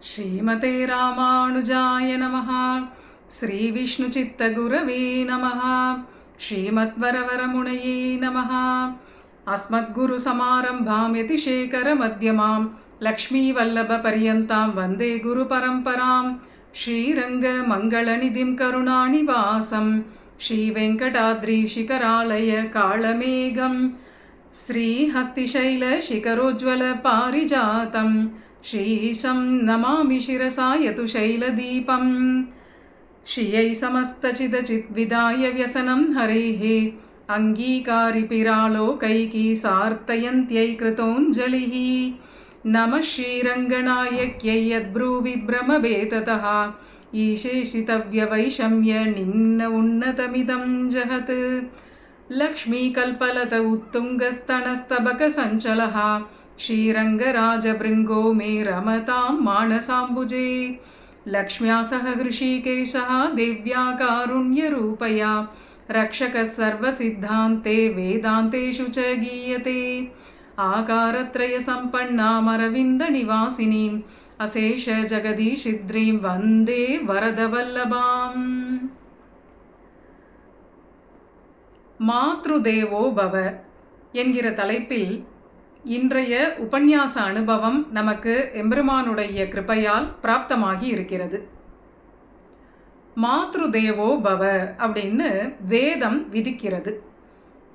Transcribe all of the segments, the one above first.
ஸ்ரீமதே ராமானுஜாய நமஹ. ஸ்ரீ விஷ்ணு சித்த குரவே நமஹ. ஸ்ரீமத்வரவரமுனையே நமஹ. அஸ்மத்குரு சமாரம்பாம் யதிசேகர மத்யமாம் லக்ஷ்மீ வல்லப பர்யந்தாம் வந்தே குரு பரம்பராம். ஸ்ரீரங்க மங்களநிதிம் கருணாநிவாசம் ஸ்ரீ வெங்கடாத்ரிசிகராலய காளமேகம் ஸ்ரீஹஸ்திசைல சிகரோஜ்வல பாரிஜாதம் ஸ்ரீஷம் நமாமி சிரசா யது சைலதீபம். ஸ்ரீயை சமஸ்தசிதசித்விதாய வியசனம் ஹரேः அங்கீகாரி பிராலோகைகி சார்த்தயந்த்யை கிருதோஞ்சலிः. நமः ஸ்ரீரங்கநாயக்யை யத்ப்ரூவி பிரமபேததः ஈசேஷிதவ்யவைஷம்ய நிம்ன உன்னதமிதம் ஜகத். லக்ஷ்மீகல்பலத உத்துங்கஸ்தனஸ்தபகசஞ்சலः श्रीरङ्गराजभृङ्गो मे रमतां मानसाम्बुजे. लक्ष्म्या सह हृषीकेशः देव्या कारुण्यरूपया रक्षकः सर्वसिद्धान्ते वेदान्तेषु च गीयते. आकारत्रयसम्पन्नामरविन्दनिवासिनीम् अशेषजगदीशिद्रीं वन्दे वरदवल्लभाम्. மாத்ருதேவோ பவ என்கிற தலைப்பில் இன்றைய உபன்யாச அனுபவம் நமக்கு எம்பெருமானுடைய கிருபையால் பிராப்தமாகி இருக்கிறது. மாத்ருதேவோ பவ அப்படின்னு வேதம் விதிக்கிறது.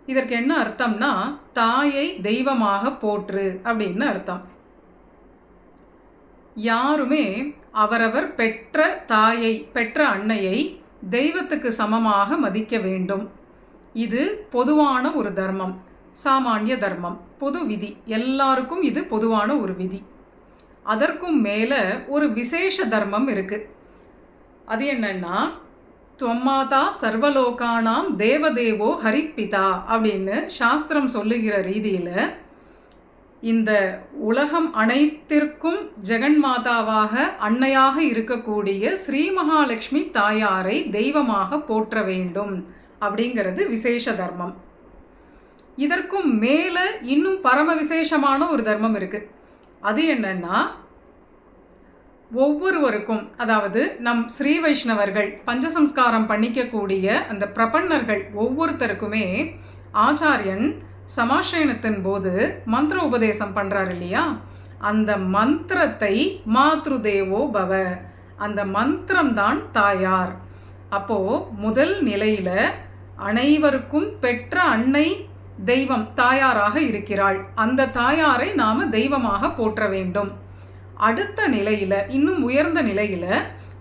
இதற்கு என்ன அர்த்தம்னா, தாயை தெய்வமாக போற்று அப்படின்னு அர்த்தம். யாருமே அவரவர் பெற்ற தாயை, பெற்ற அன்னையை தெய்வத்துக்கு சமமாக மதிக்க வேண்டும். இது பொதுவான ஒரு தர்மம், சாமானிய தர்மம், பொது விதி. எல்லாருக்கும் இது பொதுவான ஒரு விதி. அதற்கும் மேலே ஒரு விசேஷ தர்மம் இருக்கு. அது என்னன்னா, துவம்மாதா சர்வலோகானாம் தேவதேவோ ஹரிப்பிதா அப்படின்னு சாஸ்திரம் சொல்லுகிற ரீதியில் இந்த உலகம் அனைத்திற்கும் ஜெகன்மாதாவாக அன்னையாக இருக்கக்கூடிய ஸ்ரீ மகாலட்சுமி தாயாரை தெய்வமாக போற்ற வேண்டும் அப்படிங்கிறது விசேஷ தர்மம். இதற்கும் மேலே இன்னும் பரம விசேஷமான ஒரு தர்மம் இருக்கு. அது என்னன்னா, ஒவ்வொருவருக்கும், அதாவது நம் ஸ்ரீ வைஷ்ணவர்கள் பஞ்சசம்ஸ்காரம் பண்ணிக்கக்கூடிய அந்த பிரபன்னர்கள் ஒவ்வொருத்தருக்குமே ஆச்சாரியன் சமாசயனத்தின் போது மந்திர உபதேசம் பண்றாரு இல்லையா, அந்த மந்திரத்தை மாத்ருதேவோ பவ, அந்த மந்திரம்தான் தாயார். அப்போ முதல் நிலையில அனைவருக்கும் பெற்ற அன்னை தெய்வம் தாயாராக இருக்கிறாள். அந்த தாயாரை நாம தெய்வமாக போற்ற வேண்டும். அடுத்த நிலையில, இன்னும் உயர்ந்த நிலையில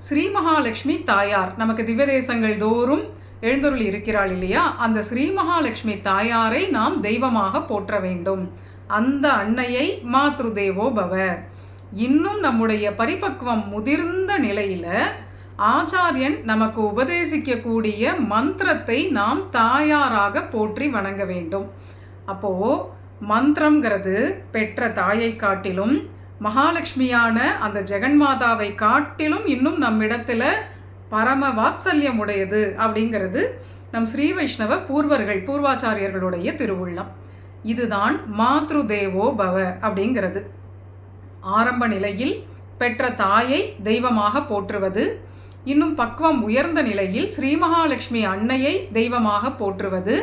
ஸ்ரீ மகாலட்சுமி தாயார் நமக்கு திவ்ய தேசங்கள் தோறும் எழுந்தருள் இருக்கிறாள் இல்லையா, அந்த ஸ்ரீ மகாலட்சுமி தாயாரை நாம் தெய்வமாக போற்ற வேண்டும். அந்த அன்னையை மாத்ருதேவோ பவ. இன்னும் நம்முடைய பரிபக்குவம் முதிர்ந்த நிலையில ஆச்சாரியன் நமக்கு உபதேசிக்கக்கூடிய மந்திரத்தை நாம் தாயாராக போற்றி வணங்க வேண்டும். அப்போ மந்திரம்ங்கிறது பெற்ற தாயை காட்டிலும், மகாலட்சுமியான அந்த ஜெகன்மாதாவை காட்டிலும் இன்னும் நம்மிடத்துல பரம வாத்சல்யம் உடையது அப்படிங்கிறது நம் ஸ்ரீ வைஷ்ணவ பூர்வாச்சாரியர்களுடைய திருவுள்ளம். இதுதான் மாத்ருதேவோ பவ அப்படிங்கிறது. ஆரம்ப நிலையில் பெற்ற தாயை தெய்வமாக போற்றுவது, இன்னும் பக்குவம் உயர்ந்த நிலையில் ஸ்ரீ மகாலட்சுமி அன்னையை தெய்வமாக போற்றுவது,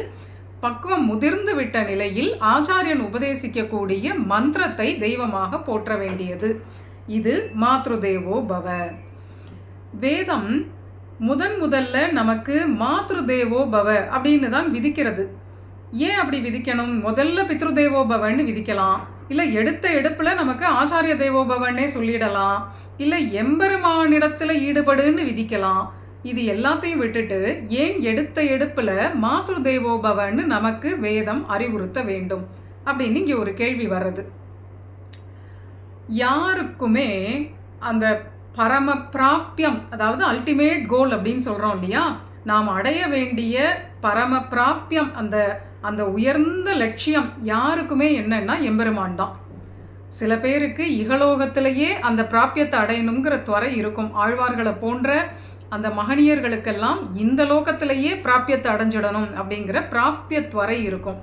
பக்குவம் முதிர்ந்து விட்ட நிலையில் ஆச்சாரியன் உபதேசிக்கக்கூடிய மந்திரத்தை தெய்வமாக போற்ற வேண்டியது. இது மாத்ருதேவோ பவ. வேதம் முதல்ல நமக்கு மாத்ருதேவோ பவ அப்படின்னு தான் விதிக்கிறது. ஏன் அப்படி விதிக்கணும்? முதல்ல பித்ருதேவோ பவன்னு விதிக்கலாம், இல்லை எடுத்த எடுப்பில் நமக்கு ஆச்சாரிய தேவோபவன்னே சொல்லிடலாம், இல்லை எம்பெருமானிடத்தில் ஈடுபடுன்னு விதிக்கலாம். இது எல்லாத்தையும் விட்டுட்டு ஏன் எடுத்த எடுப்பில் மாத்ரு தேவோபவன்னு நமக்கு வேதம் அறிவுறுத்த வேண்டும் அப்படின்னு இங்கே ஒரு கேள்வி வர்றது. யாருக்குமே அந்த பரம பிராப்தியம், அதாவது அல்டிமேட் கோல் அப்படின்னு சொல்கிறோம் இல்லையா, நாம் அடைய வேண்டிய பரம பிராப்தியம், அந்த அந்த உயர்ந்த லட்சியம் யாருக்குமே என்னன்னா எம்பெருமான் தான். சில பேருக்கு இகலோகத்திலேயே அந்த பிராப்தியத்தை அடையணுங்கிற துறை இருக்கும். ஆழ்வார்களை போன்ற அந்த மகனியர்களுக்கெல்லாம் இந்த லோகத்திலேயே பிராப்தியத்தை அடைஞ்சிடணும் அப்படிங்கிற பிராப்திய துறை இருக்கும்.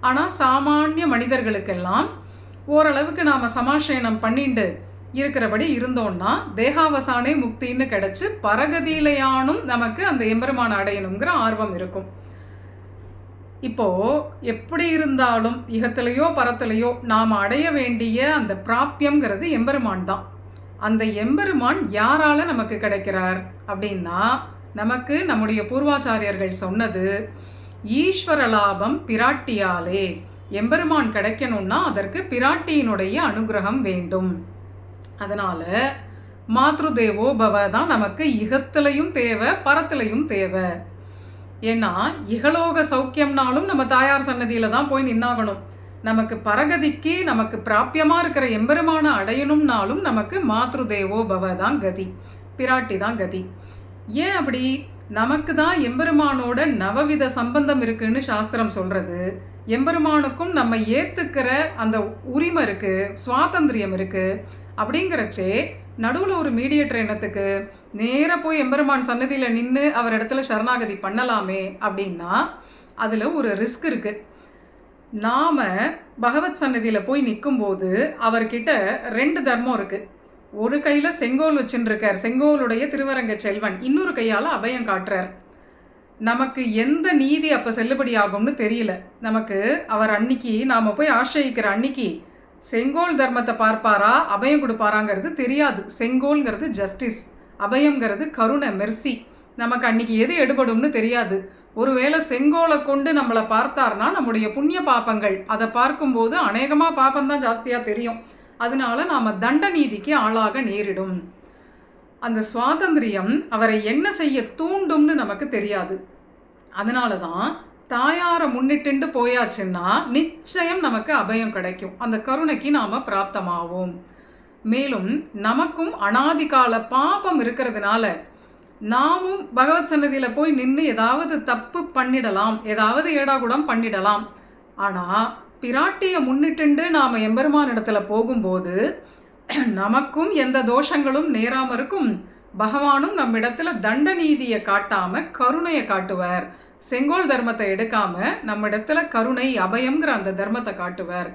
ஆனால் சாமானிய மனிதர்களுக்கெல்லாம் ஓரளவுக்கு நாம் சமாசயனம் பண்ணிண்டு இருக்கிறபடி இருந்தோம்னா தேகாவசானே முக்தின்னு கிடைச்சு பரகதியிலையானும் நமக்கு அந்த எம்பெருமான் அடையணுங்கிற ஆர்வம் இருக்கும். இப்போது எப்படி இருந்தாலும் இகத்திலையோ பரத்திலையோ நாம் அடைய வேண்டிய அந்த பிராப்பியம்ங்கிறது எம்பெருமான் தான். அந்த எம்பெருமான் யாரால நமக்கு கிடைக்கிறார் அப்படின்னா, நமக்கு நம்முடைய பூர்வாச்சாரியர்கள் சொன்னது ஈஸ்வர லாபம் பிராட்டியாலே. எம்பெருமான் கிடைக்கணும்னா அதற்கு பிராட்டியினுடைய அனுகிரகம் வேண்டும். அதனால் மாத்ருதேவோ பவ தான் நமக்கு இகத்திலையும் தேவை, பரத்திலையும் தேவை. ஏன்னா இகலோக சௌக்கியம்னாலும் நம்ம தாயார் சன்னதியில் தான் போய் நின்னாகணும். நமக்கு பரகதிக்கு நமக்கு பிராப்பியமாக இருக்கிற எம்பெருமான அடையணும்னாலும் நமக்கு மாத்ருதேவோ பவ தான் கதி, பிராட்டி தான் கதி. ஏன் அப்படி? நமக்கு தான் எம்பெருமானோட நவவித சம்பந்தம் இருக்குன்னு சாஸ்திரம் சொல்கிறது. எம்பெருமானுக்கும் நம்ம ஏற்றுக்கிற அந்த உரிமை இருக்குது, சுவாதந்திரியம் இருக்குது. அப்படிங்கிறச்சே நடுவில் ஒரு மீடியேட்டர் என்னத்துக்கு? நேராக போய் எம்பெருமான் சன்னதியில் நின்று அவர் இடத்துல சரணாகதி பண்ணலாமே அப்படின்னா அதில் ஒரு ரிஸ்க் இருக்குது. நாம் பகவத் சன்னதியில் போய் நிற்கும்போது அவர்கிட்ட 2 தர்மம் இருக்குது. ஒரு கையில் செங்கோல் வச்சுன்னு இருக்கார், செங்கோலுடைய திருவரங்க செல்வன். இன்னொரு கையால் அபயம் காட்டுறார். நமக்கு எந்த நீதி அப்போ செல்லுபடி ஆகும்னு தெரியல. நமக்கு அவர் அன்னைக்கு நாம் போய் ஆசிரியிக்கிற அன்னைக்கு செங்கோல் தர்மத்தை பார்ப்பாரா அபயம் கொடுப்பாராங்கிறது தெரியாது. செங்கோல்ங்கிறது ஜஸ்டிஸ், அபயங்கிறது கருணை, மெர்சி. நமக்கு அன்னைக்கு எது எடுபடும்னு தெரியாது. ஒருவேளை செங்கோலை கொண்டு நம்மளை பார்த்தார்னா நம்முடைய புண்ணிய பாப்பங்கள் அதை பார்க்கும்போது அநேகமாக பாப்பம்தான் ஜாஸ்தியாக தெரியும். அதனால நாம் தண்ட நீதிக்கு ஆளாக நேரிடும். அந்த சுவாதந்திரியம் அவரை என்ன செய்ய தூண்டும்னு நமக்கு தெரியாது. அதனால தான் தாயாரை முன்னிட்டு போயாச்சுன்னா நிச்சயம் நமக்கு அபயம் கிடைக்கும், அந்த கருணைக்கு நாம் பிராப்தமாவோம். மேலும் நமக்கும் அனாதிகால பாபம் இருக்கிறதுனால நாமும் பகவத் சன்னதியில் போய் நின்று ஏதாவது தப்பு பண்ணிடலாம், ஏதாவது ஏடாகுடம் பண்ணிடலாம். ஆனால் பிராட்டியை முன்னிட்டு நாம் எம்பெருமான் இடத்துல போகும்போது நமக்கும் எந்த தோஷங்களும் நேராமல் இருக்கும். பகவானும் நம்மிடத்துல தண்ட நீதியை காட்டாமல் கருணையை காட்டுவார். செங்கோல் தர்மத்தை எடுக்காமல் நம்மிடத்துல கருணை, அபயம்ங்கிற அந்த தர்மத்தை காட்டுவார்.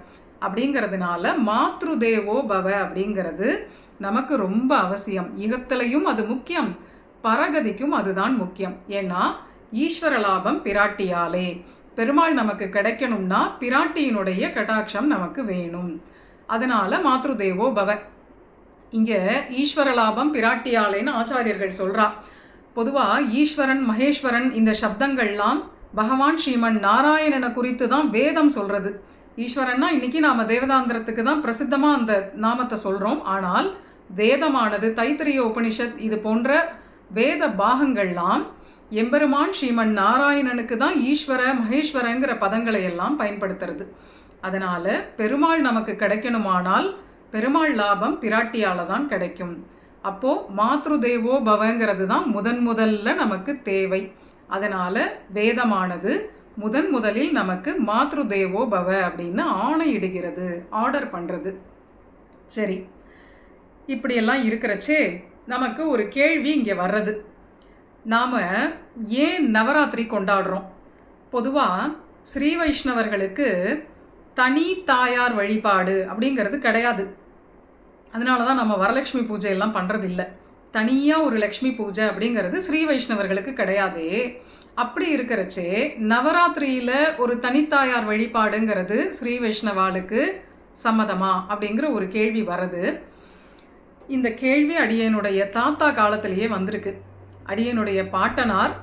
அப்படிங்கிறதுனால மாத்ருதேவோ பவ அப்படிங்கிறது நமக்கு ரொம்ப அவசியம். யுகத்திலையும் அது முக்கியம், பரகதிக்கும் அதுதான் முக்கியம். ஏன்னா ஈஸ்வர லாபம் பிராட்டியாலே. பெருமாள் நமக்கு கிடைக்கணும்னா பிராட்டியினுடைய கடாட்சம் நமக்கு வேணும். அதனால மாத்ருதேவோ பவ. இங்கே ஈஸ்வர லாபம் பிராட்டியாலேன்னு ஆச்சாரியர்கள் சொல்கிறா. பொதுவாக ஈஸ்வரன், மகேஸ்வரன் இந்த சப்தங்கள்லாம் பகவான் ஸ்ரீமன் நாராயணனை குறித்து தான் வேதம் சொல்கிறது. ஈஸ்வரன்னா இன்றைக்கி நாம் தேவதாந்திரத்துக்கு தான் பிரசித்தமாக அந்த நாமத்தை சொல்கிறோம். ஆனால் வேதமானது தைத்திரிய உபனிஷத் இது போன்ற வேத பாகங்கள்லாம் எம்பெருமான் ஸ்ரீமன் நாராயணனுக்கு தான் ஈஸ்வர மகேஸ்வரங்கிற பதங்களை எல்லாம் பயன்படுத்துறது. அதனால் பெருமாள் நமக்கு கிடைக்கணுமானால் பெருமாள் லாபம் பிராட்டியால் தான் கிடைக்கும். அப்போது மாத்ருதேவோ பவங்கிறது தான் முதல்ல நமக்கு தேவை. அதனால் வேதமானது முதலில் நமக்கு மாத்ருதேவோ பவ அப்படின்னு ஆணையிடுகிறது, ஆர்டர் பண்ணுறது. சரி, இப்படியெல்லாம் இருக்கிறச்சே நமக்கு ஒரு கேள்வி இங்கே வர்றது. நாம் ஏன் நவராத்திரி கொண்டாடுறோம்? பொதுவாக ஸ்ரீ வைஷ்ணவர்களுக்கு தனி தாயார் வழிபாடு அப்படிங்கிறது கிடையாது. அதனால தான் நம்ம வரலட்சுமி பூஜையெல்லாம் பண்ணுறதில்லை. தனியாக ஒரு லக்ஷ்மி பூஜை அப்படிங்கிறது ஸ்ரீ வைஷ்ணவர்களுக்கு கிடையாதே. அப்படி இருக்கிறச்சே நவராத்திரியில் ஒரு தனித்தாயார் வழிபாடுங்கிறது ஸ்ரீ வைஷ்ணவாளுக்கு சம்மதமா அப்படிங்கிற ஒரு கேள்வி வருது. இந்த கேள்வி அடியனுடைய தாத்தா காலத்திலேயே வந்திருக்கு. அடியனுடைய பாட்டனார்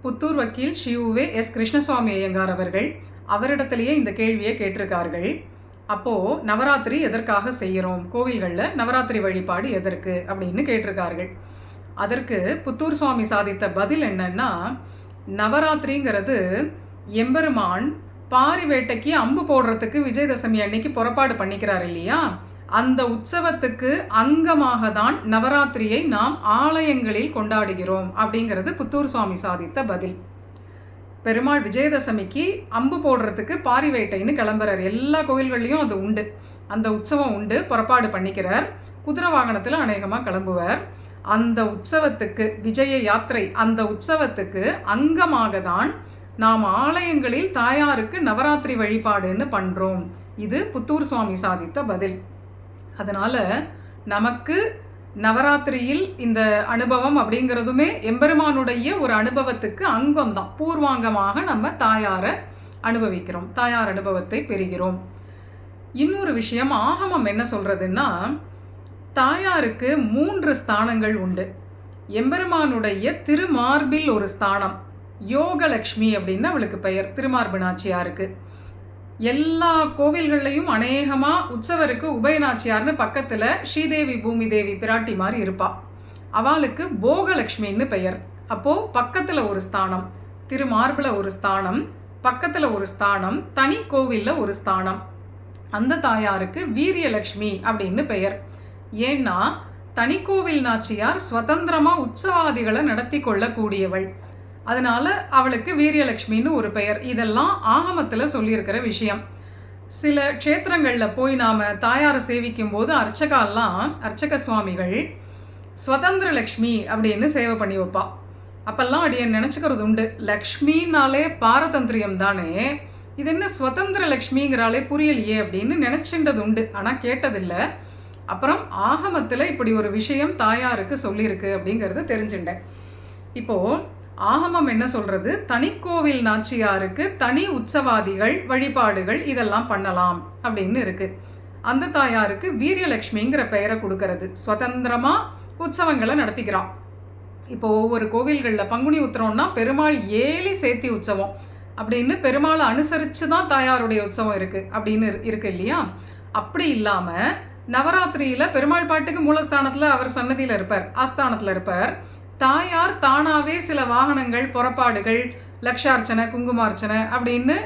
புத்தூர் வக்கீல் ஸ்ரீ எஸ் கிருஷ்ணசுவாமி ஐயங்கார் அவர்கள் அவரிடத்திலேயே இந்த கேள்வியை கேட்டிருக்கார்கள். அப்போது நவராத்திரி எதற்காக செய்கிறோம், கோவில்களில் நவராத்திரி வழிபாடு எதற்கு அப்படின்னு கேட்டிருக்கார்கள். அதற்கு புத்தூர் சுவாமி சாதித்த பதில் என்னன்னா, நவராத்திரிங்கிறது எம்பெருமான் பாரி வேட்டைக்கு அம்பு போடுறதுக்கு விஜயதசமி அன்னைக்கு புறப்பாடு பண்ணிக்கிறார் இல்லையா, அந்த உற்சவத்துக்கு அங்கமாக தான் நவராத்திரியை நாம் ஆலயங்களில் கொண்டாடுகிறோம் அப்படிங்கிறது புத்தூர் சுவாமி சாதித்த பதில். பெருமாள் விஜயதசமிக்கு அம்பு போடுறதுக்கு பாரி வேட்டைன்னு கிளம்புறார். எல்லா கோவில்கள்லையும் அது உண்டு, அந்த உற்சவம் உண்டு, புறப்பாடு பண்ணிக்கிறார். குதிரை வாகனத்தில் அநேகமாக கிளம்புவார். அந்த உற்சவத்துக்கு விஜய யாத்திரை, அந்த உற்சவத்துக்கு அங்கமாக தான் நாம் ஆலயங்களில் தாயாருக்கு நவராத்திரி வழிபாடுன்னு பண்ணுறோம். இது புத்தூர் சுவாமி சாதித்த பதில். அதனால் நமக்கு நவராத்திரியில் இந்த அனுபவம் அப்படிங்கிறதுமே எம்பெருமானுடைய ஒரு அனுபவத்துக்கு அங்கம்தான். பூர்வாங்கமாக நம்ம தாயாரை அனுபவிக்கிறோம், தாயார் அனுபவத்தை பெறுகிறோம். இன்னொரு விஷயம், ஆகமம் என்ன சொல்கிறதுன்னா, தாயாருக்கு 3 ஸ்தானங்கள் உண்டு. எம்பெருமானுடைய திருமார்பில் ஒரு ஸ்தானம், யோகலக்ஷ்மி அப்படின்னு அவளுக்கு பெயர், திருமார்பு நாச்சியாருக்கு. எல்லா கோவில்கள்லையும் அநேகமாக உற்சவருக்கு உபயநாச்சியார்னு பக்கத்தில் ஸ்ரீதேவி பூமிதேவி பிராட்டி மாதிரி இருப்பாள். அவளுக்கு போகலக்ஷ்மின்னு பெயர். அப்போது பக்கத்தில் ஒரு ஸ்தானம், திருமார்பில் ஒரு ஸ்தானம், பக்கத்தில் ஒரு ஸ்தானம், தனி கோவிலில் ஒரு ஸ்தானம். அந்த தாயாருக்கு வீரியலக்ஷ்மி அப்படின்னு பெயர். ஏன்னா தனிக்கோவில் நாச்சியார் சுதந்திரமாக உற்சவாதிகளை நடத்தி கொள்ளக்கூடியவள். அதனால அவளுக்கு வீரியலக்ஷ்மின்னு ஒரு பெயர். இதெல்லாம் ஆகமத்தில் சொல்லியிருக்கிற விஷயம். சில க்ஷேத்திரங்களில் போய் நாம் தாயாரை சேவிக்கும் போது அர்ச்சக சுவாமிகள் ஸ்வதந்திர லக்ஷ்மி அப்படின்னு சேவை பண்ணி வைப்பா. அப்பெல்லாம் அப்படியே நினச்சிக்கிறது உண்டு, லக்ஷ்மின்னாலே பாரதந்திரியம் தானே, இது என்ன ஸ்வதந்திர லக்ஷ்மிங்கிறாலே புரியலையே அப்படின்னு நினச்சின்றது உண்டு, ஆனால் கேட்டதில்லை. அப்புறம் ஆகமத்தில் இப்படி ஒரு விஷயம் தாயாருக்கு சொல்லியிருக்கு அப்படிங்கிறது தெரிஞ்சுட்டேன். இப்போது ஆகமம் என்ன சொல்கிறது, தனிக்கோவில் நாச்சியாருக்கு தனி உற்சவாதிகள் வழிபாடுகள் இதெல்லாம் பண்ணலாம் அப்படின்னு இருக்குது. அந்த தாயாருக்கு வீரியலக்ஷ்மிங்கிற பெயரை கொடுக்கறது, சுதந்திரமாக உற்சவங்களை நடத்திக்கிறான். இப்போ ஒவ்வொரு கோவில்களில் பங்குனி உத்திரம்னா பெருமாள் ஏலி சேர்த்தி உற்சவம் அப்படின்னு பெருமாளை அனுசரித்து தான் தாயாருடைய உற்சவம் இருக்குது அப்படின்னு இருக்கு இல்லையா. அப்படி இல்லாமல் நவராத்திரியில் பெருமாள் பாட்டுக்கு மூலஸ்தானத்தில் அவர் சன்னதியில் இருப்பார், ஆஸ்தானத்தில் இருப்பார். தாயார் தானாகவே சில வாகனங்கள், புறப்பாடுகள், லக்ஷார்ச்சனை, குங்குமார்ச்சனை அப்படின்னு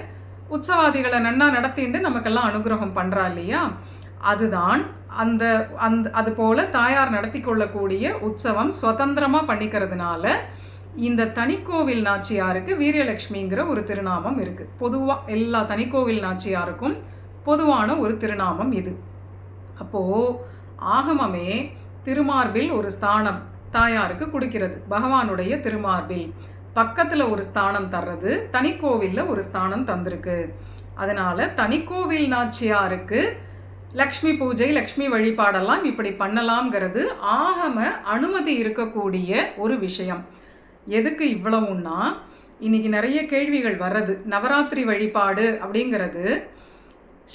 உற்சவாதிகளை நன்னா நடத்திட்டு நமக்கெல்லாம் அனுகிரகம் பண்ணுறா இல்லையா. அதுதான் அதுபோல் தாயார் நடத்தி கொள்ளக்கூடிய உற்சவம் சுதந்திரமாக பண்ணிக்கிறதுனால இந்த தனிக்கோவில் நாச்சியாருக்கு வீரியலக்ஷ்மிங்கிற ஒரு திருநாமம் இருக்குது. பொதுவாக எல்லா தனிக்கோவில் நாச்சியாருக்கும் பொதுவான ஒரு திருநாமம் இது. அப்போது ஆகமமே திருமார்பில் ஒரு ஸ்தானம் தாயாருக்கு கொடுக்கிறது, பகவானுடைய திருமார்பில் பக்கத்தில் ஒரு ஸ்தானம் தர்றது, தனிக்கோவிலில் ஒரு ஸ்தானம் தந்திருக்கு. அதனால் தனிக்கோவில் நாச்சியாருக்கு லக்ஷ்மி பூஜை, லக்ஷ்மி வழிபாடெல்லாம் இப்படி பண்ணலாம்ங்கிறது ஆகம அனுமதி இருக்கக்கூடிய ஒரு விஷயம். எதுக்கு இவ்வளவுன்னா, இன்றைக்கி நிறைய கேள்விகள் வர்றது, நவராத்திரி வழிபாடு அப்படிங்கிறது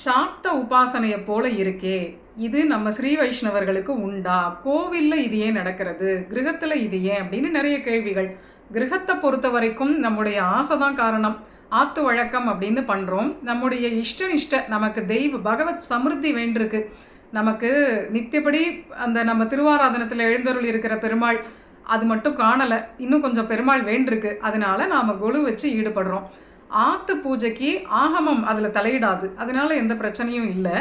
சாக்த உபாசனையை போல இருக்கே, இது நம்ம ஸ்ரீ வைஷ்ணவர்களுக்கு உண்டா, கோவிலில் இது ஏன் நடக்கிறது, கிரகத்தில் இது ஏன் அப்படின்னு நிறைய கேள்விகள். கிரகத்தை பொறுத்த வரைக்கும் நம்முடைய ஆசை தான் காரணம். ஆத்து வழக்கம் அப்படின்னு பண்ணுறோம், நம்முடைய இஷ்ட நமக்கு பகவத் சமிருத்தி வேண்டிருக்கு. நமக்கு நித்தியப்படி அந்த நம்ம திருவாராதனத்தில் எழுந்தருள் இருக்கிற பெருமாள் அது மட்டும் காணலை, இன்னும் கொஞ்சம் பெருமாள் வேண்டிருக்கு. அதனால நாம் கொலு வச்சு ஈடுபடுறோம். ஆத்து பூஜைக்கு ஆகமம் அதில் தலையிடாது, அதனால எந்த பிரச்சனையும் இல்லை.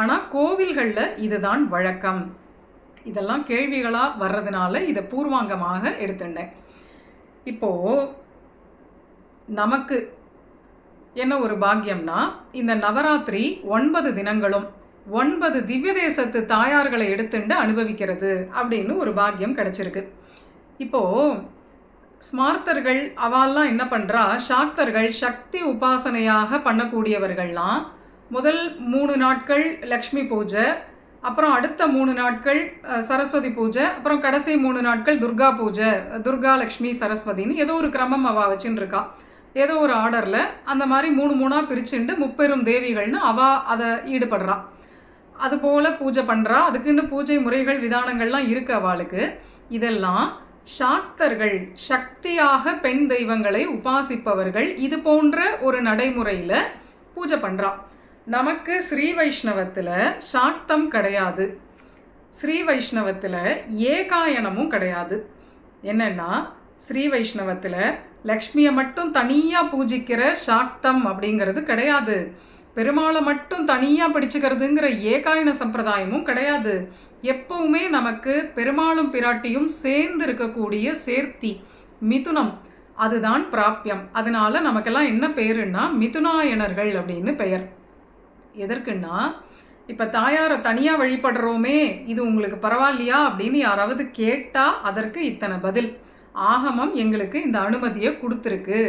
ஆனால் கோவில்களில் இதுதான் வழக்கம். இதெல்லாம் கேள்விகளாக வர்றதுனால இதை பூர்வாங்கமாக எடுத்துட்டேன். இப்போது நமக்கு என்ன ஒரு பாக்கியம்னா, இந்த நவராத்திரி 9 தினங்களும் 9 திவ்ய தேசத்து தாயார்களை எடுத்துட்டு அனுபவிக்கிறது அப்படின்னு ஒரு பாக்கியம் கிடச்சிருக்கு. இப்போது ஸ்மார்த்தர்கள் அவெல்லாம் என்ன பண்ணுறா, சாக்தர்கள் சக்தி உபாசனையாக பண்ணக்கூடியவர்கள்லாம் முதல் 3 நாட்கள் லக்ஷ்மி பூஜை, அப்புறம் அடுத்த 3 நாட்கள் சரஸ்வதி பூஜை, அப்புறம் கடைசி 3 நாட்கள் துர்கா பூஜை, துர்கா லக்ஷ்மி சரஸ்வதின்னு ஏதோ ஒரு கிரமம் அவள் வச்சுன்னு இருக்கா. ஏதோ ஒரு ஆர்டரில் அந்த மாதிரி 3 பிரிச்சுண்டு முப்பெரும் தேவிகள்னு அவள் அதை ஈடுபடுறா. அதுபோல் பூஜை பண்ணுறா. அதுக்குன்னு பூஜை முறைகள் விதானங்கள்லாம் இருக்குது அவளுக்கு. இதெல்லாம் சாக்தர்கள், சக்தியாக பெண் தெய்வங்களை உபாசிப்பவர்கள் இது போன்ற ஒரு நடைமுறையில் பூஜை பண்ணுறா. நமக்கு ஸ்ரீ வைஷ்ணவத்தில் சாக்தம் கிடையாது, ஸ்ரீ வைஷ்ணவத்தில் ஏகாயனமும் கிடையாது. என்னென்னா, ஸ்ரீ வைஷ்ணவத்தில் லக்ஷ்மியை மட்டும் தனியாக பூஜிக்கிற சாக்தம் அப்படிங்கிறது கிடையாது, பெருமாளை மட்டும் தனியாக பிடிச்சிக்கிறதுங்கிற ஏகாயன சம்பிரதாயமும் கிடையாது. எப்பவுமே நமக்கு பெருமாளும் பிராட்டியும் சேர்ந்து இருக்கக்கூடிய சேர்த்தி மிதுனம், அதுதான் பிராப்யம். அதனால நமக்கெல்லாம் என்ன பெயருன்னா மிதுனாயனர்கள் அப்படின்னு பெயர். எதற்குன்னா, இப்போ தாயாரை தனியாக வழிபடுறோமே, இது உங்களுக்கு பரவாயில்லையா அப்படின்னு யாராவது கேட்டால் அதற்கு இத்தனை பதில். ஆகமம் எங்களுக்கு இந்த அனுமதியை கொடுத்துருக்கு,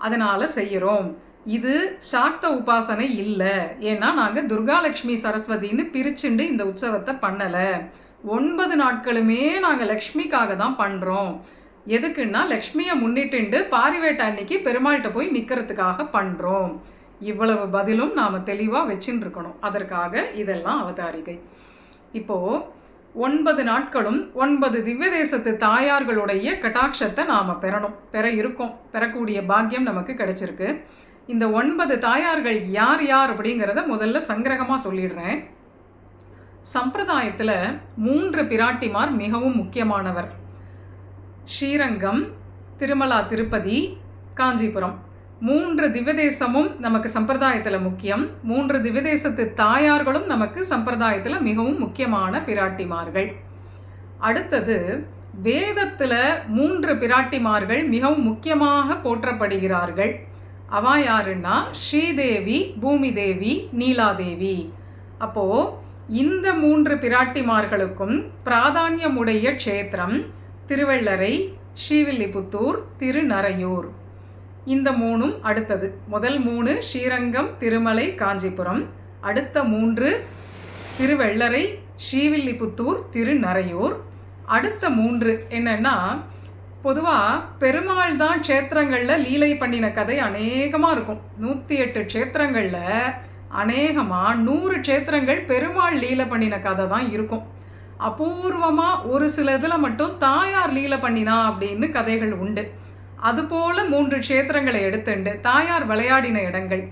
அதனால் செய்கிறோம். இது சாக்த உபாசனை இல்லை. ஏன்னா நாங்கள் துர்காலட்சுமி சரஸ்வதின்னு பிரிச்சுண்டு இந்த உற்சவத்தை பண்ணலை. 9 நாட்களுமே நாங்கள் லக்ஷ்மிக்காக தான் பண்ணுறோம். எதுக்குன்னா லக்ஷ்மியை முன்னிட்டு பாரிவேட்டை அன்னைக்கு பெருமாள்கிட்ட போய் நிற்கிறதுக்காக பண்ணுறோம். இவ்வளவு பதிலும் நாம் தெளிவாக வச்சுன்னு இருக்கணும். அதற்காக இதெல்லாம் அவதாரிகை. இப்போது 9 நாட்களும் 9 திவ்ய தேசத்து தாயார்களுடைய கட்டாட்சத்தை நாம் பெறக்கூடிய பாக்கியம் நமக்கு கிடைச்சிருக்கு. இந்த 9 தாயார்கள் யார் யார் அப்படிங்கிறத முதல்ல சங்கிரகமாக சொல்லிடுறேன். சம்பிரதாயத்தில் 3 பிராட்டிமார் மிகவும் முக்கியமானவர். ஸ்ரீரங்கம், திருமலா திருப்பதி, காஞ்சிபுரம் 3 திவ்யதேசமும் நமக்கு சம்பிரதாயத்தில் முக்கியம். 3 திவ்யதேசத்து தாயார்களும் நமக்கு சம்பிரதாயத்தில் மிகவும் முக்கியமான பிராட்டிமார்கள். அடுத்தது வேதத்தில் 3 பிராட்டிமார்கள் மிகவும் முக்கியமாக போற்றப்படுகிறார்கள். அவா யாருன்னா ஸ்ரீதேவி, பூமி தேவி, நீலாதேவி. அப்போது இந்த 3 பிராட்டிமார்களுக்கும் பிராதானியமுடைய க்ஷேத்திரம் திருவள்ளரை, ஸ்ரீவில்லிபுத்தூர், திருநரையூர். இந்த 3ம் அடுத்தது. முதல் 3 ஸ்ரீரங்கம், திருமலை, காஞ்சிபுரம். அடுத்த 3 திருவள்ளரை, ஸ்ரீவில்லிபுத்தூர், திருநரையூர். அடுத்த 3 என்னென்னா, பொதுவாக பெருமாள் தான் க்ஷேத்திரங்களில் லீலை பண்ணின கதை அநேகமாக இருக்கும். 108 க்ஷேத்திரங்களில் அநேகமாக 100 க்ஷேத்திரங்கள் பெருமாள் லீலை பண்ணின கதை தான் இருக்கும். அபூர்வமாக ஒரு சில இதில் மட்டும் தாயார் லீலை பண்ணினா அப்படின்னு கதைகள் உண்டு. அதுபோல் 3 க்ஷேத்திரங்களை எடுத்துண்டு தாயார் விளையாடின இடங்கள்,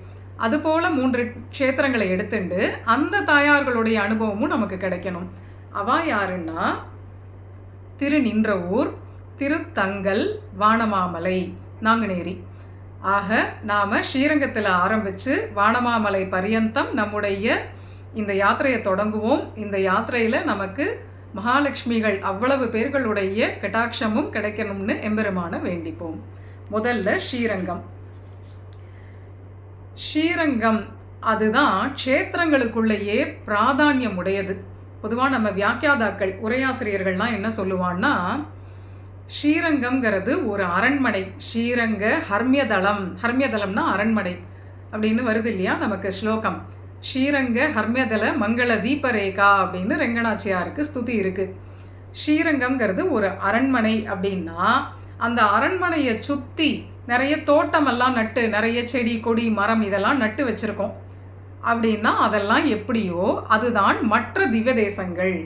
அதுபோல் 3 க்ஷேத்திரங்களை எடுத்துண்டு அந்த தாயார்களுடைய அனுபவமும் நமக்கு கிடைக்கணும். அவா யாருன்னா திருநின்றவூர், திருத்தங்கல், வானமாமலை, நாங்குநேரி. ஆக நாம் ஸ்ரீரங்கத்தில் ஆரம்பித்து வானமாமலை பரியந்தம் நம்முடைய இந்த யாத்திரையை தொடங்குவோம். இந்த யாத்திரையில் நமக்கு மகாலட்சுமிகள் அவ்வளவு பேர்களுடைய கட்டாட்சமும் கிடைக்கணும்னு எம்பெருமான வேண்டிப்போம். முதல்ல ஸ்ரீரங்கம். ஸ்ரீரங்கம் அதுதான் க்ஷேத்திரங்களுக்குள்ளேயே பிராதானியம் உடையது. பொதுவாக நம்ம வியாக்கியாதாக்கள், உரையாசிரியர்கள்லாம் என்ன சொல்லுவான்னா, ஸ்ரீரங்கம்ங்கிறது ஒரு அரண்மனை. ஸ்ரீரங்க ஹர்மியதளம், ஹர்மியதளம்னா அரண்மனை அப்படின்னு வருது இல்லையா நமக்கு ஸ்லோகம். ஸ்ரீரங்க ஹர்மியதல மங்கள தீபரேகா அப்படின்னு ரெங்கநாச்சியாருக்கு ஸ்துதி இருக்குது. ஸ்ரீரங்கம்ங்கிறது ஒரு அரண்மனை அப்படின்னா அந்த அரண்மனையை சுற்றி நிறைய தோட்டமெல்லாம் நட்டு, நிறைய செடி கொடி மரம் இதெல்லாம் நட்டு வச்சுருக்கோம். அப்படின்னா அதெல்லாம் எப்படியோ அதுதான் மற்ற திவ்ய தேசங்கள்.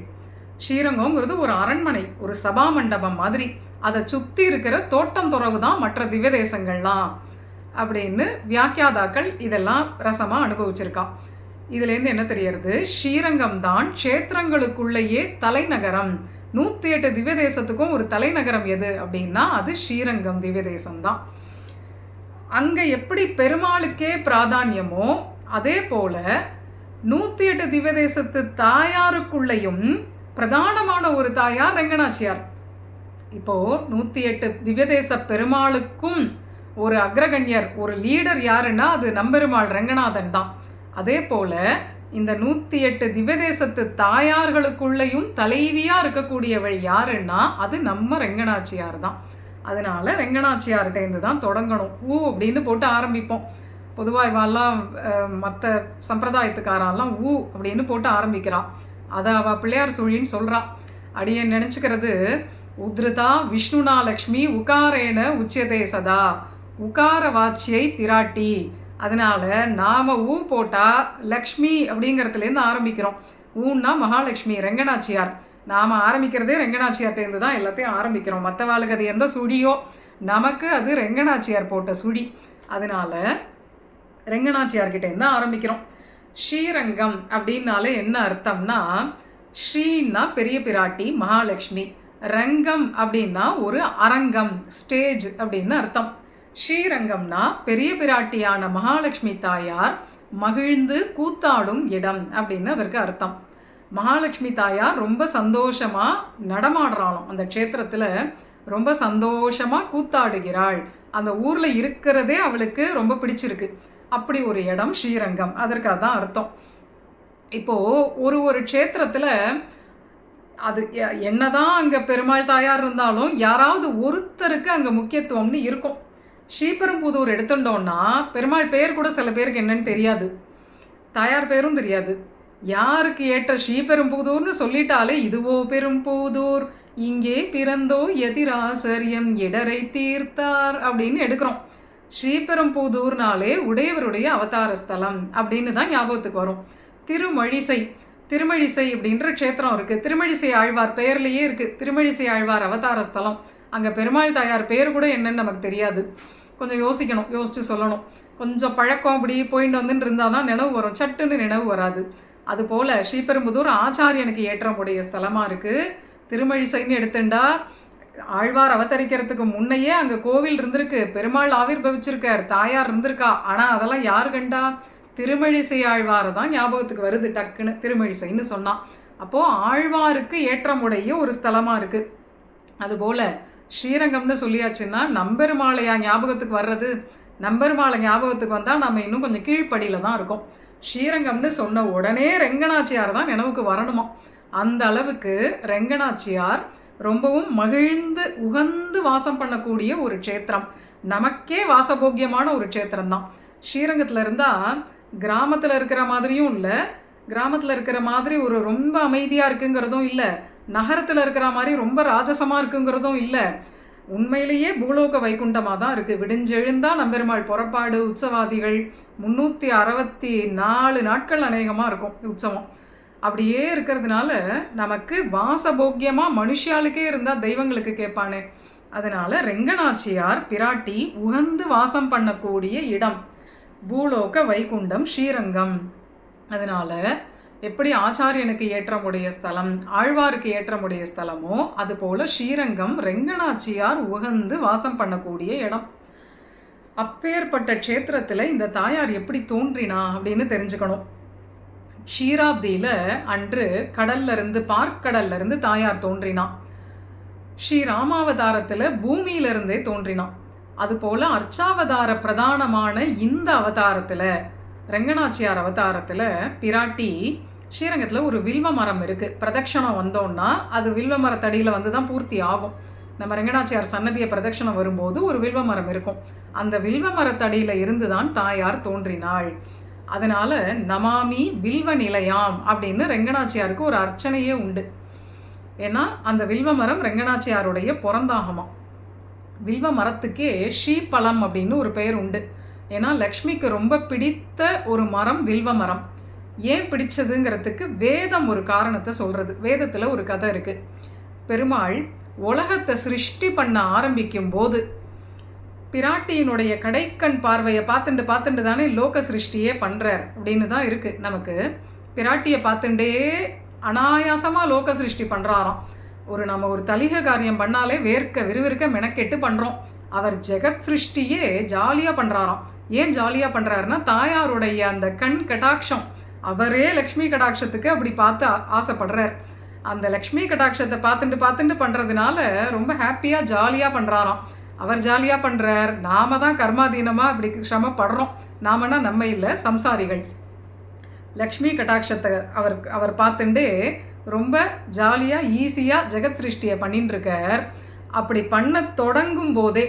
ஸ்ரீரங்கம்ங்கிறது ஒரு அரண்மனை, ஒரு சபா மண்டபம் மாதிரி. அதை சுற்றி இருக்கிற தோட்டம் துறவு தான் மற்ற திவ்ய தேசங்கள்லாம் அப்படின்னு வியாக்கியாதாக்கள் இதெல்லாம் ரசமாக அனுபவிச்சிருக்கா. இதுலேருந்து என்ன தெரியறது, ஸ்ரீரங்கம் தான் க்ஷேத்திரங்களுக்குள்ளேயே தலைநகரம். 108 திவ்ய தேசத்துக்கும் ஒரு தலைநகரம் எது அப்படின்னா அது ஸ்ரீரங்கம் திவ்ய தேசம்தான். அங்கே எப்படி பெருமாளுக்கே பிராதானியமோ அதே போல் 108 திவ்ய தேசத்து தாயாருக்குள்ளேயும் பிரதானமான ஒரு தாயார் ரெங்கநாச்சியார். இப்போது 108 திவ்ய தேச பெருமாளுக்கும் ஒரு அக்ரகண்யர், ஒரு லீடர் யாருன்னா அது நம்பெருமாள் ரெங்கநாதன் தான். அதே போல் இந்த 108 திவ்ய தேசத்து தாயார்களுக்குள்ளேயும் தலைவியாக இருக்கக்கூடியவள் யாருன்னா அது நம்ம ரெங்கநாச்சியார் தான். அதனால் ரெங்கநாச்சியார்கிட்டேருந்து தான் தொடங்கணும். அப்படின்னு போட்டு ஆரம்பிப்போம். பொதுவாக இவெல்லாம் மற்ற சம்பிரதாயத்துக்காரெல்லாம் அப்படின்னு போட்டு ஆரம்பிக்கிறான். அதை அவள் பிள்ளையார் சுழின்னு சொல்கிறா. அடியேன் நினச்சிக்கிறது, உத்ருதா விஷ்ணுனா லக்ஷ்மி உகாரேன உச்சியதே சதா, உகார வாச்சியை பிராட்டி. அதனால் நாம் போட்டால் லக்ஷ்மி அப்படிங்கிறதுலேருந்து ஆரம்பிக்கிறோம். ஊன்னா மகாலட்சுமி ரெங்கநாச்சியார். நாம் ஆரம்பிக்கிறதே ரெங்கநாச்சியார்ட்டேருந்து தான் எல்லாத்தையும் ஆரம்பிக்கிறோம். மற்றவாளுக்கு அது எந்த சுடியோ, நமக்கு அது ரெங்கநாச்சியார் போட்ட சுடி. அதனால் ரெங்கநாச்சியார்கிட்டேருந்து ஆரம்பிக்கிறோம். ஸ்ரீரங்கம் அப்படின்னாலே என்ன அர்த்தம்னா, ஸ்ரீன்னா பெரிய பிராட்டி மகாலட்சுமி, ரங்கம் அப்படின்னா ஒரு அரங்கம், ஸ்டேஜ் அப்படின்னு அர்த்தம். ஸ்ரீரங்கம்னா பெரிய பிராட்டியான மகாலட்சுமி தாயார் மகிழ்ந்து கூத்தாடும் இடம் அப்படின்னு அதற்கு அர்த்தம். மகாலட்சுமி தாயார் ரொம்ப சந்தோஷமாக நடமாடுறாளாம். அந்த க்ஷேத்திரத்தில் ரொம்ப சந்தோஷமாக கூத்தாடுகிறாள். அந்த ஊரில் இருக்கிறதே அவளுக்கு ரொம்ப பிடிச்சிருக்கு. அப்படி ஒரு இடம் ஸ்ரீரங்கம். அதற்காக தான் அர்த்தம். இப்போது ஒரு க்ஷேத்திரத்தில் அது என்னதான் அங்கே பெருமாள் தாயார் இருந்தாலும் யாராவது ஒருத்தருக்கு அங்கே முக்கியத்துவம்னு இருக்கும். ஸ்ரீபெரும்புதூர் எடுத்துட்டோம்னா பெருமாள் பேர் கூட சில பேருக்கு என்னன்னு தெரியாது, தாயார் பேரும் தெரியாது. யாருக்கு ஏற்ற ஸ்ரீபெரும்புதூர்னு சொல்லிட்டாலே இதுவோ பெரும்புதூர் இங்கே பிறந்தோ எதிராசரியம் இடரை தீர்த்தார் அப்படின்னு எடுக்கிறோம். ஸ்ரீபெரும்புதூர்னாலே உடையவருடைய அவதார ஸ்தலம் அப்படின்னு தான் ஞாபகத்துக்கு வரும். திருமழிசை அப்படின்ற க்ஷேத்திரம் இருக்குது. திருமழிசை ஆழ்வார் பெயர்லேயே இருக்குது, திருமழிசை ஆழ்வார் அவதார ஸ்தலம். அங்கே பெருமாள் தாயார் பேர் கூட என்னன்னு நமக்கு தெரியாது. கொஞ்சம் யோசிக்கணும், யோசித்து சொல்லணும். கொஞ்சம் பழக்கம் அப்படி போயிட்டு வந்துட்டு இருந்தால் தான் நினைவு வரும், சட்டுன்னு நினைவு வராது. அதுபோல் ஸ்ரீபெரும்புதூர் ஆச்சாரியனுக்கு ஏற்றமுடைய ஸ்தலமாக இருக்குது. திருமழிசைன்னு எடுத்துட்டா ஆழ்வார் அவதரிக்கிறதுக்கு முன்னையே அங்கே கோவில் இருந்திருக்கு, பெருமாள் ஆவிர்பவிச்சிருக்கார், தாயார் இருந்திருக்கா. ஆனால் அதெல்லாம் யார் கண்டா? திருமழிசை ஆழ்வாரை தான் ஞாபகத்துக்கு வருது டக்குன்னு திருமழிசைன்னு சொன்னான். அப்போது ஆழ்வாருக்கு ஏற்றமுடைய ஒரு ஸ்தலமாக இருக்குது. அதுபோல் ஸ்ரீரங்கம்னு சொல்லியாச்சுன்னா நம்பெருமாளையா ஞாபகத்துக்கு வர்றது? நம்பெருமாளை ஞாபகத்துக்கு வந்தால் நம்ம இன்னும் கொஞ்சம் கீழ்ப்படியில் தான் இருக்கோம். ஸ்ரீரங்கம்னு சொன்ன உடனே ரெங்கநாச்சியார் தான் நினைவுக்கு வரணுமா. அந்த அளவுக்கு ரெங்கநாச்சியார் ரொம்பவும் மகிழ்ந்து உகந்து வாசம் பண்ணக்கூடிய ஒரு க்ஷேத்திரம், நமக்கே வாசபோக்கியமான ஒரு க்ஷேத்திரம் தான். ஸ்ரீரங்கத்தில் இருந்தால் கிராமத்தில் இருக்கிற மாதிரியும் இல்லை, கிராமத்தில் இருக்கிற மாதிரி ஒரு ரொம்ப அமைதியாக இருக்குங்கிறதும் இல்லை, நகரத்தில் இருக்கிற மாதிரி ரொம்ப ராஜசமாக இருக்குங்கிறதும் இல்லை. உண்மையிலேயே பூலோக வைகுண்டமாக தான் இருக்குது. விடிஞ்செழுந்தால் நம்பெருமாள் புறப்பாடு, உற்சவாதிகள் 364 நாட்கள் அநேகமாக இருக்கும் உற்சவம். அப்படியே இருக்கிறதுனால நமக்கு வாசபோக்கியமாக மனுஷாளுக்கே இருந்தால் தெய்வங்களுக்கு கேட்பானே. அதனால் ரெங்கநாச்சியார் பிராட்டி உகந்து வாசம் பண்ணக்கூடிய இடம் பூலோக வைகுண்டம் ஸ்ரீரங்கம். அதனால் எப்படி ஆச்சாரியனுக்கு ஏற்றமுடைய ஸ்தலம், ஆழ்வாருக்கு ஏற்றமுடைய ஸ்தலமோ அதுபோல் ஸ்ரீரங்கம் ரெங்கநாச்சியார் உகந்து வாசம் பண்ணக்கூடிய இடம். அப்பேற்பட்ட க்ஷேத்திரத்தில் இந்த தாயார் எப்படி தோன்றினா அப்படின்னு தெரிஞ்சுக்கணும். க்ஷீராப்தியில் அன்று கடல்லிருந்து பார்க்கடல்லிருந்து தாயார் தோன்றினான். ஸ்ரீராமாவதாரத்தில் பூமியிலிருந்தே தோன்றினான். அதுபோல் அர்ச்சாவதார பிரதானமான இந்த அவதாரத்தில் ரெங்கநாச்சியார் அவதாரத்தில் பிராட்டி ஸ்ரீரங்கத்தில் ஒரு வில்வ மரம் இருக்குது. பிரதட்சணம் வந்தோன்னா அது வில்வ மரத்தடியில் வந்து தான் பூர்த்தி ஆகும். நம்ம ரெங்கநாச்சியார் சன்னதியை பிரதட்சணம் வரும்போது ஒரு வில்வ மரம் இருக்கும். அந்த வில்வ மரத்தடியில் இருந்து தான் தாயார் தோன்றினாள். அதனால் நமாமி வில்வ நிலையாம் அப்படின்னு ரெங்கநாச்சியாருக்கு ஒரு அர்ச்சனையே உண்டு. ஏன்னா அந்த வில்வ மரம் ரெங்கநாச்சியாருடைய பிறந்தாகமாம். வில்வ மரத்துக்கே ஸ்ரீபலம் அப்படின்னு ஒரு பெயர் உண்டு. ஏன்னா லக்ஷ்மிக்கு ரொம்ப பிடித்த ஒரு மரம் வில்வ மரம். ஏன் பிடிச்சதுங்கிறதுக்கு வேதம் ஒரு காரணத்தை சொல்கிறது. வேதத்தில் ஒரு கதை இருக்குது. பெருமாள் உலகத்தை சிருஷ்டி பண்ண ஆரம்பிக்கும் போது பிராட்டியினுடைய கடைக்கண் பார்வையை பார்த்துட்டு தானே லோக சிருஷ்டியே பண்ணுறார் அப்படின்னு தான் இருக்குது நமக்கு. பிராட்டியை பார்த்துட்டே அனாயாசமாக லோக சிருஷ்டி பண்ணுறாராம். நம்ம ஒரு தலிக காரியம் பண்ணாலே விறுவிறுக்க மெனக்கெட்டு பண்ணுறோம். அவர் ஜெகத் சிருஷ்டியே ஜாலியாக பண்ணுறாராம். ஏன் ஜாலியாக பண்ணுறாருன்னா தாயாருடைய அந்த கண் கடாட்சம், அவரே லக்ஷ்மி கடாட்சத்துக்கு அப்படி பார்த்து ஆசைப்படுறார். அந்த லக்ஷ்மி கடாட்சத்தை பார்த்துட்டு பண்ணுறதுனால ரொம்ப ஹாப்பியாக ஜாலியாக பண்ணுறாராம். அவர் ஜாலியாக பண்ணுறார், நாம தான் கர்மாதீனமாக இப்படி சிரமப்படுறோம். நாமன்னா நம்ம இல்லை, சம்சாரிகள். லக்ஷ்மி கடாட்சத்தை அவர் பார்த்துட்டு ரொம்ப ஜாலியாக ஈஸியாக ஜெகத் சிருஷ்டியை பண்ணிட்டுருக்கார். அப்படி பண்ண தொடங்கும் போதே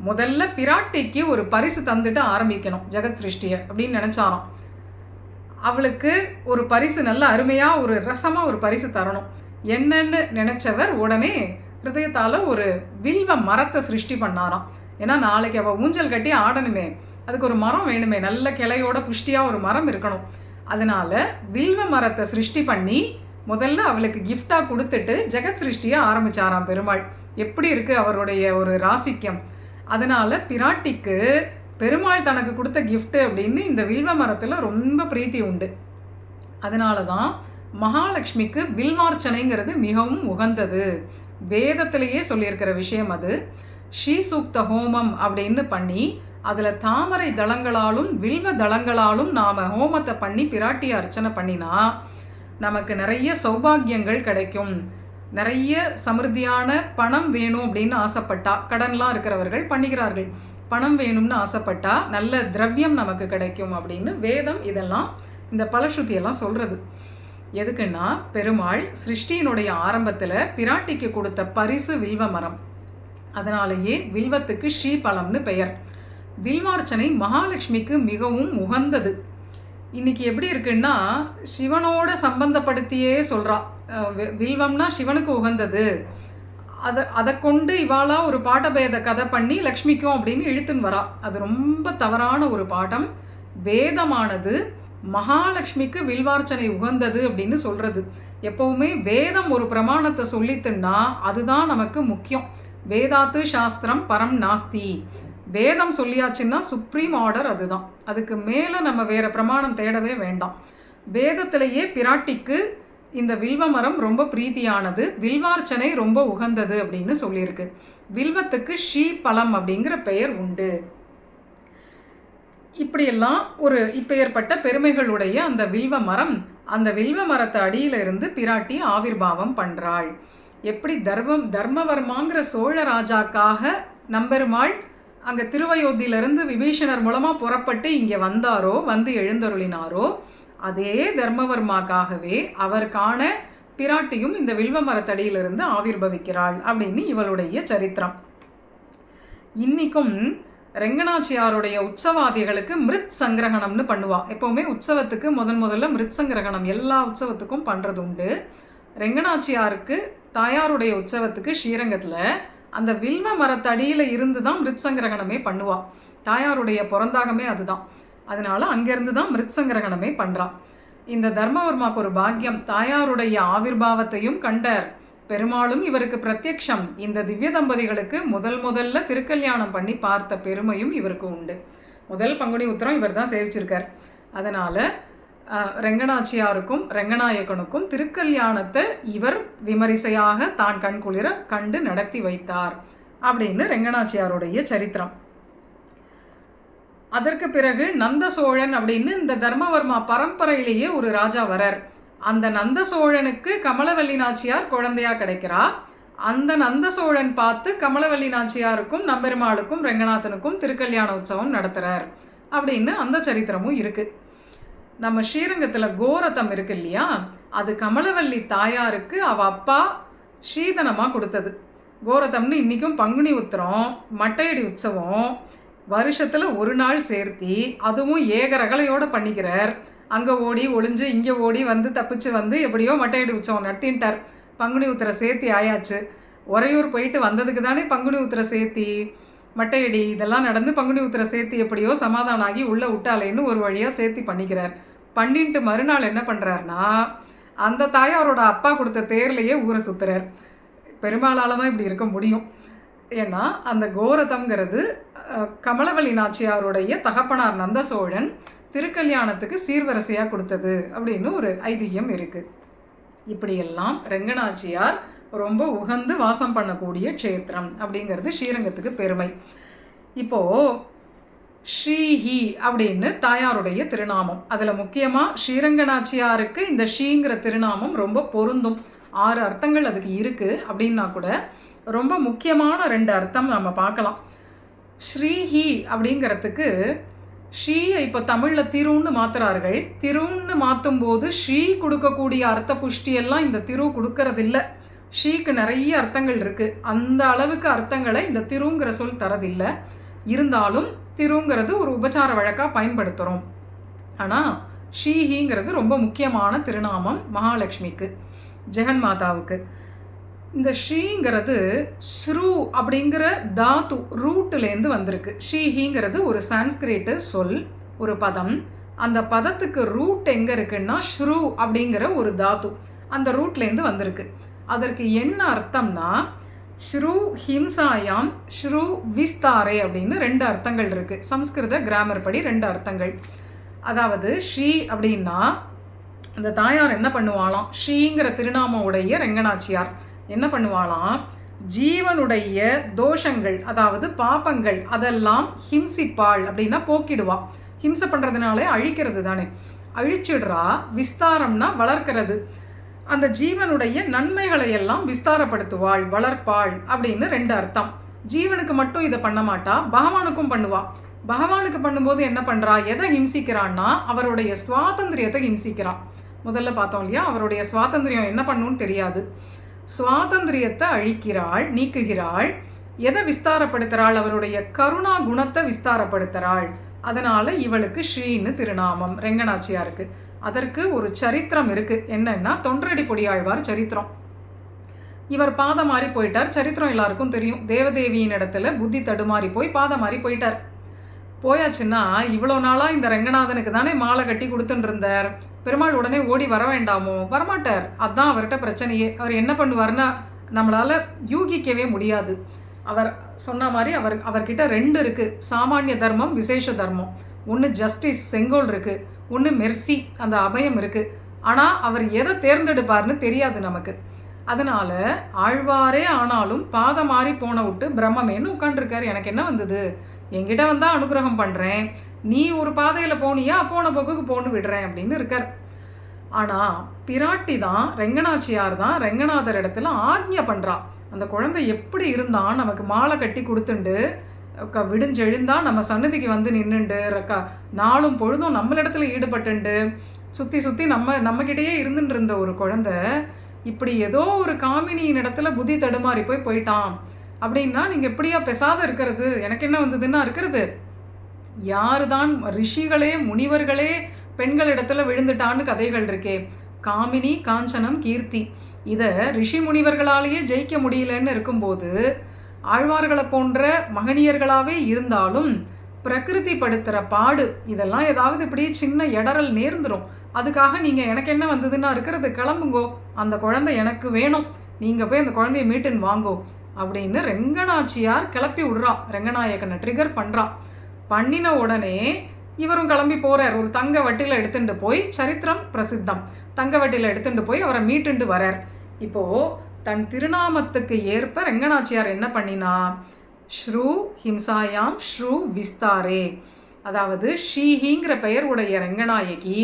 முதல்ல பிராட்டிக்கு ஒரு பரிசு தந்துட்டு ஆரம்பிக்கணும் ஜெகத் சிருஷ்டியை அப்படின்னு நினச்சாராம். அவளுக்கு ஒரு பரிசு நல்ல அருமையாக ஒரு ரசமாக ஒரு பரிசு தரணும். என்னன்னு நினச்சவர் உடனே ஹிருதயத்தால் ஒரு வில்வ மரத்தை சிருஷ்டி பண்ணாராம். ஏன்னா நாளைக்கு அவள் ஊஞ்சல் கட்டி ஆடணுமே, அதுக்கு ஒரு மரம் வேணுமே, நல்ல கிளையோட புஷ்டியாக ஒரு மரம் இருக்கணும். அதனால் வில்வ மரத்தை சிருஷ்டி பண்ணி முதல்ல அவளுக்கு கிஃப்டாக கொடுத்துட்டு ஜெகத் சிருஷ்டியை ஆரம்பித்தாராம் பெருமாள். எப்படி இருக்குது அவருடைய ஒரு ராசிக்கம். அதனால் பிராட்டிக்கு பெருமாள் தனக்கு கொடுத்த கிஃப்ட்டு அப்படின்னு இந்த வில்வ மரத்தில் ரொம்ப பிரீத்தி உண்டு. அதனால தான் மகாலட்சுமிக்கு வில்வார்ச்சனைங்கிறது மிகவும் உகந்தது. வேதத்திலேயே சொல்லியிருக்கிற விஷயம் அது. ஸ்ரீசூக்த ஹோமம் அப்படின்னு பண்ணி அதில் தாமரை தளங்களாலும் வில்வ தளங்களாலும் நாம் ஹோமத்தை பண்ணி பிராட்டியை அர்ச்சனை பண்ணினா நமக்கு நிறைய சௌபாகியங்கள் கிடைக்கும். நிறைய சமிருத்தியான பணம் வேணும் அப்படின்னு ஆசைப்பட்டா, கடன்லாம் இருக்கிறவர்கள் பண்ணிக்கிறார்கள், பணம் வேணும்னு ஆசைப்பட்டா நல்ல திரவியம் நமக்கு கிடைக்கும் அப்படின்னு வேதம் இதெல்லாம் இந்த பலஸ்ருதியெல்லாம் சொல்கிறது. எதுக்குன்னா பெருமாள் சிருஷ்டியினுடைய ஆரம்பத்தில் பிராட்டிக்கு கொடுத்த பரிசு வில்வ மரம். அதனாலேயே வில்வத்துக்கு ஸ்ரீபலம்னு பெயர். வில்வார்ச்சனை மகாலட்சுமிக்கு மிகவும் உகந்தது. இன்னைக்கு எப்படி இருக்குன்னா, சிவனோட சம்பந்தப்படுத்தியே சொல்கிறா. வில்வம்னா சிவனுக்கு உகந்தது, அதை கொண்டு இவாளா ஒரு பாட்டபேத கதை பண்ணி லக்ஷ்மிக்கும் அப்படின்னு இழுத்துன்னு வரா. அது ரொம்ப தவறான ஒரு பாட்டம். வேதமானது மகாலட்சுமிக்கு வில்வார்ச்சனை உகந்தது அப்படின்னு சொல்கிறது. எப்போவுமே வேதம் ஒரு பிரமாணத்தை சொல்லித்துன்னா அதுதான் நமக்கு முக்கியம். வேதாத்து சாஸ்திரம் பரம் நாஸ்தி. வேதம் சொல்லியாச்சுன்னா சுப்ரீம் ஆர்டர் அதுதான். அதுக்கு மேலே நம்ம வேறு பிரமாணம் தேடவே வேண்டாம். வேதத்திலேயே பிராட்டிக்கு இந்த வில்வ மரம் ரொம்ப பிரீத்தியானது, வில்வார்ச்சனை ரொம்ப உகந்தது அப்படின்னு சொல்லியிருக்கு. வில்வத்துக்கு ஷீ பழம் அப்படிங்கிற பெயர் உண்டு. இப்படியெல்லாம் இப்பேற்பட்ட பெருமைகளுடைய அந்த வில்வ மரம், அந்த வில்வ மரத்தை அடியில இருந்து பிராட்டி ஆவிர்பாவம் பண்ணுறாள். எப்படி தர்மவர்மாங்கிற சோழ ராஜாக்காக நம்பெருமாள் அங்கே திருவயோத்தியிலிருந்து விபீஷணர் மூலமாக புறப்பட்டு இங்கே வந்தாரோ, வந்து எழுந்தருளினாரோ, அதே தர்மவர்மாக்காகவே அவர் காண பிராட்டியும் இந்த வில்வ மரத்தடியிலிருந்து ஆவிர்பவிக்கிறாள் அப்படின்னு இவளுடைய சரித்திரம். இன்னைக்கும் ரெங்கநாச்சியாருடைய உற்சவாதிகளுக்கு மிருத் சங்கிரகணம்னு பண்ணுவா. எப்போவுமே உற்சவத்துக்கு முதல்ல மிருத் சங்கிரகணம் எல்லா உற்சவத்துக்கும் பண்ணுறது உண்டு. ரெங்கநாச்சியாருக்கு தாயாருடைய உற்சவத்துக்கு ஸ்ரீரங்கத்தில் அந்த வில்வ மரத்தடியில் இருந்து தான் மிருத் சங்கிரகணமே பண்ணுவா. தாயாருடைய பிறந்தாகமே அதுதான். அதனால அங்கேருந்து தான் மிருத் சங்கிரகணமே பண்ணுறா. இந்த தர்மவர்மாக்கு ஒரு பாக்கியம், தாயாருடைய ஆவிர்பாவத்தையும் கண்டார். பெருமாளும் இவருக்கு பிரத்யக்ஷம். இந்த திவ்ய தம்பதிகளுக்கு முதல்ல திருக்கல்யாணம் பண்ணி பார்த்த பெருமையும் இவருக்கு உண்டு. முதல் பங்குனி உத்திரம் இவர் தான் சேவிச்சிருக்கார். அதனால் ரெங்கநாச்சியாருக்கும் ரெங்கநாயகனுக்கும் திருக்கல்யாணத்தை இவர் விமரிசையாக தான் கண்குளிர கண்டு நடத்தி வைத்தார் அப்படின்னு ரெங்கநாச்சியாருடைய சரித்திரம். அதற்கு பிறகு நந்த சோழன் அப்படின்னு இந்த தர்மவர்மா பரம்பரையிலேயே ஒரு ராஜா வரார். அந்த நந்த சோழனுக்கு கமலவல்லி நாச்சியார் குழந்தையா கிடைக்கிறா. அந்த நந்த சோழன் பார்த்து கமலவல்லி நாச்சியாருக்கும் நம்பெருமாளுக்கும் ரெங்கநாதனுக்கும் திருக்கல்யாண உற்சவம் நடத்துகிறார் அப்படின்னு அந்த சரித்திரமும் இருக்குது. நம்ம ஸ்ரீரங்கத்தில் கோரதம் இருக்கு இல்லையா, அது கமலவல்லி தாயாருக்கு அவள் அப்பா ஸ்ரீதனமாக கொடுத்தது. கோரதம்னு இன்றைக்கும் பங்குனி உத்திரம் மட்டையடி உற்சவம் வருஷத்தில் ஒரு நாள் சேர்த்தி, அதுவும் ஏகரகலையோடு பண்ணிக்கிறார். அங்கே ஓடி ஒளிஞ்சு இங்கே ஓடி வந்து தப்பிச்சு வந்து எப்படியோ மட்டையடி உற்சவம் நடத்தின்ட்டார். பங்குனி உத்திர சேர்த்தி ஆயாச்சு. உறையூர் போயிட்டு வந்ததுக்கு தானே பங்குனி உத்திர சேர்த்தி, மட்டையடி இதெல்லாம் நடந்து பங்குனி உத்திர சேர்த்தி எப்படியோ சமாதானம் ஆகி உள்ளே விட்டாலேன்னு ஒரு வழியாக சேர்த்தி பண்ணிக்கிறார். பண்ணிட்டு மறுநாள் என்ன பண்ணுறாருனா, அந்த தாயாரோட அப்பா கொடுத்த தேர்லையே ஊரை சுற்றுறார். பெருமாளால் தான் இப்படி இருக்க முடியும். ஏன்னா அந்த கோரதம்ங்கிறது கமலவல்லி நாச்சியாருடைய தகப்பனார் நந்த சோழன் திருக்கல்யாணத்துக்கு சீர்வரிசையாக கொடுத்தது அப்படின்னு ஒரு ஐதீகம் இருக்குது. இப்படியெல்லாம் ரெங்கநாச்சியார் ரொம்ப உகந்து வாசம் பண்ணக்கூடிய க்ஷேத்திரம் அப்படிங்கிறது ஸ்ரீரங்கத்துக்கு பெருமை. இப்போது ஸ்ரீஹி அப்படின்னு தாயாருடைய திருநாமம். அதில் முக்கியமாக ஸ்ரீரங்கநாச்சியாருக்கு இந்த ஸ்ரீங்கிற திருநாமம் ரொம்ப பொருந்தும். 6 அர்த்தங்கள் அதுக்கு இருக்குது அப்படின்னா கூட ரொம்ப முக்கியமான 2 அர்த்தம் நம்ம பார்க்கலாம். ஸ்ரீஹி அப்படிங்கிறதுக்கு ஸ்ரீயை இப்போ தமிழில் திருன்னு மாற்றுறார்கள். திருன்னு மாற்றும் போது ஸ்ரீ கொடுக்கக்கூடிய அர்த்த புஷ்டியெல்லாம் இந்த திரு கொடுக்கறதில்லை. ஸ்ரீக்கு நிறைய அர்த்தங்கள் இருக்குது. அந்த அளவுக்கு அர்த்தங்களை இந்த திருங்கிற சொல் தரதில்லை. இருந்தாலும் திருங்கிறது ஒரு உபச்சார வழக்காக பயன்படுத்துகிறோம். ஆனால் ஸ்ரீஹிங்கிறது ரொம்ப முக்கியமான திருநாமம் மகாலட்சுமிக்கு, ஜெகன்மாதாவுக்கு. இந்த ஸ்ரீங்கிறது ஸ்ரூ அப்படிங்கிற தாத்து ரூட்டுலேருந்து வந்திருக்கு. ஸ்ரீஹிங்கிறது ஒரு சான்ஸ்கிரிட் சொல், ஒரு பதம். அந்த பதத்துக்கு ரூட் எங்கே இருக்குன்னா ஸ்ரூ அப்படிங்கிற ஒரு தாத்து அந்த ரூட்லேருந்து வந்திருக்கு. அதற்கு என்ன அர்த்தம்னா ஸ்ரூ ஹிம்சாயாம் ஸ்ரூ விஸ்தாரே அப்படின்னு 2 அர்த்தங்கள் இருக்குது. சம்ஸ்கிருத கிராமர் படி 2 அர்த்தங்கள். அதாவது ஸ்ரீ அப்படின்னா அந்த தாயார் என்ன பண்ணுவாளாம், ஸ்ரீங்கிற திருநாமம் உடைய ரெங்கநாச்சியார் என்ன பண்ணுவாளாம், ஜீவனுடைய தோஷங்கள் அதாவது பாப்பங்கள் அதெல்லாம் ஹிம்சிப்பாள் அப்படின்னா போக்கிடுவா. ஹிம்சை பண்ணுறதுனாலே அழிக்கிறது தானே, அழிச்சிடுறா. விஸ்தாரம்னா வளர்க்கிறது. அந்த ஜீவனுடைய நன்மைகளை எல்லாம் விஸ்தாரப்படுத்துவாள், வளர்ப்பாள் அப்படின்னு 2 அர்த்தம். ஜீவனுக்கு மட்டும் இதை பண்ண மாட்டா, பகவானுக்கும் பண்ணுவா. பகவானுக்கு பண்ணும்போது என்ன பண்ணுறா, எதை ஹிம்சிக்கிறான்னா அவருடைய சுவாதந்திரியத்தை ஹிம்சிக்கிறான். முதல்ல பார்த்தோம் இல்லையா, அவருடைய சுவாதந்திரியம் என்ன பண்ணுன்னு தெரியாது. சுவாதந்திரியத்தை அழிக்கிறாள், நீக்குகிறாள். எதை விஸ்தாரப்படுத்துகிறாள்? அவருடைய கருணா குணத்தை விஸ்தாரப்படுத்துகிறாள். அதனால் இவளுக்கு ஸ்ரீன்னு திருநாமம் ரெங்கநாச்சியாருக்கு. அதற்கு ஒரு சரித்திரம் இருக்குது. என்னன்னா தொண்டரடி பொடியாழ்வார் சரித்திரம். இவர் பாதம் மாறி போயிட்டார். சரித்திரம் எல்லாருக்கும் தெரியும். தேவதேவியின் இடத்துல புத்தி தடுமாறி போய் பாதம் மாறி போயிட்டார். போயாச்சுன்னா இவ்வளோ நாளாக இந்த ரெங்கநாதனுக்கு தானே மாலை கட்டி கொடுத்துட்டு இருந்தார். பெருமாள் உடனே ஓடி வர வேண்டாமோ? வரமாட்டார். அதுதான் அவர்கிட்ட பிரச்சனையே. அவர் என்ன பண்ணுவார்னா நம்மளால் யூகிக்கவே முடியாது. அவர் சொன்ன மாதிரி அவர்கிட்ட 2 இருக்குது. சாமானிய தர்மம், விசேஷ தர்மம். ஒன்று ஜஸ்டிஸ், செங்கோல் இருக்குது. ஒன்று மெர்சி, அந்த அபயம் இருக்குது. ஆனால் அவர் எதை தேர்ந்தெடுப்பார்னு தெரியாது நமக்கு. அதனால் ஆழ்வாரே ஆனாலும் பாதம் மாறி போன விட்டு பிரம்மமேன்னு உட்காண்டிருக்கார். எனக்கு என்ன வந்தது? என்கிட்ட வந்தால் அனுகிரகம் பண்ணுறேன், நீ ஒரு பாதையில் போனியா, போன போக்குக்கு போன்னு விடுறேன் அப்படின்னு இருக்கார். ஆனால் பிராட்டி தான், ரெங்கநாச்சியார் தான் ரெங்கநாதர் இடத்துல ஆக்ஞை பண்ணுறா. அந்த குழந்தை எப்படி இருந்தான், நமக்கு மாலை கட்டி கொடுத்துண்டு விடிஞ்செழுந்தா நம்ம சன்னதிக்கு வந்து நின்றுண்டு நாளும் பொழுதும் நம்மளிடத்துல ஈடுபட்டுண்டு சுற்றி சுற்றி நம்மக்கிட்டேயே இருந்துட்டு இருந்த ஒரு குழந்தை இப்படி ஏதோ ஒரு காமினியின் இடத்துல புத்தி தடுமாறி போயிட்டான் அப்படின்னா நீங்கள் எப்படியா பெசாத இருக்கிறது? எனக்கு என்ன வந்ததுன்னா இருக்கிறது. யாரு தான் ரிஷிகளே முனிவர்களே பெண்களிடத்துல விழுந்துட்டான்னு கதைகள் இருக்கே. காமினி, காஞ்சனம், கீர்த்தி, இதை ரிஷி முனிவர்களாலேயே ஜெயிக்க முடியலன்னு இருக்கும்போது ஆழ்வார்களை போன்ற மகனியர்களாகவே இருந்தாலும் பிரகிருதி படுத்துகிற பாடு இதெல்லாம் ஏதாவது இப்படி சின்ன இடரல் நேர்ந்துடும். அதுக்காக நீங்கள் எனக்கு என்ன வந்ததுன்னா இருக்கிறது, கிளம்புங்கோ, அந்த குழந்தை எனக்கு வேணும், நீங்கள் போய் அந்த குழந்தைய மீட்டுன்னு வாங்கோ அப்படின்னு ரெங்கநாச்சியார் கிளப்பி விடுறா. ரெங்கநாயகனை ட்ரிகர் பண்ணுறா. பண்ணின உடனே இவரும் கிளம்பி போகிறார். ஒரு தங்க வட்டியில் எடுத்துட்டு போய், சரித்திரம் பிரசித்தம், தங்க வட்டியில் எடுத்துட்டு போய் அவரை மீட்டுண்டு வரார். இப்போது தன் திருநாமத்துக்கு ஏற்ப ரெங்கநாச்சியார் என்ன பண்ணினா, ஸ்ரூ ஹிம்சாயாம் ஸ்ரூ விஸ்தாரே, அதாவது ஷீஹிங்கிற பெயர் உடைய ரெங்கநாயகி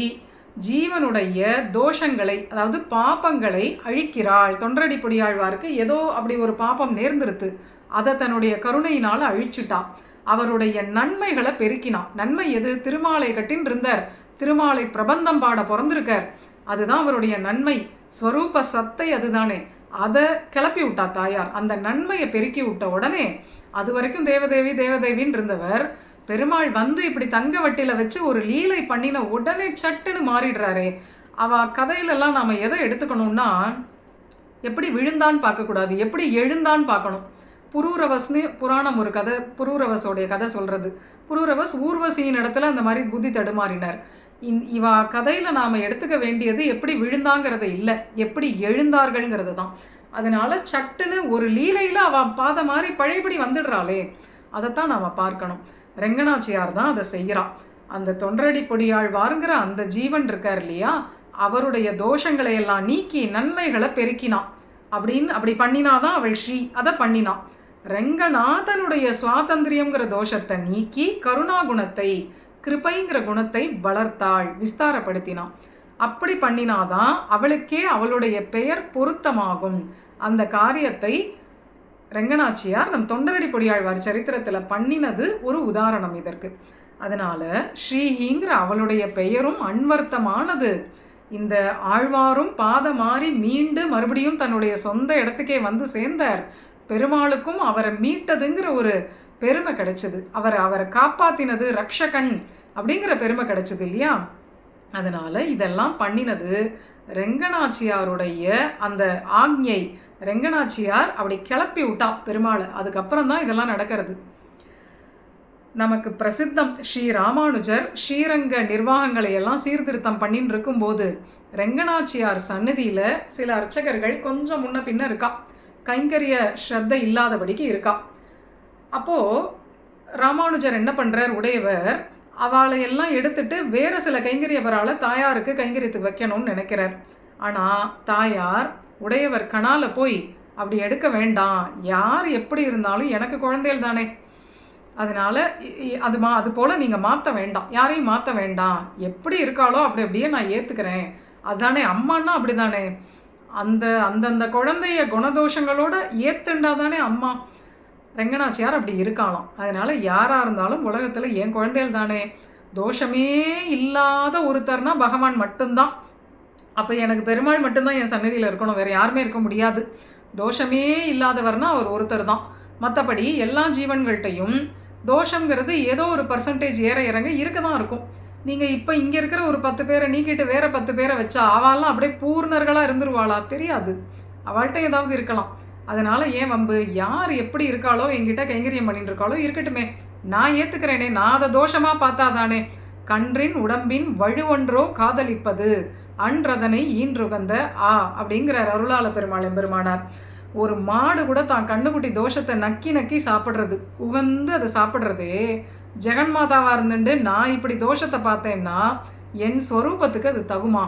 ஜீவனுடைய தோஷங்களை, அதாவது பாப்பங்களை அழிக்கிறாள். தொண்டரடி பொடியாழ்வாருக்கு ஏதோ அப்படி ஒரு பாப்பம் நேர்ந்திருத்து, அதை தன்னுடைய கருணையினால் அழிச்சுட்டா. அவருடைய நன்மைகளை பெருக்கினான். நன்மை எது? திருமாலை கட்டின்னு இருந்தார், திருமாலை பிரபந்தம் பாட பிறந்திருக்கார், அதுதான் அவருடைய நன்மை. ஸ்வரூப சத்தை அதுதானே. அதை கிளப்பி விட்டா தாயார். அந்த நன்மையை பெருக்கி விட்ட உடனே அது வரைக்கும் தேவதேவி தேவதேவின்னு இருந்தவர் பெருமாள் வந்து இப்படி தங்க வட்டியில் வச்சு ஒரு லீலை பண்ணின உடனே சட்டுன்னு மாறிடுறாரே. கதையிலெல்லாம் நாம் எதை எடுத்துக்கணும்னா, எப்படி விழுந்தான்னு பார்க்கக்கூடாது, எப்படி எழுந்தான்னு பார்க்கணும். புரூரவஸ்னு புராணம் ஒரு கதை, புரூரவஸோடைய கதை சொல்கிறது. புரூரவஸ் ஊர்வசியின் இடத்துல அந்த மாதிரி புத்தி தடுமாறினார். இவா கதையில் நாம் எடுத்துக்க வேண்டியது எப்படி விழுந்தாங்கிறது இல்லை, எப்படி எழுந்தார்கள்ங்கிறது தான். அதனால் சட்டுன்னு ஒரு லீலையில் அவள் பாதை மாதிரி பழையபடி வந்துடுறாளே, அதைத்தான் நாம் பார்க்கணும். ரெங்கநாச்சியார் தான் அதை செய்கிறான். அந்த தொண்டரடி பொடியாழ்வாருங்கிற அந்த ஜீவன் இருக்கார் இல்லையா, அவருடைய தோஷங்களை எல்லாம் நீக்கி நன்மைகளை பெருக்கினான். அப்படி பண்ணினாதான் அவள் ஸ்ரீ. அதை பண்ணினான். ரெங்கநாதனுடைய சுவாதந்திரியங்கிற தோஷத்தை நீக்கி கருணாகுணத்தை, கிருபைங்கிற குணத்தை வளர்த்தாள், விஸ்தாரப்படுத்தினான். அப்படி பண்ணினாதான் அவளுக்கே அவளுடைய பெயர் பொருத்தமாகும். அந்த காரியத்தை ரெங்கநாச்சியார் நம் தொண்டரடி பொடியாழ்வார் சரித்திரத்தில் பண்ணினது ஒரு உதாரணம் இதற்கு. அதனால ஸ்ரீஹிங்கிற அவளுடைய பெயரும் அன்வர்த்தமானது. இந்த ஆழ்வாரும் பாத மாறி மீண்டு மறுபடியும் தன்னுடைய சொந்த இடத்துக்கே வந்து சேர்ந்தார். பெருமாளுக்கும் அவரை மீட்டதுங்கிற ஒரு பெருமை கிடைச்சது. அவரை காப்பாத்தினது, ரக்ஷகன் அப்படிங்கிற பெருமை கிடைச்சது இல்லையா. அதனால இதெல்லாம் பண்ணினது ரெங்கநாச்சியாருடைய அந்த ஆக்ஞை. ரெங்கநாச்சியார் அப்படி கிளப்பி விட்டா பெருமாளை. அதுக்கப்புறம் தான் இதெல்லாம் நடக்கிறது. நமக்கு பிரசித்தம் ஸ்ரீ ராமானுஜர் ஸ்ரீரங்க நிர்வாகங்களை எல்லாம் சீர்திருத்தம் பண்ணின்னு இருக்கும்போது ரெங்கநாச்சியார் சந்நிதியில் சில அர்ச்சகர்கள் கொஞ்சம் முன்ன பின்ன இருக்கா, கைங்கரிய ஸ்ரத்தை இல்லாதபடிக்கு இருக்கா. அப்போது ராமானுஜர் என்ன பண்ணுறார், உடையவர் அவளை எல்லாம் எடுத்துட்டு வேறு சில கைங்கரியவரால் தாயாருக்கு கைங்கரியத்துக்கு வைக்கணும்னு நினைக்கிறார். ஆனால் தாயார் உடையவர் கணால போய் அப்படி எடுக்க வேண்டாம், யார் எப்படி இருந்தாலும் எனக்கு குழந்தைகள் தானே, அதனால் அது போல் நீங்கள் மாற்ற வேண்டாம், யாரையும் மாற்ற வேண்டாம், எப்படி இருக்காளோ அப்படி அப்படியே நான் ஏற்றுக்கிறேன், அதுதானே அம்மானா அப்படி தானே, அந்தந்த குழந்தைய குணதோஷங்களோட ஏற்றுண்டா தானே அம்மா. ரெங்கநாச்சியார் அப்படி இருக்காளாம். அதனால் யாராக இருந்தாலும் உலகத்தில் என் குழந்தைகள் தானே, தோஷமே இல்லாத ஒருத்தர்னா பகவான் மட்டும்தான். அப்போ எனக்கு பெருமாள் மட்டும்தான் என் சந்நிதியில் இருக்கணும், வேறு யாருமே இருக்க முடியாது. தோஷமே இல்லாதவர்னா அவர் ஒருத்தர் தான். மற்றபடி எல்லா ஜீவன்கள்கிட்டையும் தோஷங்கிறது ஏதோ ஒரு பர்சன்டேஜ் ஏற இறங்க இருக்க தான் இருக்கும். நீங்கள் இப்போ இங்கே இருக்கிற ஒரு 10 பேரை நீக்கிட்டு வேறு 10 பேரை வச்சா அவள்லாம் அப்படியே பூர்ணர்களாக இருந்துருவாளா? தெரியாது. அவள்கிட்ட ஏதாவது இருக்கலாம். அதனால் ஏன் வம்பு? யார் எப்படி இருக்காளோ, என்கிட்ட கைங்கரியம் பண்ணிட்டு இருக்காளோ இருக்கட்டுமே, நான் ஏற்றுக்கிறேனே. நான் அதை தோஷமாக பார்த்தாதானே. கன்றின் உடம்பின் வழுவொன்றோ காதலிப்பது அன்றதனை ஈன்றுகந்த அப்படிங்கிறார் அருளாள பெருமாள் எம்பெருமானார். ஒரு மாடு கூட தான் கண்ணுக்குட்டி தோஷத்தை நக்கி நக்கி சாப்பிட்றது, உகந்து அதை சாப்பிட்றதே ஜெகன்மாதாவாக இருந்துட்டு நான் இப்படி தோஷத்தை பார்த்தேன்னா என் ஸ்வரூபத்துக்கு அது தகுமா?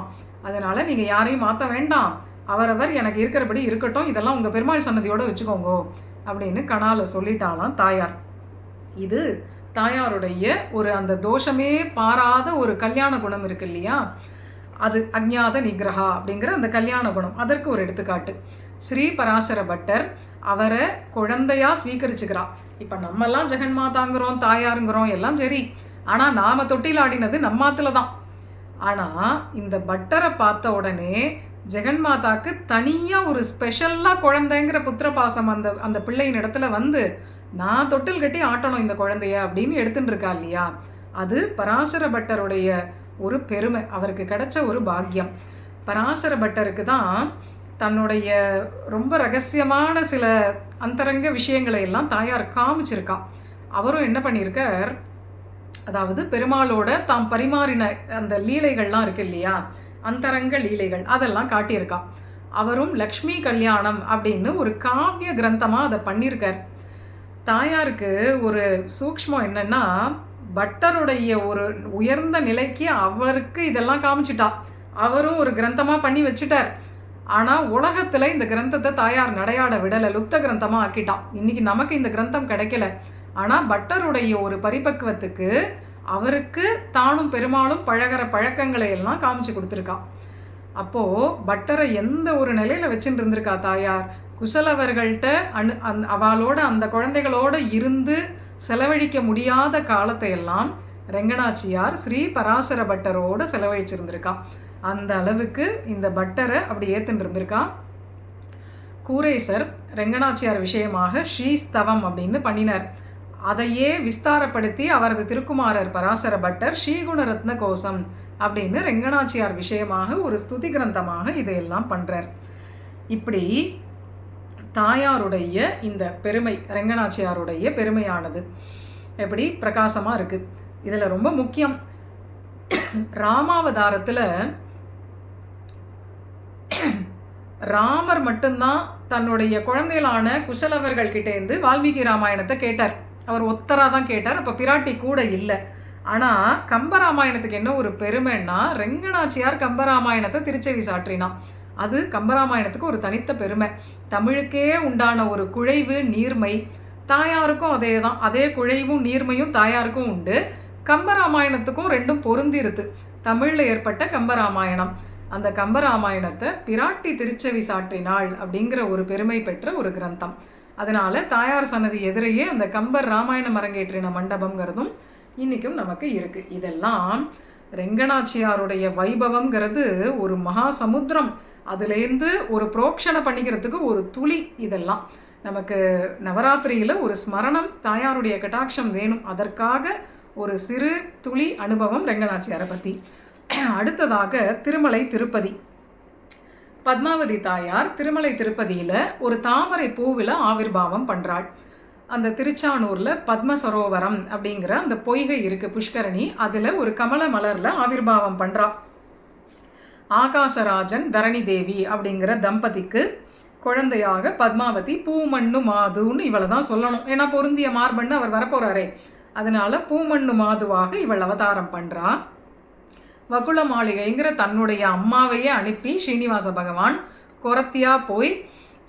அதனால் நீங்கள் யாரையும் மாற்ற வேண்டாம், அவரவர் எனக்கு இருக்கிறபடி இருக்கட்டும், இதெல்லாம் உங்கள் பெருமாள் சன்னதியோடு வச்சுக்கோங்க அப்படின்னு கனால சொல்லிட்டாலாம் தாயார். இது தாயாருடைய ஒரு அந்த தோஷமே பாராத ஒரு கல்யாண குணம் இருக்கு இல்லையா, அது அஜ்ஞாத நிகிரகா அப்படிங்கிற அந்த கல்யாண குணம். அதற்கு ஒரு எடுத்துக்காட்டு ஸ்ரீ பராசர பட்டர் அவரை குழந்தையாக ஸ்வீகரிச்சுக்கிறா. இப்போ நம்மெல்லாம் ஜெகன்மாதாங்கிறோம், தாயாருங்கிறோம், எல்லாம் சரி. ஆனால் நாம் தொட்டில் ஆடினது நம்மாத்துல தான். ஆனால் இந்த பட்டரை பார்த்த உடனே ஜெகன்மாதாக்கு தனியாக ஒரு ஸ்பெஷலாக குழந்தைங்கிற புத்திரபாசம் அந்த அந்த பிள்ளையின் இடத்துல வந்து நான் தொட்டில் கட்டி ஆட்டணும் இந்த குழந்தைய அப்படின்னு எடுத்துட்டு இருக்கா இல்லையா, அது பராசர பட்டருடைய ஒரு பெருமை, அவருக்கு கிடைச்ச ஒரு பாக்கியம். பராசர பட்டருக்கு தான் தன்னுடைய ரொம்ப ரகசியமான சில அந்தரங்க விஷயங்களை எல்லாம் தாயார் காமிச்சிருக்கா. அவரும் என்ன பண்ணியிருக்கார், அதாவது பெருமாளோட தாம் பரிமாறின அந்த லீலைகள்லாம் இருக்கு இல்லையா, அந்தரங்க லீலைகள், அதெல்லாம் காட்டியிருக்கா. அவரும் லக்ஷ்மி கல்யாணம் அப்படின்னு ஒரு காவிய கிரந்தமாக அதை பண்ணியிருக்கார். தாயாருக்கு ஒரு சூக்ஷ்மம் என்னன்னா, பட்டருடைய ஒரு உயர்ந்த நிலைக்கு அவருக்கு இதெல்லாம் காமிச்சிட்டா, அவரும் ஒரு கிரந்தமாக பண்ணி வச்சுட்டார். ஆனால் உலகத்தில் இந்த கிரந்தத்தை தாயார் நடையாட விடலை, லுப்த கிரந்தமாக ஆக்கிட்டான். இன்றைக்கி நமக்கு இந்த கிரந்தம் கிடைக்கல. ஆனால் பட்டருடைய ஒரு பரிபக்குவத்துக்கு அவருக்கு தானும் பெருமாளும் பழகிற பழக்கங்களை எல்லாம் காமிச்சு கொடுத்துருக்கான். அப்போது பட்டரை எந்த ஒரு நிலையில் வச்சுட்டு இருந்திருக்கா தாயார், குசலவர்கள்ட்ட அவளோட அந்த குழந்தைகளோடு இருந்து செலவழிக்க முடியாத காலத்தை எல்லாம் ரெங்கநாச்சியார் ஸ்ரீ பராசர பட்டரோடு செலவழிச்சிருந்திருக்கா. அந்த அளவுக்கு இந்த பட்டரை அப்படி ஏற்றுன்னு இருந்திருக்கா. கூரேசர் ரெங்கநாச்சியார் விஷயமாக ஸ்ரீஸ்தவம் அப்படின்னு பண்ணினார். அதையே விஸ்தாரப்படுத்தி அவரது திருக்குமாரர் பராசர பட்டர் ஸ்ரீகுணரத்ன கோசம் அப்படின்னு ரெங்கநாச்சியார் விஷயமாக ஒரு ஸ்துதி கிரந்தமாக இதையெல்லாம் பண்ணுறார். இப்படி தாயாருடைய இந்த பெருமை, ரெங்கநாச்சியாருடைய பெருமையானது எப்படி பிரகாசமாக இருக்குது. இதில் ரொம்ப முக்கியம், ராமாவதாரத்தில் ராமர் மட்டும்தான் தன்னுடைய குழந்தைகளான குசலவர்கள்கிட்டேருந்து வால்மீகி ராமாயணத்தை கேட்டார். அவர் ஒத்தராக தான் கேட்டார், அப்போ பிராட்டி கூட இல்லை. ஆனால் கம்பராமாயணத்துக்கு என்ன ஒரு பெருமைன்னா, ரெங்கநாச்சியார் கம்பராமாயணத்தை திருச்செவி சாற்றினான். அது கம்பராமாயணத்துக்கு ஒரு தனித்த பெருமை. தமிழுக்கே உண்டான ஒரு குழைவு நீர்மை தாயாருக்கும் அதே தான், அதே குழைவும் நீர்மையும் தாயாருக்கும் உண்டு. கம்பராமாயணத்துக்கும் ரெண்டும் பொருந்திருது. தமிழில் ஏற்பட்ட கம்பராமாயணம், அந்த கம்பராமாயணத்தை பிராட்டி திருச்செவி சாற்றினாள் அப்படிங்கிற ஒரு பெருமை பெற்ற ஒரு கிரந்தம். அதனால் தாயார் சன்னதி எதிரையே அந்த கம்பர் ராமாயணம் அரங்கேற்றின மண்டபங்கிறதும் இன்றைக்கும் நமக்கு இருக்குது. இதெல்லாம் ரெங்கநாச்சியாருடைய வைபவங்கிறது ஒரு மகா சமுத்திரம். அதுலேருந்து ஒரு புரோக்ஷனை பண்ணிக்கிறதுக்கு ஒரு துளி. இதெல்லாம் நமக்கு நவராத்திரியில் ஒரு ஸ்மரணம், தாயாருடைய கட்டாட்சம் வேணும், அதற்காக ஒரு சிறு துளி அனுபவம் ரெங்கநாச்சியாரை பற்றி. அடுத்ததாக திருமலை திருப்பதி. பத்மாவதி தாயார் திருமலை திருப்பதியில் ஒரு தாமரை பூவில் ஆவிர்வாவம் பண்ணுறாள். அந்த திருச்சானூரில் பத்ம சரோவரம் அப்படிங்கிற அந்த பொய்கை இருக்குது, புஷ்கரணி, அதில் ஒரு கமல மலரில் ஆவிர்வாவம் பண்ணுறாள். ஆகாசராஜன் தரணி தேவி அப்படிங்கிற தம்பதிக்கு குழந்தையாக பத்மாவதி பூமண்ணு மாதுன்னு இவளை தான் சொல்லணும், ஏன்னா பொருந்திய மார்பண்ணு அவர் வரப்போகிறாரே, அதனால பூமண்ணு மாதுவாக இவள் அவதாரம் பண்ணுறா. வகுள மாளிகைங்கிற தன்னுடைய அம்மாவையே அனுப்பி ஸ்ரீனிவாச பகவான் குரத்தியாக போய்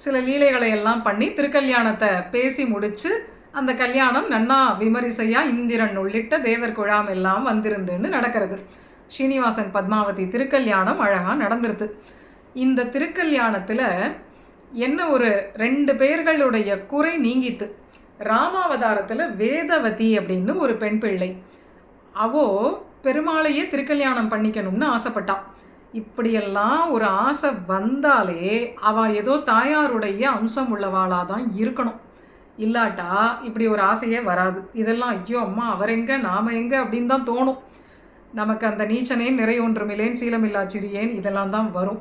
சில லீலைகளை எல்லாம் பண்ணி திருக்கல்யாணத்தை பேசி முடித்து அந்த கல்யாணம் நன்னா விமரிசையாக இந்திரன் உள்ளிட்ட தேவர் குழாம் எல்லாம் வந்திருந்துன்னு நடக்கிறது. ஸ்ரீனிவாசன் பத்மாவதி திருக்கல்யாணம் அழகாக நடந்துருது. இந்த திருக்கல்யாணத்தில் என்ன ஒரு 2 பேர்களுடைய குறை நீங்கித்து. ராமாவதாரத்தில் வேதவதி அப்படின்னு ஒரு பெண் பிள்ளை, அவோ பெருமாளையே திருக்கல்யாணம் பண்ணிக்கணும்னு ஆசைப்பட்டான். இப்படியெல்லாம் ஒரு ஆசை வந்தாலே அவள் ஏதோ தாயாருடைய அம்சம் உள்ளவாளாக தான் இருக்கணும். இல்லாட்டா இப்படி ஒரு ஆசையே வராது. இதெல்லாம் ஐயோ அம்மா அவர் எங்கே நாம் எங்கே அப்படின்னு தான் தோணும். நமக்கு அந்த நீச்சனேன் நிறையொன்றுமில்லேன் சீலமில்லா சிறியேன் இதெல்லாம் தான் வரும்.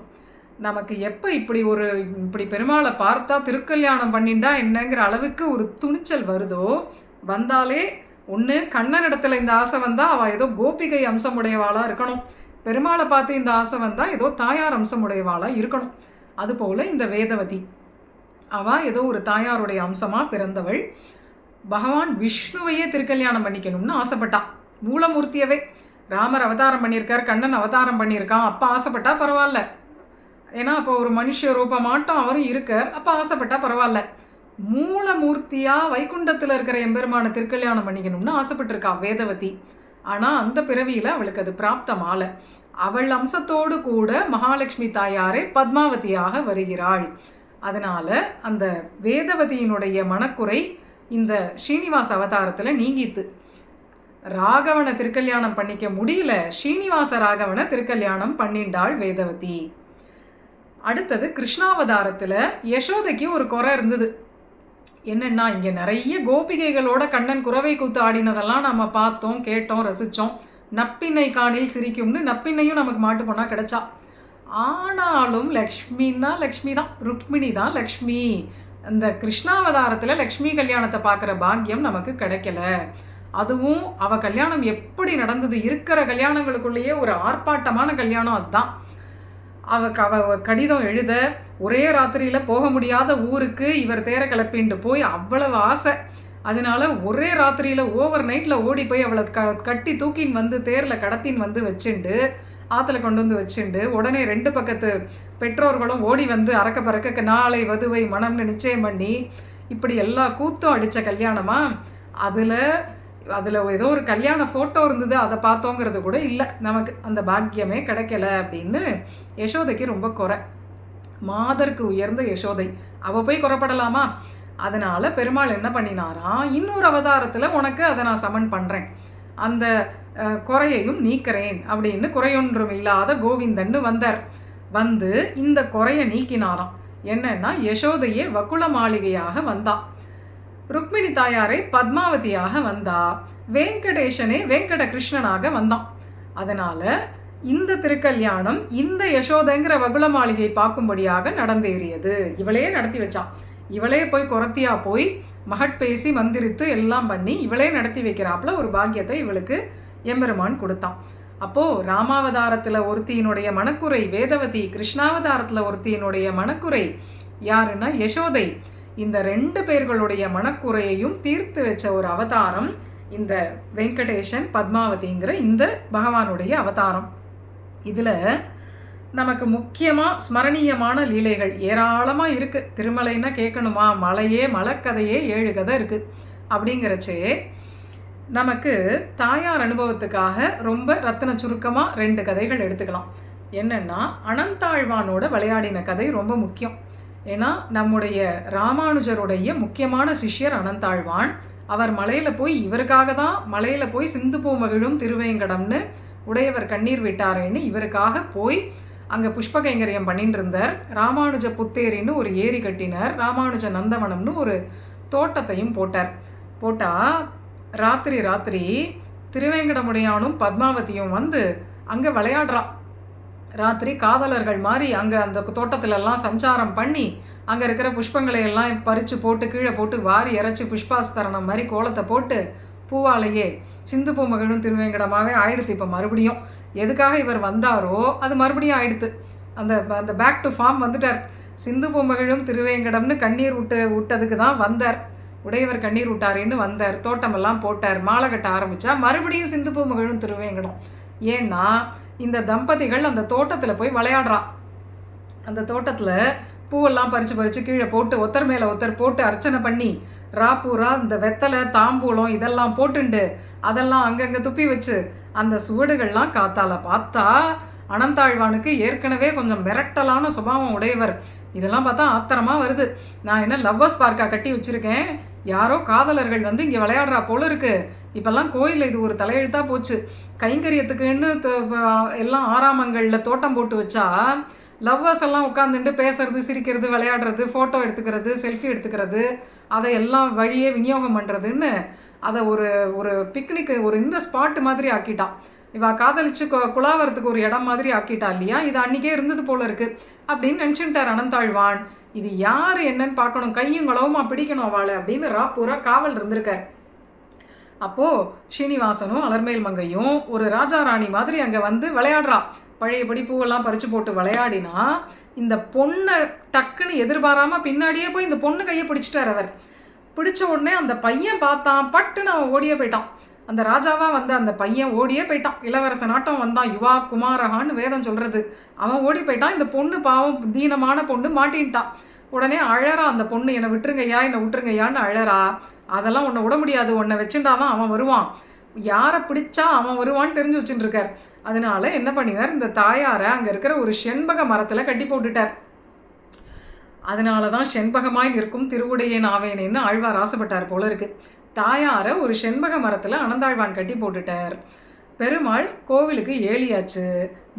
நமக்கு எப்போ இப்படி பெருமாளை பார்த்தா திருக்கல்யாணம் பண்ணிண்டா என்னங்கிற அளவுக்கு ஒரு துணிச்சல் வருதோ, வந்தாலே ஒன்று கண்ணனிடத்துல இந்த ஆசை வந்தால் அவள் ஏதோ கோபிகை அம்சமுடையவாளாக இருக்கணும், பெருமாளை பார்த்து இந்த ஆசை வந்தால் ஏதோ தாயார் அம்சமுடையவாளாக இருக்கணும். அதுபோல் இந்த வேதவதி அவள் ஏதோ ஒரு தாயாருடைய அம்சமாக பிறந்தவள். பகவான் விஷ்ணுவையே திருக்கல்யாணம் பண்ணிக்கணும்னு ஆசைப்பட்டான். மூலமூர்த்தியவே ராமர் அவதாரம் பண்ணியிருக்கார், கண்ணன் அவதாரம் பண்ணியிருக்கான். அப்போ ஆசைப்பட்டா பரவாயில்ல, ஏன்னா அப்போ ஒரு மனுஷ ரூபமாட்டம் அவரும் இருக்கார். அப்போ ஆசைப்பட்டா பரவாயில்ல. மூலமூர்த்தியாக வைகுண்டத்தில் இருக்கிற எம்பெருமான திருக்கல்யாணம் பண்ணிக்கணும்னு ஆசைப்பட்டிருக்கா வேதவதி. ஆனால் அந்த பிறவியில் அவளுக்கு அது பிராப்தமால. அவள் அம்சத்தோடு கூட மகாலட்சுமி தாயாரே பத்மாவதியாக வருகிறாள். அதனால் அந்த வேதவதியினுடைய மனக்குறை இந்த ஸ்ரீனிவாச அவதாரத்தில் நீங்கித்து. ராகவனை திருக்கல்யாணம் பண்ணிக்க முடியல, ஸ்ரீனிவாச ராகவனை திருக்கல்யாணம் பண்ணிண்டாள் வேதவதி. அடுத்தது கிருஷ்ணாவதாரத்தில் யசோதைக்கு ஒரு குறை இருந்தது. என்னென்னா, இங்கே நிறைய கோபிகைகளோட கண்ணன் குறவை கூத்து ஆடினதெல்லாம் நம்ம பார்த்தோம், கேட்டோம், ரசித்தோம். நப்பின்னை காணில் சிரிக்கும்னு நப்பின்னையும் நமக்கு மாட்டு பொண்ணாக கிடைச்சா. ஆனாலும் லக்ஷ்மின்னா லக்ஷ்மி தான், ருக்மிணி தான் லக்ஷ்மி. அந்த கிருஷ்ணாவதாரத்தில் லக்ஷ்மி கல்யாணத்தை பார்க்குற பாக்கியம் நமக்கு கிடைக்கல. அதுவும் அவள் கல்யாணம் எப்படி நடந்தது, இருக்கிற கல்யாணங்களுக்குள்ளேயே ஒரு ஆர்ப்பாட்டமான கல்யாணம் அதுதான். அவ கடிதம் எழுத ஒரே ராத்திரியில் போக முடியாத ஊருக்கு இவர் தேரை கிளப்பின்ட்டு போய் அவ்வளவு ஆசை. அதனால ஒரே ராத்திரியில் ஓவர் நைட்டில் ஓடி போய் அவளை கட்டி தூக்கின்னு வந்து தேரில் கடத்தின்னு வந்து வச்சுண்டு ஆற்றுல கொண்டு வந்து வச்சுண்டு உடனே 2 பக்கத்து பெற்றோர்களும் ஓடி வந்து அறக்க பறக்க நாளை வதுவை மனம்னு நிச்சயம் பண்ணி இப்படி எல்லா கூத்தும் அடித்த கல்யாணமா. அதில் ஏதோ ஒரு கல்யாண ஃபோட்டோ இருந்தது, அதை பார்த்தோங்கிறது கூட இல்லை. நமக்கு அந்த பாக்கியமே கிடைக்கல அப்படின்னு யசோதைக்கு ரொம்ப குறை. மாதருக்கு உயர்ந்த யசோதை, அவள் போய் குறைப்படலாமா? அதனால் பெருமாள் என்ன பண்ணினாராம், இன்னொரு அவதாரத்தில் உனக்கு அதை நான் சமன் பண்ணுறேன், அந்த குறையையும் நீக்கிறேன் அப்படின்னு குறையொன்றும் இல்லாத கோவிந்தன்னு வந்தார். வந்து இந்த குறையை நீக்கினாராம். என்னன்னா, யசோதையே வக்குள மாளிகையாக வந்தா, ருக்மிணி தாயாரை பத்மாவதியாக வந்தா, வெங்கடேசனே வெங்கட கிருஷ்ணனாக வந்தான். அதனால் இந்த திருக்கல்யாணம் இந்த யசோதைங்கிற வகுள மாளிகை பார்க்கும்படியாக நடந்தேறியது. இவளே நடத்தி வச்சான். இவளே போய் குறத்தியா போய் மகட்பேசி மந்திரித்து எல்லாம் பண்ணி இவளே நடத்தி வைக்கிறாப்புல ஒரு பாக்கியத்தை இவளுக்கு எம்பெருமான் கொடுத்தான். அப்போது ராமாவதாரத்தில் ஒருத்தியினுடைய மனக்குறை வேதவதி, கிருஷ்ணாவதாரத்தில் ஒருத்தியினுடைய மனக்குறை யாருன்னா யசோதை. இந்த 2 பேர்களுடைய மனக்குறையையும் தீர்த்து வச்ச ஒரு அவதாரம் இந்த வெங்கடேசன் பத்மாவதிங்கிற இந்த பகவானுடைய அவதாரம். இதில் நமக்கு முக்கியமாக ஸ்மரணீயமான லீலைகள் ஏராளமாக இருக்குது. திருமலைன்னா கேட்கணுமா, மலைக்கதையே 7 கதை இருக்குது. அப்படிங்கிறச்சே நமக்கு தாயார் அனுபவத்துக்காக ரொம்ப ரத்தின சுருக்கமாக 2 கதைகள் எடுத்துக்கலாம். என்னென்னா, அனந்தாழ்வானோட விளையாடின கதை ரொம்ப முக்கியம். ஏன்னா நம்முடைய ராமானுஜருடைய முக்கியமான சிஷ்யர் அனந்தாழ்வான். அவர் மலையில் போய் இவருக்காக தான் மலையில் போய் சிந்து பூமகிழும் திருவேங்கடம்னு உடையவர் கண்ணீர் விட்டாரேன்னு இவருக்காக போய் அங்கே புஷ்ப கைங்கரியம் பண்ணிட்டு இருந்தார். ராமானுஜ புத்தேரின்னு ஒரு ஏரி கட்டினார். ராமானுஜ நந்தவனம்னு ஒரு தோட்டத்தையும் போட்டால் ராத்திரி திருவேங்கடமுடையானும் பத்மாவதியும் வந்து அங்கே விளையாடுறா. ராத்திரி காதலர்கள் மாதிரி அங்கே அந்த தோட்டத்திலெல்லாம் சஞ்சாரம் பண்ணி அங்கே இருக்கிற புஷ்பங்களை எல்லாம் பறித்து போட்டு கீழே போட்டு வாரி இறைச்சி புஷ்பாஸ்தரணம் மாதிரி கோலத்தை போட்டு பூவாலேயே சிந்து பூமகிழும் திருவேங்கடமாகவே ஆயிடுத்து. இப்போ மறுபடியும் எதுக்காக இவர் வந்தாரோ அது மறுபடியும் ஆயிடுத்து. அந்த பேக் டு ஃபார்ம் வந்துட்டார். சிந்து பூமகிழும் திருவேங்கடம்னு கண்ணீர் விட்டதுக்கு தான் வந்தார். உடையவர் கண்ணீர் விட்டாருன்னு வந்தார். தோட்டமெல்லாம் போட்டார், மாலை கட்ட ஆரம்பித்தா மறுபடியும் சிந்து பூமகிழும் திருவேங்கடம். ஏன்னா இந்த தம்பதிகள் அந்த தோட்டத்தில் போய் விளையாடுறா. அந்த தோட்டத்தில் பூவெல்லாம் பறித்து கீழே போட்டு ஒருத்தர் மேலே ஒருத்தர் போட்டு அர்ச்சனை பண்ணி ராப்பூரா இந்த வெத்தலை தாம்பூலம் இதெல்லாம் போட்டுண்டு அதெல்லாம் அங்கங்கே துப்பி வச்சு அந்த சுவடுகள்லாம் காத்தால பார்த்தா அனந்தாழ்வானுக்கு ஏற்கனவே கொஞ்சம் மிரட்டலான சுபாவம் உடையவர். இதெல்லாம் பார்த்தா ஆத்திரமாக வருது. நான் என்ன லவ்வர்ஸ் பார்க்கா கட்டி வச்சுருக்கேன், யாரோ காதலர்கள் வந்து இங்கே விளையாடுறா போல இருக்குது. இப்போல்லாம் கோயிலில் இது ஒரு தலையெழுத்தாக போச்சு. கைங்கரியத்துக்குன்னு எல்லாம் ஆறாமங்களில் தோட்டம் போட்டு வச்சா லவ்வர்ஸ் எல்லாம் உட்காந்துட்டு பேசுறது, சிரிக்கிறது, விளையாடுறது, ஃபோட்டோ எடுத்துக்கிறது, செல்ஃபி எடுத்துக்கிறது, அதை எல்லாம் வழியே விநியோகம் பண்ணுறதுன்னு அதை ஒரு ஒரு பிக்னிக்கு ஒரு இந்த ஸ்பாட்டு மாதிரி ஆக்கிட்டான். இவா காதலிச்சு குழாவறதுக்கு ஒரு இடம் மாதிரி ஆக்கிட்டா இல்லையா, இது அன்றைக்கே இருந்தது போல இருக்குது அப்படின்னு நினச்சிட்டார் அனந்தாழ்வான். இது யார் என்னன்னு பார்க்கணும், கையும் களவுமா பிடிக்கணும் அவளை அப்படின்னு பூரா காவல் இருந்திருக்கார். அப்போது ஸ்ரீனிவாசனும் அலர்மேல் மங்கையும் ஒரு ராஜா ராணி மாதிரி அங்கே வந்து விளையாடுறா. பழையபடி பூவெல்லாம் பறித்து போட்டு விளையாடினா இந்த பொண்ணை டக்குன்னு எதிர்பாராமல் பின்னாடியே போய் இந்த பொண்ணு கையை பிடிச்சிட்டார் அவர். பிடிச்ச உடனே அந்த பையன் பார்த்தான், பட்டுன்னு அவன் ஓடியே போயிட்டான். அந்த ராஜாவாக வந்து அந்த பையன் ஓடியே போயிட்டான். இளவரசனாட்டம் வந்தான், யுவா குமாரகான்னு வேதம் சொல்கிறது. அவன் ஓடி போயிட்டான். இந்த பொண்ணு பாவம் தீனமான பொண்ணு மாட்டின்ட்டான். உடனே அழறா அந்த பொண்ணு, என்னை விட்டுருங்கய்யா, என்னை விட்டுருங்கய்யான்னு அழறா. அதெல்லாம் உன்னை விட முடியாது, உன்னை வச்சுட்டாதான் அவன் வருவான், யாரை பிடிச்சா அவன் வருவான்னு தெரிஞ்சு வச்சுட்டு இருக்கார். அதனால என்ன பண்ணினார், இந்த தாயாரை அங்கே இருக்கிற ஒரு செண்பக மரத்தில் கட்டி போட்டுட்டார். அதனால தான் செண்பகமாய் நிற்கும் திருவுடையேன் ஆவேனேன்னு ஆழ்வார் ஆசைப்பட்டார் போல இருக்கு. தாயாரை ஒரு செண்பக மரத்தில் அனந்தாழ்வான் கட்டி போட்டுட்டார். பெருமாள் கோவிலுக்கு ஏழியாச்சு.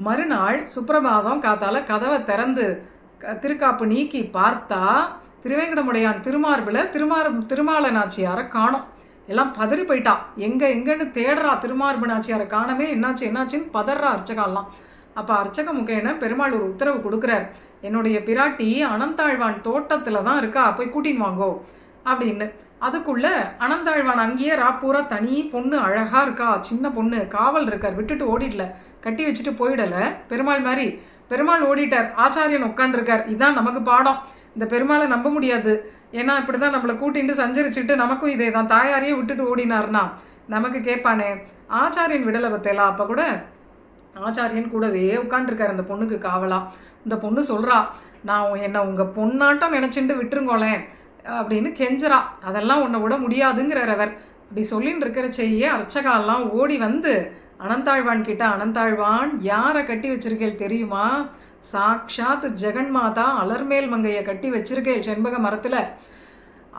மறுநாள் சுப்பிரபாதம் காத்தால கதவை திறந்து திருக்காப்பு நீக்கி பார்த்தா திருவேங்கடமுடையான் திருமார்பில் திருமால நாச்சியாரை காணோம். எல்லாம் பதறி போயிட்டா. எங்கன்னு தேடுறா, திருமார்பு நாச்சியாரை காணவே, என்னாச்சுன்னு பதறா அர்ச்சகாலாம். அப்போ அர்ச்சக முகேன பெருமாள் ஒரு உத்தரவு கொடுக்குறார், என்னுடைய பிராட்டி அனந்தாழ்வான் தோட்டத்தில் தான் இருக்கா, போய் கூட்டின்னு வாங்கோ அப்படின்னு. அதுக்குள்ளே அனந்தாழ்வான் அங்கேயே ராப்பூரா தனி பொண்ணு அழகாக இருக்கா, சின்ன பொண்ணு, காவல் இருக்கார், விட்டுட்டு ஓடிடல, கட்டி வச்சுட்டு போயிடலை. பெருமாள் மாதிரி பெருமாள் ஓடிட்டார். ஆச்சாரியன் உட்காண்டிருக்கார். இதுதான் நமக்கு பாடம். இந்த பெருமாளை நம்ப முடியாது. ஏன்னா இப்படி தான் நம்மளை கூட்டிட்டு சஞ்சரிச்சுட்டு நமக்கும் இதே தான், தாயாரையே விட்டுட்டு ஓடினார்னா நமக்கு கேட்பானே. ஆச்சாரியன் விடலை பத்தேலாம். அப்போ கூட ஆச்சாரியன் கூடவே உட்காண்டிருக்கார் அந்த பொண்ணுக்கு காவலா. இந்த பொண்ணு சொல்கிறா, நான் என்னை உங்கள் பொண்ணாட்டம் நினச்சிட்டு விட்டுருங்கோளேன் அப்படின்னு கெஞ்சரா. அதெல்லாம் உன்னை விட முடியாதுங்கிறார் அவர். இப்படி சொல்லின்னு இருக்கிற செய்ய அர்ச்சகாலாம் ஓடி வந்து அனந்தாழ்வான் கிட்ட, அனந்தாழ்வான் யாரை கட்டி வச்சிருக்கேள் தெரியுமா, சாக்ஷாத் ஜெகன்மாதா அலர்மேல் மங்கையை கட்டி வச்சிருக்கேள் செண்பக மரத்தில்,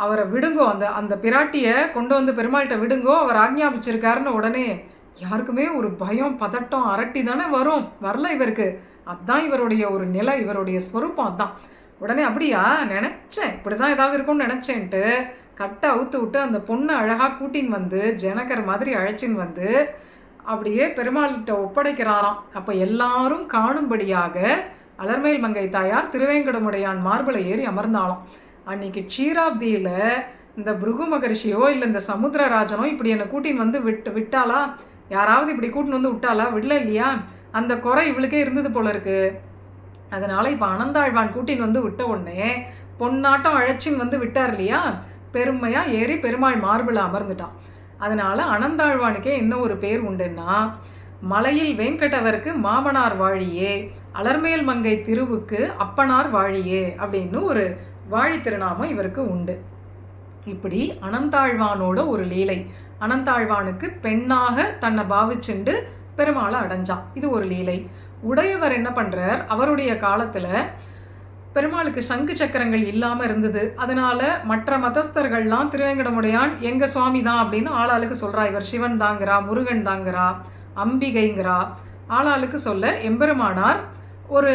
அவரை விடுங்கோ, அந்த பிராட்டியை கொண்டு வந்து பெருமாள்கிட்ட விடுங்கோ, அவர் ஆக்ஞாபிச்சிருக்காருன்னு உடனே யாருக்குமே ஒரு பயம், பதட்டம், அரட்டி தானே வரல இவருக்கு. அதுதான் இவருடைய ஒரு நிலை, இவருடைய ஸ்வரூபம் அதுதான். உடனே அப்படியா நினச்சேன், இப்படி தான் ஏதாவது இருக்கும்னு நினச்சேன்ட்டு கட்டை அவுத்து விட்டு அந்த பொண்ணை அழகாக கூட்டின்னு வந்து ஜனகர் மாதிரி அழைச்சின்னு வந்து அப்படியே பெருமாள்கிட்ட ஒப்படைக்கிறாராம். அப்போ எல்லாரும் காணும்படியாக அலர்மேல் மங்கை தாயார் திருவேங்கடமுடையான் மார்பலை ஏறி அமர்ந்தாலும். அன்னைக்கு க்ஷீராப்தியில் இந்த பிருகு மகரிஷியோ இல்லை இந்த சமுத்திரராஜனோ இப்படி என்னை கூட்டின்னு வந்து விட்டாளா, யாராவது இப்படி கூட்டின்னு வந்து விட்டாளா, விடல இல்லையா, அந்த குறை இவளுக்கே இருந்தது போல இருக்கு. அதனால் இப்போ அனந்தாழ்வான் கூட்டின்னு வந்து விட்ட உடனே பொன்னாட்டம் அழைச்சின்னு வந்து விட்டார் இல்லையா, பெருமையாக ஏறி பெருமாள் மார்பில் அமர்ந்துட்டான். அதனால் அனந்தாழ்வானுக்கே என்ன ஒரு பேர் உண்டுன்னா, மலையில் வெங்கடவருக்கு மாமனார் வாழியே, அலர்மேல் மங்கை திருவுக்கு அப்பனார் வாழியே அப்படின்னு ஒரு வாழி திருநாமம் இவருக்கு உண்டு. இப்படி அனந்தாழ்வானோட ஒரு லீலை. அனந்தாழ்வானுக்கு பெண்ணாக தன்னை பாவிச்சுண்டு பெருமாளை அடைஞ்சான். இது ஒரு லீலை. உடையவர் என்ன பண்ணுறார், அவருடைய காலத்தில் பெருமாளுக்கு சங்கு சக்கரங்கள் இல்லாமல் இருந்தது. அதனால் மற்ற மதஸ்தர்கள்லாம் திருவேங்கடமுடையான் எங்கள் சுவாமி தான் அப்படின்னு ஆளாளுக்கு சொல்கிறா. இவர் சிவன் தாங்கிறா, முருகன் தாங்கிறா, அம்பிகைங்கிறா, ஆளாளுக்கு சொல்ல எம்பெருமானார் ஒரு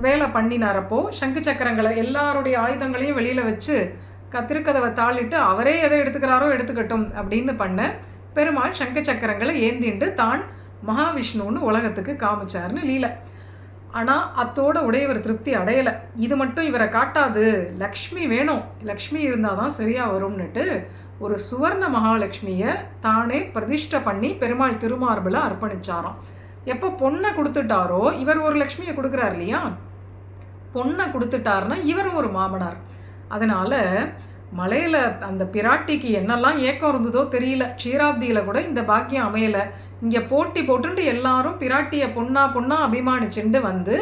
வேலை பண்ணினாரப்போ சங்கு சக்கரங்களை எல்லாருடைய ஆயுதங்களையும் வெளியில் வச்சு திருக்கதவை தாளிட்டு அவரே எதை எடுத்துக்கிறாரோ எடுத்துக்கட்டும் அப்படின்னு பண்ண பெருமாள் சங்கு சக்கரங்களை ஏந்திண்டு தான் மகாவிஷ்ணுன்னு உலகத்துக்கு காமிச்சார்னு லீலை. ஆனால் அத்தோட உடையவர் திருப்தி அடையலை. இது மட்டும் இவரை காட்டாது, லக்ஷ்மி வேணும், லக்ஷ்மி இருந்தால் தான் சரியாக வரும்னுட்டு ஒரு சுவர்ண மகாலட்சுமியை தானே பிரதிஷ்டை பண்ணி பெருமாள் திருமார்பில் அர்ப்பணிச்சாராம். எப்போ பொண்ணை கொடுத்துட்டாரோ இவர் ஒரு லக்ஷ்மியை கொடுக்குறார் இல்லையா, பொண்ணை கொடுத்துட்டாருன்னா இவரும் ஒரு மாமனார். அதனால் மலையில் அந்த பிராட்டிக்கு என்னெல்லாம் ஏக்கம் இருந்ததோ தெரியல, க்ஷீராப்தியில் கூட இந்த பாக்கியம் அமையலை. இங்கே போட்டி போட்டுட்டு எல்லாரும் பிராட்டியை பொண்ணா அபிமானிச்சுண்டு வந்து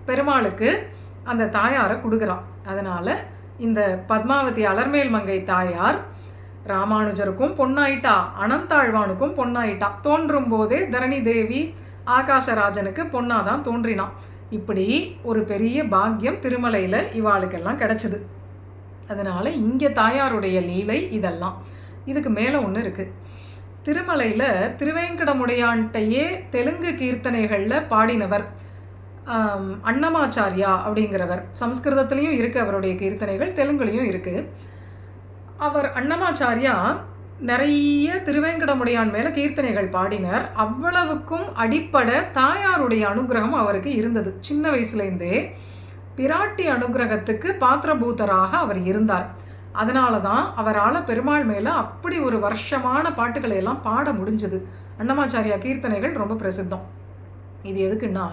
பெருமாளுக்கு அந்த தாயாரை கொடுக்குறான். அதனால் இந்த பத்மாவதி அலர்மேல் மங்கை தாயார் ராமானுஜருக்கும் பொண்ணாயிட்டா, அனந்தாழ்வானுக்கும் பொண்ணாயிட்டா. தோன்றும் போதே தரணி தேவி ஆகாசராஜனுக்கு பொண்ணாதான் தோன்றினான். இப்படி ஒரு பெரிய பாக்கியம் திருமலையில் இவாளுக்கெல்லாம் கிடச்சிது. அதனால் இங்கே தாயாருடைய லீலை இதெல்லாம். இதுக்கு மேலே ஒன்று இருக்குது. திருமலையில் திருவேங்கடமுடையான்ட்டையே தெலுங்கு கீர்த்தனைகளில் பாடினவர் அன்னமாச்சாரியா அப்படிங்கிறவர். சம்ஸ்கிருதத்துலேயும் இருக்குது அவருடைய கீர்த்தனைகள், தெலுங்குலேயும் இருக்குது. அவர் அன்னமாச்சாரியா நிறைய திருவேங்கடமுடையான் மேலே கீர்த்தனைகள் பாடினார். அவ்வளவுக்கும் அடிப்படை தாயாருடைய அனுகிரகம் அவருக்கு இருந்தது. சின்ன வயசுலேருந்தே பிராட்டி அனுகிரகத்துக்கு பாத்திரபூதராக அவர் இருந்தார். அதனால தான் அவரால் பெருமாள் மேலே அப்படி ஒரு வருஷமான பாட்டுகளை எல்லாம் பாட முடிஞ்சது. அன்னமாச்சாரியா கீர்த்தனைகள் ரொம்ப பிரசித்தம். இது எதுக்குன்னா,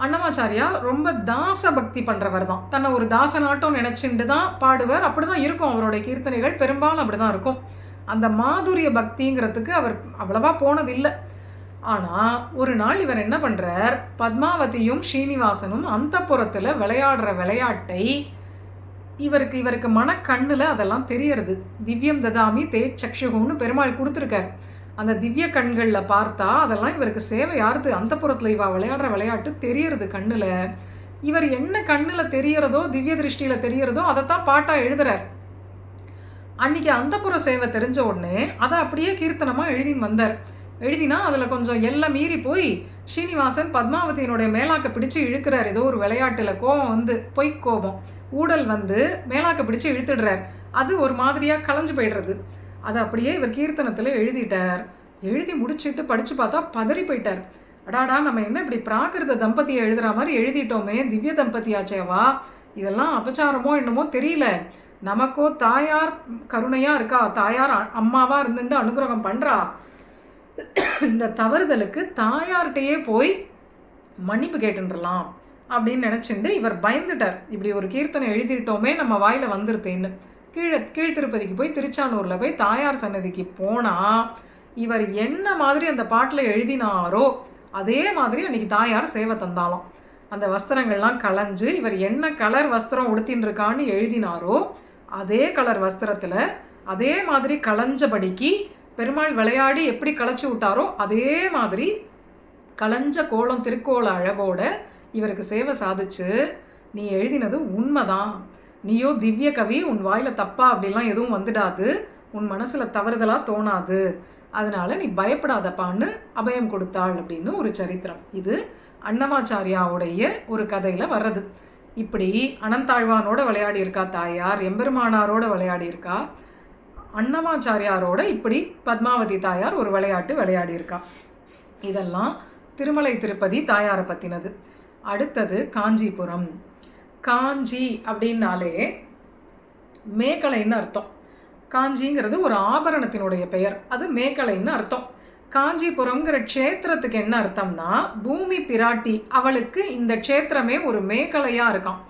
அன்னமாச்சாரியா ரொம்ப தாச பக்தி பண்ணுறவர் தான். தன்னை ஒரு தாசனாட்டம் நினச்சிட்டு தான் பாடுவார். அப்படி தான் இருக்கும் அவருடைய கீர்த்தனைகள், பெரும்பாலும் அப்படி தான் இருக்கும். அந்த மாதுரிய பக்திங்கிறதுக்கு அவர் அவ்வளவா போனதில்லை. ஆனால் ஒரு நாள் இவர் என்ன பண்ணுறார், பத்மாவதியும் ஸ்ரீனிவாசனும் அந்தப்புறத்தில் விளையாடுற விளையாட்டை இவருக்கு மனக்கண்ணில் அதெல்லாம் தெரியறது. திவ்யம் ததாமி தே சக்ஷுகுன்னு பெருமாள் கொடுத்துருக்கார். அந்த திவ்ய கண்களில் பார்த்தா அதெல்லாம் இவருக்கு சேவை யாருது, அந்தப்புறத்தில் இவா விளையாடுற விளையாட்டு தெரியறது கண்ணில். இவர் என்ன கண்ணில் தெரியறதோ, திவ்ய திருஷ்டியில் தெரியறதோ அதைத்தான் பாட்டாக எழுதுறார். அன்றைக்கி அந்தப்புற சேவை தெரிஞ்ச உடனே அதை அப்படியே கீர்த்தனமாக எழுதின்னு வந்தார். எழுதினா அதில் கொஞ்சம் எல்லாம் மீறி போய் ஸ்ரீனிவாசன் பத்மாவதியினுடைய மேலாக்க பிடிச்சி இழுக்கிறார். ஏதோ ஒரு விளையாட்டில் கோபம் வந்து, பொய்க்கோபம் ஊடல் வந்து மேலாக்க பிடிச்சி இழுத்துடுறார். அது ஒரு மாதிரியாக களைஞ்சு போய்டுறது. அதை அப்படியே இவர் கீர்த்தனத்தில் எழுதிட்டார். எழுதி முடிச்சுட்டு படித்து பார்த்தா பதறி போயிட்டார். அடாடா, நம்ம என்ன இப்படி பிராகிருத தம்பதியை எழுதுகிற மாதிரி எழுதிட்டோமே, திவ்ய தம்பதியாச்சேவா, இதெல்லாம் அபச்சாரமோ என்னமோ தெரியல. நமக்கோ தாயார் கருணையாக இருக்கா, தாயார் அம்மாவாக இருந்துட்டு அனுகிரகம் பண்ணுறா. இந்த தவறுதலுக்கு தாயார்கிட்டையே போய் மன்னிப்பு கேட்டுடலாம் அப்படின்னு நினச்சிட்டு இவர் பயந்துட்டார். இப்படி ஒரு கீர்த்தனை எழுதிட்டோமே, நம்ம வாயில் வந்துருத்தேன்னு கீழ் திருப்பதிக்கு போய் திருச்சானூரில் போய் தாயார் சன்னதிக்கு போனால் இவர் என்ன மாதிரி அந்த பாட்டில் எழுதினாரோ அதே மாதிரி அன்றைக்கி தாயார் சேவை தந்தாலாம். அந்த வஸ்திரங்கள்லாம் களைஞ்சு இவர் என்ன கலர் வஸ்திரம் உடுத்தின்னு இருக்கான்னு எழுதினாரோ அதே கலர் வஸ்திரத்தில் அதே மாதிரி களைஞ்சபடிக்கு பெருமாள் விளையாடி எப்படி களைச்சி விட்டாரோ அதே மாதிரி களைஞ்ச கோலம் திருக்கோள அழகோட இவருக்கு சேவை சாதிச்சு, நீ எழுதினது உண்மைதான், நீயோ திவ்ய கவி, உன் வாயில் தப்பா அப்படிலாம் எதுவும் வந்துடாது, உன் மனசில் தவறுதலாக தோணாது, அதனால் நீ பயப்படாதப்பான்னு அபயம் கொடுத்தாள் அப்படின்னு ஒரு சரித்திரம். இது அன்னமாச்சாரியாவுடைய ஒரு கதையில் வர்றது. இப்படி அனந்தாழ்வானோட விளையாடி இருக்கா தாயார், எம்பெருமானாரோட விளையாடி இருக்கா, அன்னமாச்சாரியாரோட இப்படி பத்மாவதி தாயார் ஒரு விளையாட்டு விளையாடி இருக்கா. இதெல்லாம் திருமலை திருப்பதி தாயாரை பற்றினது. அடுத்தது காஞ்சிபுரம். காஞ்சி அப்படின்னாலே மேகலைன்னு அர்த்தம். காஞ்சிங்கிறது ஒரு ஆபரணத்தினுடைய பெயர், அது மேகலைன்னு அர்த்தம். காஞ்சிபுரம்ங்கிற க்ஷேத்திரத்துக்கு என்ன அர்த்தம்னா, பூமி பிராட்டி அவளுக்கு இந்த க்ஷேத்திரமே ஒரு மேகலையாக இருக்கான்.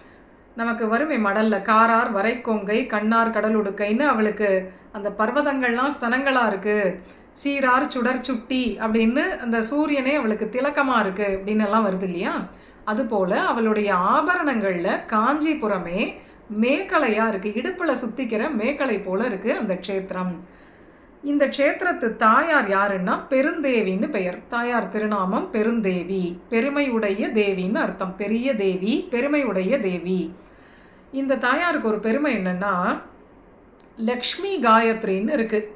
நமக்கு வருமே மடலில் காரார் வரைக்கொங்கை கண்ணார் கடலுடுக்கைன்னு அவளுக்கு அந்த பர்வதங்கள்லாம் ஸ்தனங்களாக இருக்குது, சீரார் சுடர் சுட்டி அப்படின்னு அந்த சூரியனே அவளுக்கு திலக்கமாக இருக்குது அப்படின்னு எல்லாம் வருது இல்லையா. அதுபோல் அவளுடைய ஆபரணங்களில் காஞ்சிபுரமே மேகலையாக இருக்குது, இடுப்பில் சுற்றிக்கிற மேகலை போல் இருக்குது அந்த க்ஷேத்திரம். இந்த க்ஷேத்திரத்து தாயார் யாருன்னா பெருந்தேவின்னு பெயர். தாயார் திருநாமம் பெருந்தேவி, பெருமையுடைய தேவின்னு அர்த்தம். பெரிய தேவி, பெருமையுடைய தேவி. இந்த தாயாருக்கு ஒரு பெருமை என்னென்னா, லக்ஷ்மி காயத்ரின்னு இருக்குது.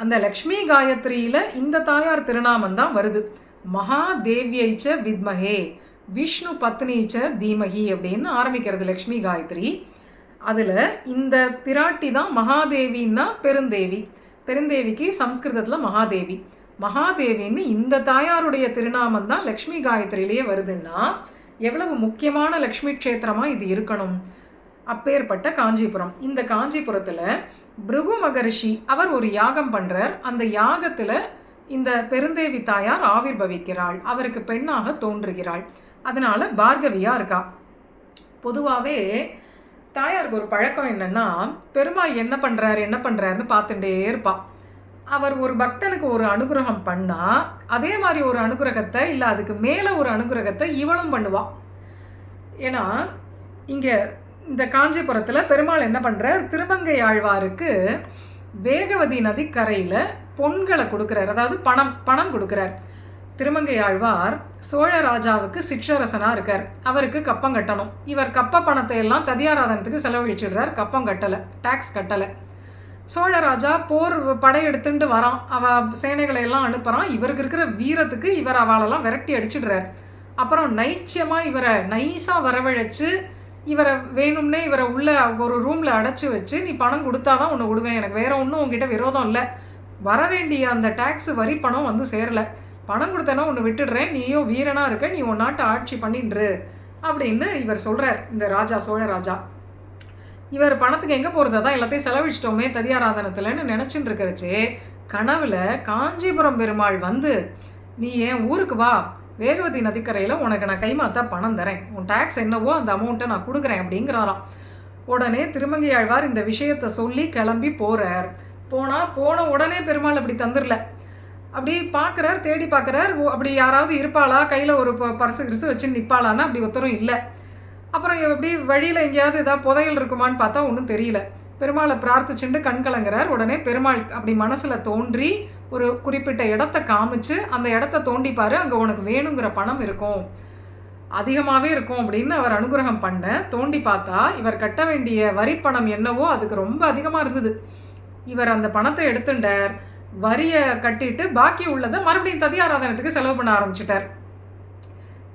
அந்த லக்ஷ்மி காயத்ரியில் இந்த தாயார் திருநாமம் தான் வருது. மகாதேவியைச்ச வித்மஹே விஷ்ணு பத்னீச்ச தீமகி அப்படின்னு ஆரம்பிக்கிறது லக்ஷ்மி காயத்ரி. அதில் இந்த பிராட்டி தான் மகாதேவின்னா பெருந்தேவி. பெருந்தேவிக்கு சம்ஸ்கிருதத்தில் மகாதேவி. மகாதேவின்னு இந்த தாயாருடைய திருநாமம் தான் லக்ஷ்மி காயத்ரியிலேயே வருதுன்னா எவ்வளவு முக்கியமான லக்ஷ்மி க்ஷேத்திரமாக இது இருக்கணும். அப்பேற்பட்ட காஞ்சிபுரம். இந்த காஞ்சிபுரத்தில் பிருகு மகரிஷி அவர் ஒரு யாகம் பண்ணுறார். அந்த யாகத்தில் இந்த பெருந்தேவி தாயார் ஆவிர்பவிக்கிறாள், அவருக்கு பெண்ணாக தோன்றுகிறாள். அதனால் பார்கவியாக இருக்கா. பொதுவாகவே தாயாருக்கு ஒரு பழக்கம் என்னென்னா, பெருமாள் என்ன பண்ணுறாருன்னு பார்த்துட்டே இருப்பாள். அவர் ஒரு பக்தனுக்கு ஒரு அனுகிரகம் பண்ணால் அதே மாதிரி ஒரு அனுகிரகத்தை இல்லை அதுக்கு மேலே ஒரு அனுகிரகத்தை இவளும் பண்ணுவாள். ஏன்னா இங்கே இந்த காஞ்சிபுரத்தில் பெருமாள் என்ன பண்ணுறார், திருமங்கை ஆழ்வாருக்கு வேகவதி நதிக்கரையில் பொன்களை கொடுக்குறார், அதாவது பணம் கொடுக்குறார். திருமங்கை ஆழ்வார் சோழ ராஜாவுக்கு சிற்றரசனாக இருக்கார், அவருக்கு கப்பம் கட்டணும். இவர் கப்ப பணத்தை எல்லாம் ததியாராதனத்துக்கு செலவழிச்சிடுறார், கப்பம் கட்டலை, டேக்ஸ் கட்டலை. சோழ ராஜா போர் படையெடுத்துட்டு வரான், அவள் சேனைகளை எல்லாம் அனுப்புகிறான். இவருக்கு இருக்கிற வீரத்துக்கு இவர் அவளெல்லாம் விரட்டி அடிச்சிடுறார். அப்புறம் நைச்சியமாக இவரை நைஸாக வரவழைச்சு இவரை வேணும்னே இவரை உள்ள ஒரு ரூமில் அடைச்சி வச்சு நீ பணம் கொடுத்தாதான் உன்னை விடுவேன், எனக்கு வேற ஒன்றும் உங்ககிட்ட விரோதம் இல்லை, வர வேண்டிய அந்த டேக்ஸு வரி பணம் வந்து சேரலை, பணம் கொடுத்தேன்னா உன்னை விட்டுடுறேன், நீயும் வீரனாக இருக்க, நீ உன் நாட்டை ஆட்சி பண்ணின்று அப்படின்னு இவர் சொல்கிறார் இந்த ராஜா, சோழ ராஜா. இவர் பணத்துக்கு எங்கே போகிறது, தான் எல்லாத்தையும் செலவிச்சிட்டோமே ததியாராதனத்தில்னு நினச்சிட்டு இருக்கிறச்சே கனவுல காஞ்சிபுரம் பெருமாள் வந்து நீ என் ஊருக்கு வா, வேகவதி நதிக்கரையில் உனக்கு நான் கைமாத்தா பணம் தரேன், உன் டேக்ஸ் என்னவோ அந்த அமௌண்ட்டை நான் கொடுக்குறேன் அப்படிங்கிறாராம். உடனே திருமங்கையாழ்வார் இந்த விஷயத்தை சொல்லி கிளம்பி போகிறார். போன உடனே பெருமாள் அப்படி தந்துடல, அப்படி பார்க்குறார், தேடி பார்க்குறார், அப்படி யாராவது இருப்பாளா, கையில் ஒரு பர்சு கிரிசு வச்சு நிற்பாளான்னா அப்படி ஒருத்தரும் இல்லை. அப்புறம் எப்படி வழியில் எங்கேயாவது ஏதாவது புதையல் இருக்குமான்னு பார்த்தா ஒன்றும் தெரியல. பெருமாளை பிரார்த்திச்சுட்டு கண் கலங்குறார். உடனே பெருமாள் அப்படி மனசில் தோன்றி ஒரு குறிப்பிட்ட இடத்த காமிச்சு அந்த இடத்த தோண்டிப்பார், அங்கே உனக்கு வேணுங்கிற பணம் இருக்கும், அதிகமாகவே இருக்கும் அப்படின்னு அவர் அனுகிரகம் பண்ண. தோண்டி பார்த்தா இவர் கட்ட வேண்டிய வரி பணம் என்னவோ அதுக்கு ரொம்ப அதிகமாக இருந்தது. இவர் அந்த பணத்தை எடுத்துட்டார், வரியை கட்டிட்டு பாக்கி உள்ளதை மறுபடியும் ததியாராதனத்துக்கு செலவு பண்ண ஆரம்பிச்சிட்டார்.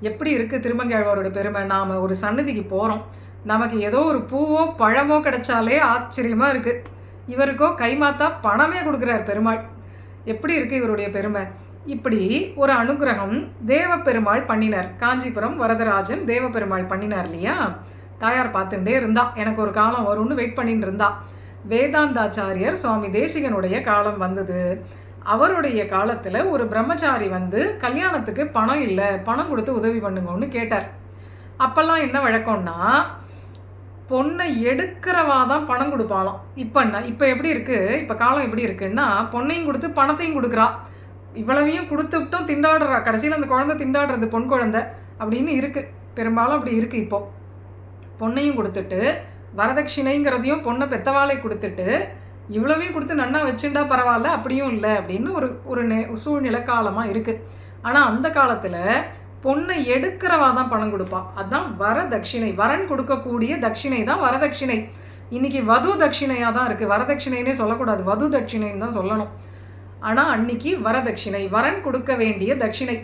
எப்படி இருக்குது திருமங்கையாழ்வாரோட பெருமை. நாம் ஒரு சன்னதிக்கு போகிறோம், நமக்கு ஏதோ ஒரு பூவோ பழமோ கிடைச்சாலே ஆச்சரியமாக இருக்குது, இவருக்கோ கைமாத்தா பணமே கொடுக்குறார் பெருமாள். எப்படி இருக்குது இவருடைய பெருமை. இப்படி ஒரு அனுகிரகம் தேவப்பெருமாள் பண்ணினார். காஞ்சிபுரம் வரதராஜன் தேவப்பெருமாள் பண்ணினார் இல்லையா. தாயார் பார்த்துட்டே இருந்தா, எனக்கு ஒரு காலம் வரும்னு வெயிட் பண்ணிட்டு இருந்தா. வேதாந்தாச்சாரியர் சுவாமி தேசிகனுடைய காலம் வந்தது. அவருடைய காலத்தில் ஒரு பிரம்மச்சாரி வந்து கல்யாணத்துக்கு பணம் இல்லை, பணம் கொடுத்து உதவி பண்ணுங்கன்னு கேட்டார். அப்போல்லாம் என்ன வழக்கம்னா பொண்ணை எடுக்கிறவா தான் பணம் கொடுப்பாளாம். இப்போ எப்படி இருக்குது, இப்போ காலம் எப்படி இருக்குன்னா பொண்ணையும் கொடுத்து பணத்தையும் கொடுக்குறா, இவ்வளவையும் கொடுத்துட்டும் திண்டாடுறா, கடைசியில் அந்த குழந்தை திண்டாடுறது பொன் குழந்தை அப்படின்னு இருக்குது. பெரும்பாலும் அப்படி இருக்குது. இப்போது பொண்ணையும் கொடுத்துட்டு வரதட்சிணைங்கிறதையும் பொண்ணை பெத்தவாளை கொடுத்துட்டு இவ்வளவையும் கொடுத்து நன்னா வச்சுட்டா பரவாயில்ல, அப்படியும் இல்லை அப்படின்னு ஒரு சூழ்நிலை காலமாக இருக்குது. ஆனால் அந்த காலத்தில் பொண்ணை எடுக்கிறவா தான் பணம் கொடுப்பா, அதுதான் வரதட்சிணை. வரன் கொடுக்கக்கூடிய தட்சிணை தான் வரதட்சிணை. இன்றைக்கி வது தட்சிணையாக தான் இருக்குது, வரதட்சிணைன்னே சொல்லக்கூடாது, வது தட்சிணைன்னு தான் சொல்லணும். ஆனால் அன்னைக்கு வரதட்சிணை, வரன் கொடுக்க வேண்டிய தட்சிணை.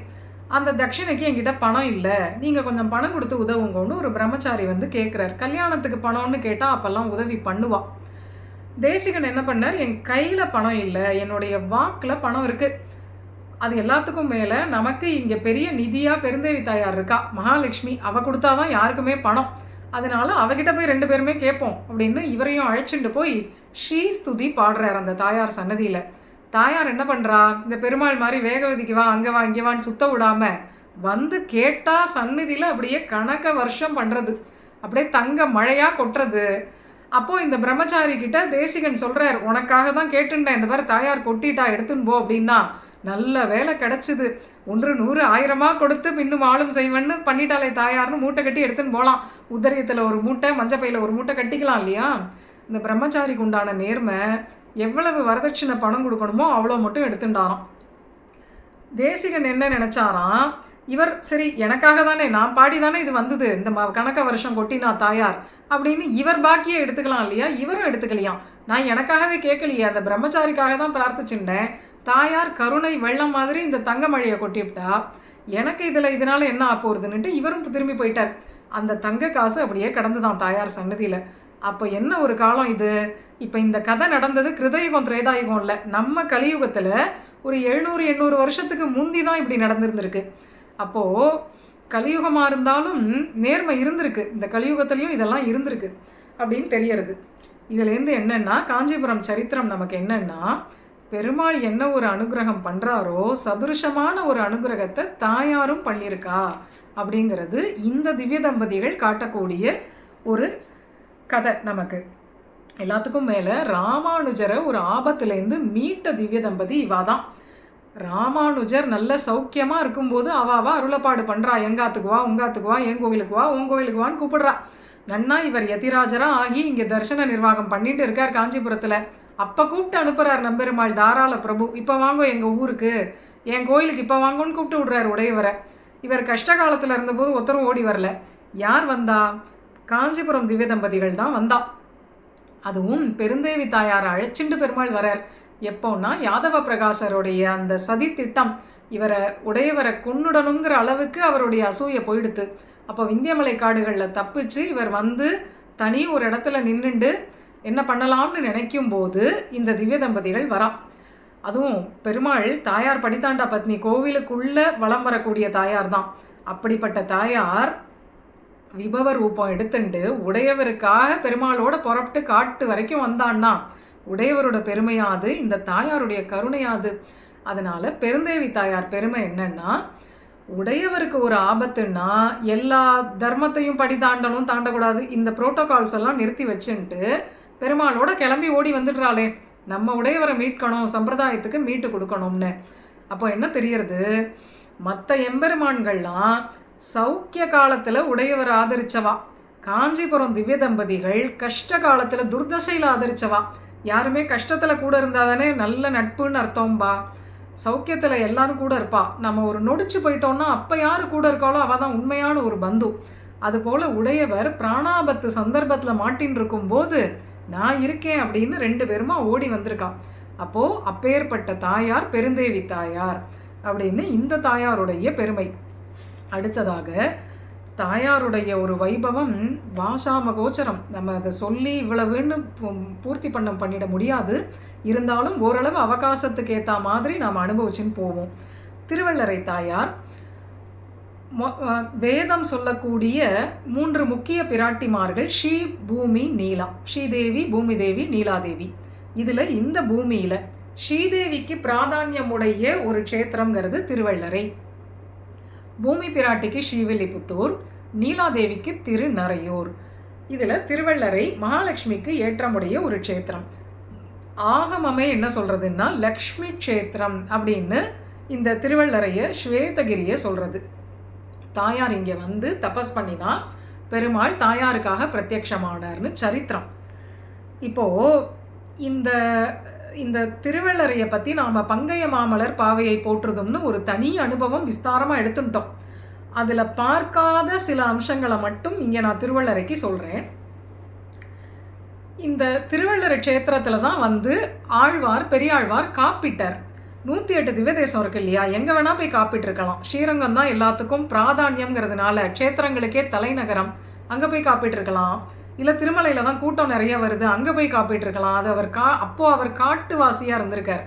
அந்த தட்சிணைக்கு என்கிட்ட பணம் இல்லை, நீங்கள் கொஞ்சம் பணம் கொடுத்து உதவுங்கன்னு ஒரு பிரம்மச்சாரி வந்து கேட்குறார். கல்யாணத்துக்கு பணம்னு கேட்டால் அப்போல்லாம் உதவி பண்ணுவாள். தேசிகன் என்ன பண்ணார், என் கையில் பணம் இல்லை, என்னுடைய வாக்கில் பணம் இருக்குது, அது எல்லாத்துக்கும் மேலே நமக்கு இங்கே பெரிய நிதியாக பெருந்தேவி தாயார் இருக்கா மகாலட்சுமி, அவள் கொடுத்தாதான் யாருக்குமே பணம், அதனால அவகிட்ட போய் 2 பேருமே கேட்போம் அப்படின்னு இவரையும் அழைச்சிட்டு போய் ஸ்ரீஸ்துதி பாடுறார் அந்த தாயார் சன்னதியில். தாயார் என்ன பண்ணுறா, இந்த பெருமாள் மாதிரி வேகவதிக்கு வா அங்கே வா இங்கே வான்னு சுத்த விடாமல் வந்து கேட்டால் சன்னதியில் அப்படியே கணக்க வருஷம் பண்ணுறது, அப்படியே தங்க மழையாக கொட்டுறது. அப்போது இந்த பிரம்மச்சாரி கிட்ட தேசிகன் சொல்கிறார், உனக்காக தான் கேட்டுட்டேன், இந்த மாதிரி தாயார் கொட்டிட்டா எடுத்துன்னு போ அப்படின்னா, நல்ல வேலை கிடச்சிது, 100 100 1000 கொடுத்து இன்னும் ஆளும் செய்வேன்னு பண்ணிட்டாலே தாயார்னு மூட்டை கட்டி எடுத்துன்னு போகலாம். உதரியத்தில் ஒரு மூட்டை, மஞ்சப்பையில் ஒரு மூட்டை கட்டிக்கலாம் இல்லையா. இந்த பிரம்மச்சாரிக்கு உண்டான நேர்மை, எவ்வளவு வரதட்சணை பணம் கொடுக்கணுமோ அவ்வளோ மட்டும் எடுத்துட்டாராம். தேசிகன் என்ன நினச்சாராம், இவர் சரி எனக்காக தானே, நான் பாடி தானே இது வந்தது, இந்த கணக்க வருஷம் கொட்டினா தாயார் அப்படின்னு இவர் பாக்கியே எடுத்துக்கலாம் இல்லையா. இவரும் எடுத்துக்கலையாம், நான் எனக்காகவே கேட்கலையே, அந்த பிரம்மச்சாரிக்காக தான் பிரார்த்திச்சுட்டேன், தாயார் கருணை வெள்ளம் மாதிரி இந்த தங்க மழையை கொட்டிவிட்டா, எனக்கு இதனால் என்ன ஆப்போகுதுன்னுட்டு இவரும் திரும்பி போயிட்டார். அந்த தங்க காசு அப்படியே கடந்துதான் தாயார் சன்னதியில். அப்போ என்ன ஒரு காலம் இது. இப்போ இந்த கதை நடந்தது கிருதயுகம் திரேதாயுகம் இல்லை, நம்ம கலியுகத்தில் ஒரு 700 800 வருஷத்துக்கு முந்தி தான் இப்படி நடந்திருந்திருக்கு. அப்போது கலியுகமாக இருந்தாலும் நேர்மை இருந்திருக்கு, இந்த கலியுகத்துலேயும் இதெல்லாம் இருந்திருக்கு அப்படின்னு தெரியறது. இதுலேருந்து என்னென்னா காஞ்சிபுரம் சரித்திரம் நமக்கு என்னென்னா, பெருமாள் என்ன ஒரு அனுகிரகம் பண்ணுறாரோ சதுருஷமான ஒரு அனுகிரகத்தை தாயாரும் பண்ணியிருக்கா அப்படிங்கிறது இந்த திவ்ய தம்பதிகள் காட்டக்கூடிய ஒரு கதை. நமக்கு எல்லாத்துக்கும் மேலே ராமானுஜரை ஒரு ஆபத்துலேருந்து மீட்ட திவ்ய தம்பதி இவா தான். ராமானுஜர் நல்ல சௌக்கியமாக இருக்கும்போது அவாவா அருளப்பாடு பண்ணுறா, எங்காத்துக்குவா உங்காத்துக்குவா, என் கோயிலுக்குவா உன் கோயிலுக்குவான்னு கூப்பிடுறா. நன்னா இவர் யதிராஜராக ஆகி இங்கே தரிசன நிர்வாகம் பண்ணிட்டு இருக்கார் காஞ்சிபுரத்தில். அப்போ கூப்பிட்டு அனுப்புகிறார் நம்பெருமாள் தாராள பிரபு, இப்போ வாங்கோ எங்கள் ஊருக்கு, என் கோயிலுக்கு இப்போ வாங்கோன்னு கூப்பிட்டு விடுறார் உடையவரை. இவர் கஷ்ட காலத்தில் இருந்தபோது ஒருத்தரும் ஓடி வரல. யார் வந்தா, காஞ்சிபுரம் திவ்ய தம்பதிகள் தான் வந்தா. அதுவும் பெருந்தேவி தாயாரை அழைச்சிண்டு பெருமாள் வரார். எப்போன்னா யாதவ பிரகாசருடைய அந்த சதி திட்டம், இவரை உடையவரை கொன்னுடணுங்கிற அளவுக்கு அவருடைய அசூயை போயிடுத்து. அப்போ விந்தியமலை காடுகளில் தப்பிச்சு இவர் வந்து தனி ஒரு இடத்துல நின்றுண்டு என்ன பண்ணலாம்னு நினைக்கும் போது இந்த திவ்ய தம்பதிகள் வரா. அதுவும் பெருமாள் தாயார் படித்தாண்டா பத்னி, கோவிலுக்குள்ளே வலம் வரக்கூடிய தாயார் தான். அப்படிப்பட்ட தாயார் விபவ ரூபம் எடுத்துண்டு உடையவருக்காக பெருமாளோட புறப்பட்டு காட்டு வரைக்கும் வந்தான்னா உடையவரோட பெருமையாது, இந்த தாயாருடைய கருணையாது. அதனால் பெருந்தேவி தாயார் பெருமை என்னன்னா, உடையவருக்கு ஒரு ஆபத்துன்னா எல்லா தர்மத்தையும் படி தாண்டணும், தாண்டக்கூடாது, இந்த புரோட்டோகால்ஸ் எல்லாம் நிறுத்தி வச்சுன்ட்டு பெருமாளோட கிளம்பி ஓடி வந்துடுறாளே, நம்ம உடையவரை மீட்கணும், சம்பிரதாயத்துக்கு மீட்டு கொடுக்கணும்னு. அப்போ என்ன தெரியறது, மற்ற எம்பெருமான்கள்லாம் சௌக்கிய காலத்தில் உடையவர் ஆதரிச்சவா, காஞ்சிபுரம் திவ்ய தம்பதிகள் கஷ்ட காலத்தில் துர்தசையில் ஆதரிச்சவா. யாருமே கஷ்டத்தில் கூட இருந்தால் தானே நல்ல நட்புன்னு அர்த்தம்பா. சௌக்கியத்தில் எல்லாரும் கூட இருப்பா. நம்ம ஒரு நொடிச்சு போயிட்டோம்னா அப்போ யார் கூட இருக்காளோ அவள் தான் உண்மையான ஒரு பந்து. அதுபோல் உடையவர் பிராணாபத்து சந்தர்ப்பத்தில் மாட்டின்னு இருக்கும்போது நான் இருக்கேன் அப்படின்னு 2 பேருமா ஓடி வந்திருக்கா. அப்போது அப்பேற்பட்ட தாயார் பெருந்தேவி தாயார் அப்படின்னு இந்த தாயாருடைய பெருமை. அடுத்ததாக தாயாருடைய ஒரு வைபவம் வாசாம கோச்சரம். நம்ம அதை சொல்லி இவ்வளவுன்னு பூர்த்தி பண்ணிட முடியாது. இருந்தாலும் ஓரளவு அவகாசத்துக்கு ஏற்ற மாதிரி நாம் அனுபவிச்சுன்னு போவோம். திருவள்ளரை தாயார் வேதம் சொல்லக்கூடிய 3 முக்கிய பிராட்டிமார்கள் ஸ்ரீ பூமி நீலா, ஸ்ரீதேவி பூமிதேவி நீலாதேவி. இதில் இந்த பூமியில் ஸ்ரீதேவிக்கு பிராதான்யமுடைய ஒரு க்ஷேத்திரங்கிறது திருவள்ளரை. பூமி பிராட்டிக்கு ஸ்ரீவில்லிபுத்தூர், நீலாதேவிக்கு திருநறையூர். இதில் திருவள்ளரை மகாலட்சுமிக்கு ஏற்றமுடைய ஒரு க்ஷேத்திரம். ஆகமமே என்ன சொல்கிறதுன்னா லக்ஷ்மி க்ஷேத்திரம் அப்படின்னு இந்த திருவள்ளரையை ஸ்வேதகிரியை சொல்கிறது. தாயார் இங்கே வந்து தபஸ் பண்ணினா பெருமாள் தாயாருக்காக பிரத்யக்ஷமானார்னு சரித்திரம். இப்போது இந்த திருவள்ளரையை பற்றி நாம் பங்கைய மாமலர் பாவையை போற்றுதும்னு ஒரு தனி அனுபவம் விஸ்தாரமாக எடுத்துட்டோம். அதில் பார்க்காத சில அம்சங்களை மட்டும் இங்கே நான் திருவள்ளரைக்கு சொல்கிறேன். இந்த திருவள்ளரை க்ஷேத்திரத்தில் தான் வந்து ஆழ்வார் பெரியாழ்வார் காப்பிட்டார். 108 திவ்யதேசம் இருக்கு இல்லையா, எங்கே வேணால் போய் காப்பிட்டுருக்கலாம். ஸ்ரீரங்கம் தான் எல்லாத்துக்கும் பிராதான்யங்கிறதுனால க்ஷேத்திரங்களுக்கே தலைநகரம், அங்கே போய் காப்பிட்டுருக்கலாம். இல்லை திருமலையில் தான் கூட்டம் நிறைய வருது, அங்கே போய் காப்பிட்டுருக்கலாம். அது அப்போது அவர் காட்டுவாசியாக இருந்திருக்கார்.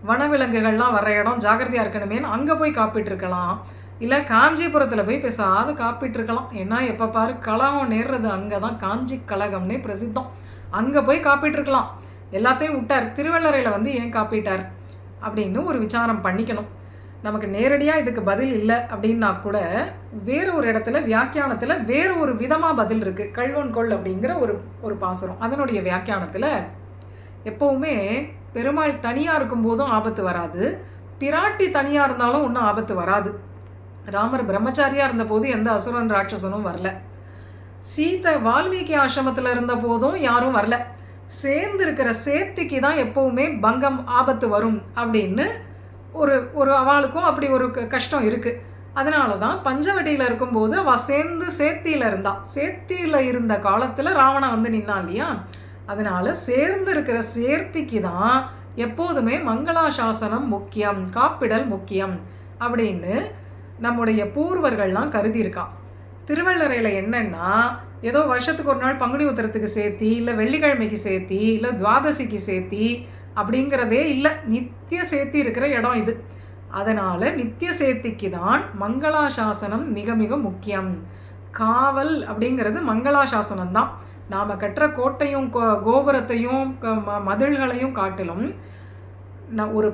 வனவிலங்குகள்லாம் வர்ற இடம் ஜாகிரதையாக இருக்கணுமேனு அங்கே போய் காப்பிட்டுருக்கலாம். இல்லை காஞ்சிபுரத்தில் போய் பேசாது காப்பிட்டுருக்கலாம். ஏன்னா எப்போ பாரு கலகம் நேர்றது அங்கே தான், காஞ்சி கலகம்னே பிரசித்தம். அங்கே போய் காப்பிட்டுருக்கலாம். எல்லாத்தையும் விட்டார். திருவள்ளரையில் வந்து ஏன் காப்பிட்டார் அப்படின்னு ஒரு விசாரம் பண்ணிக்கணும். நமக்கு நேரடியாக இதுக்கு பதில் இல்லை அப்படின்னா கூட வேறு ஒரு இடத்துல வியாக்கியானத்தில் வேறு ஒரு விதமாக பதில் இருக்குது. கள்வன்கொள் அப்படிங்கிற ஒரு பாசுரம், அதனுடைய வியாக்கியானத்தில் எப்போவுமே பெருமாள் தனியாக இருக்கும்போதும் ஆபத்து வராது, பிராட்டி தனியாக இருந்தாலும் ஒன்றும் ஆபத்து வராது. ராமர் பிரம்மச்சாரியாக இருந்தபோது எந்த அசுரன் ராட்சசனும் வரல. சீதை வால்மீகி ஆசிரமத்தில் இருந்த போதும் யாரும் வரல. சேர்ந்து இருக்கிற சேர்த்திக்கு தான் எப்போவுமே பங்கம் ஆபத்து வரும் அப்படின்னு ஒரு அவளுக்கும் அப்படி ஒரு கஷ்டம் இருக்குது. அதனால தான் பஞ்சவட்டியில் இருக்கும்போது அவள் சேர்த்தியில் இருந்தா. சேர்த்தியில் இருந்த காலத்தில் ராவணன் வந்து நின்னா இல்லையா, அதனால் சேர்ந்து இருக்கிற சேர்த்திக்கு தான் எப்போதுமே மங்களாசாசனம் முக்கியம், காப்பிடல் முக்கியம் அப்படின்னு நம்முடைய பூர்வர்கள்லாம் கருதியிருக்கா. திருவள்ளரையில் என்னென்னா ஏதோ வருஷத்துக்கு ஒரு நாள் பங்குனி உத்திரத்துக்கு சேர்த்தி, இல்லை வெள்ளிக்கிழமைக்கு சேர்த்தி, இல்லை துவாதசிக்கு சேர்த்தி அப்படிங்கிறதே இல்லை. நித்திய சேர்த்தி இருக்கிற இடம் இது. அதனால் நித்திய சேர்த்திக்கு தான் மங்களாசாசனம் மிக மிக முக்கியம். காவல் அப்படிங்கிறது மங்களாசாசனம் தான். நாம் கட்டுற கோட்டையும் கோபுரத்தையும் மதில்களையும் காட்டிலும் ஒரு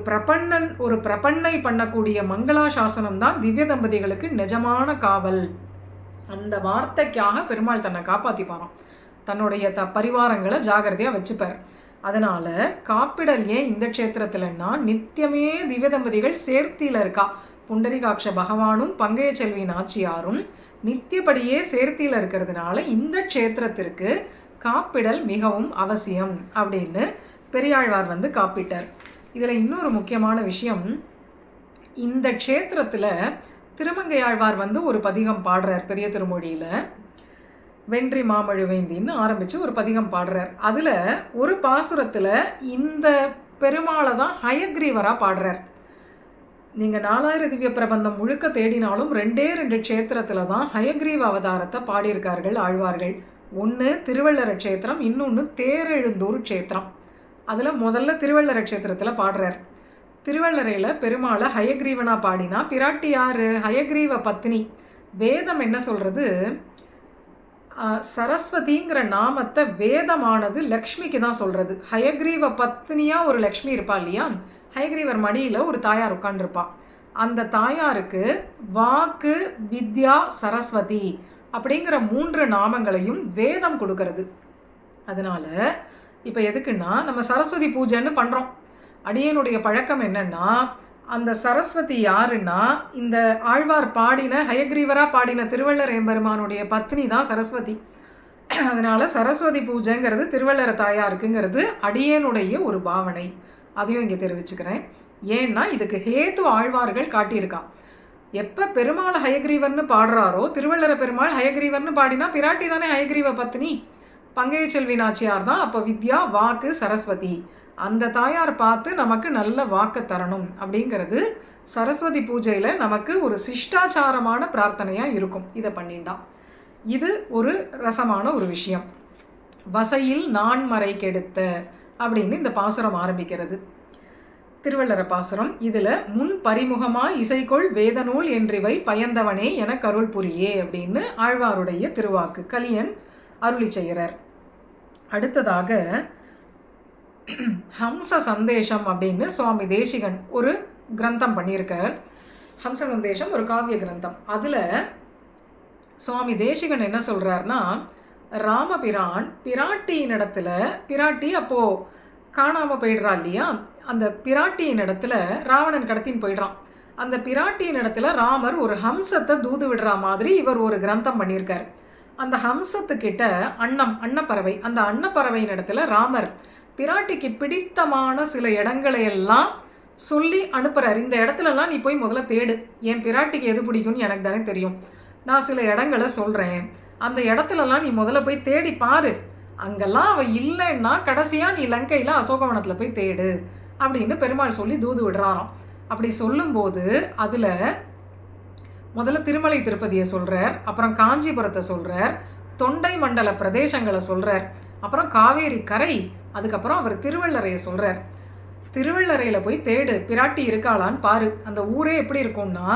பிரபன்னை பண்ணக்கூடிய மங்களாசாசனம் தான் திவ்ய தம்பதிகளுக்கு நிஜமான காவல். அந்த வார்த்தைக்காக பெருமாள் தன்னை காப்பாற்றிப்பாராம். தன்னுடைய பரிவாரங்களை ஜாகிரதையாக வச்சுப்பார். அதனால் காப்பிடல் ஏன் இந்த க்ஷேத்திரத்தில்னா நித்தியமே திவ்ய தம்பதிகள் சேர்த்தியில் இருக்கா. புண்டரிகாட்ச பகவானும் பங்கைய செல்வி நாச்சியாரும் நித்தியப்படியே சேர்த்தியில் இருக்கிறதுனால இந்த க்ஷேத்திரத்திற்கு காப்பிடல் மிகவும் அவசியம் அப்படின்னு பெரியாழ்வார் வந்து காப்பிட்டார். இதில் இன்னொரு முக்கியமான விஷயம், இந்த க்ஷேத்திரத்தில் திருமங்கையாழ்வார் வந்து ஒரு பதிகம் பாடுறார். பெரிய திருமொழியில் வென்றி மாமழுவேந்தின்னு ஆரம்பித்து ஒரு பதிகம் பாடுறார். அதில் ஒரு பாசுரத்தில் இந்த பெருமாளை தான் ஹயக்ரீவராக பாடுறார். நீங்கள் 4000 திவ்ய பிரபந்தம் முழுக்க தேடினாலும் 2 க்ஷேத்திரத்தில் தான் ஹயக்ரீவ அவதாரத்தை பாடியிருக்கார்கள் ஆழ்வார்கள். ஒன்று திருவள்ளர க்ஷேத்திரம், இன்னொன்று தேரெழுந்தூர் க்ஷேத்திரம். அதில் முதல்ல திருவள்ளர க்ஷேத்திரத்தில் பாடுறார். திருவள்ளரையில் பெருமாளை ஹயக்ரீவனா பாடினா, பிராட்டி யார்? ஹயக்ரீவ பத்னி. வேதம் என்ன சொல்கிறது? சரஸ்வதிங்கிற நாமத்தை வேதமானது லக்ஷ்மிக்கு தான் சொல்கிறது. ஹயக்ரீவ பத்னியாக ஒரு லக்ஷ்மி இருப்பா இல்லையா, ஹயக்ரீவர் மடியில் ஒரு தாயார் உட்காண்டிருப்பா. அந்த தாயாருக்கு வாக்கு, வித்யா, சரஸ்வதி அப்படிங்கிற 3 நாமங்களையும் வேதம் கொடுக்கறது. அதனால் இப்போ எதுக்குன்னா, நம்ம சரஸ்வதி பூஜைன்னு பண்ணுறோம். அடியனுடைய பழக்கம் என்னென்னா, அந்த சரஸ்வதி யாருன்னா இந்த ஆழ்வார் பாடின, ஹயக்ரீவராக பாடின திருவள்ளர் எம்பெருமானுடைய பத்னி தான் சரஸ்வதி. அதனால் சரஸ்வதி பூஜைங்கிறது திருவள்ளர தாயாருக்குங்கிறது அடியனுடைய ஒரு பாவனை. அதையும் இங்கே தெரிவிச்சுக்கிறேன். ஏன்னா இதுக்கு ஹேத்து ஆழ்வார்கள் காட்டியிருக்கா. எப்போ பெருமாள் ஹயக்ரீவர்னு பாடுறாரோ, திருவள்ளர பெருமாள் ஹயக்ரீவர்னு பாடினா பிராட்டி தானே ஹயக்ரீவ பத்னி. பங்கைய செல்வி நாச்சியார் தான் அப்போ வித்யா, வாக்கு, சரஸ்வதி. அந்த தாயார் பார்த்து நமக்கு நல்ல வாக்கு தரணும் அப்படிங்கிறது சரஸ்வதி பூஜையில் நமக்கு ஒரு சிஷ்டாச்சாரமான பிரார்த்தனையாக இருக்கும். இதை பண்ணிண்டான். இது ஒரு ரசமான ஒரு விஷயம். வசையில் நான்மறை கெடுத்த அப்படின்னு இந்த பாசுரம் ஆரம்பிக்கிறது. திருவள்ளர பாசுரம். இதில் முன் பரிமுகமாய் இசைக்கொள் வேதநூல் என்றிவை பயந்தவனே என கருள் புரியே அப்படின்னு ஆழ்வாருடைய திருவாக்கு கலியன் அருளி செய்கிறார். அடுத்ததாக ஹம்ச சந்தேஷம் அப்படின்னு சுவாமி தேசிகன் ஒரு கிரந்தம் பண்ணியிருக்கார். ஹம்ச சந்தேஷம் ஒரு காவிய கிரந்தம். அதில் சுவாமி தேசிகன் என்ன சொல்கிறார்னா, ராமபிரான் பிராட்டியின் இடத்துல, பிராட்டி அப்போது காணாமல் போயிடுறா இல்லையா, அந்த பிராட்டியின் இடத்துல ராவணன் கடத்தின்னு போயிடுறான். அந்த பிராட்டியின் இடத்துல ராமர் ஒரு ஹம்சத்தை தூது விடுற மாதிரி இவர் ஒரு கிரந்தம் பண்ணியிருக்கார். அந்த ஹம்சத்துக்கிட்ட அன்னப்பறவை, அந்த அன்னப்பறவையின் இடத்துல ராமர் பிராட்டிக்கு பிடித்தமான சில இடங்களை எல்லாம் சொல்லி அனுப்புகிறார். இந்த இடத்துலலாம் நீ போய் முதல்ல தேடு, என் பிராட்டிக்கு எது பிடிக்கும்னு எனக்கு தானே தெரியும், நான் சில இடங்களை சொல்கிறேன், அந்த இடத்துலலாம் நீ முதல்ல போய் தேடி பாரு, அங்கெல்லாம் அவள் இல்லைன்னா கடைசியாக நீ லங்கையில் அசோகவனத்தில் போய் தேடு அப்படின்னு பெருமாள் சொல்லி தூது விடுறாராம். அப்படி சொல்லும்போது அதில் முதல்ல திருமலை திருப்பதியை சொல்கிறார், அப்புறம் காஞ்சிபுரத்தை சொல்கிறார், தொண்டை மண்டல பிரதேசங்களை சொல்கிறார், அப்புறம் காவேரி கரை, அதுக்கப்புறம் அவர் திருவள்ளரையை சொல்கிறார். திருவள்ளரையில் போய் தேடு, பிராட்டி இருக்காளான்னு பாரு. அந்த ஊரே எப்படி இருக்கும்னா,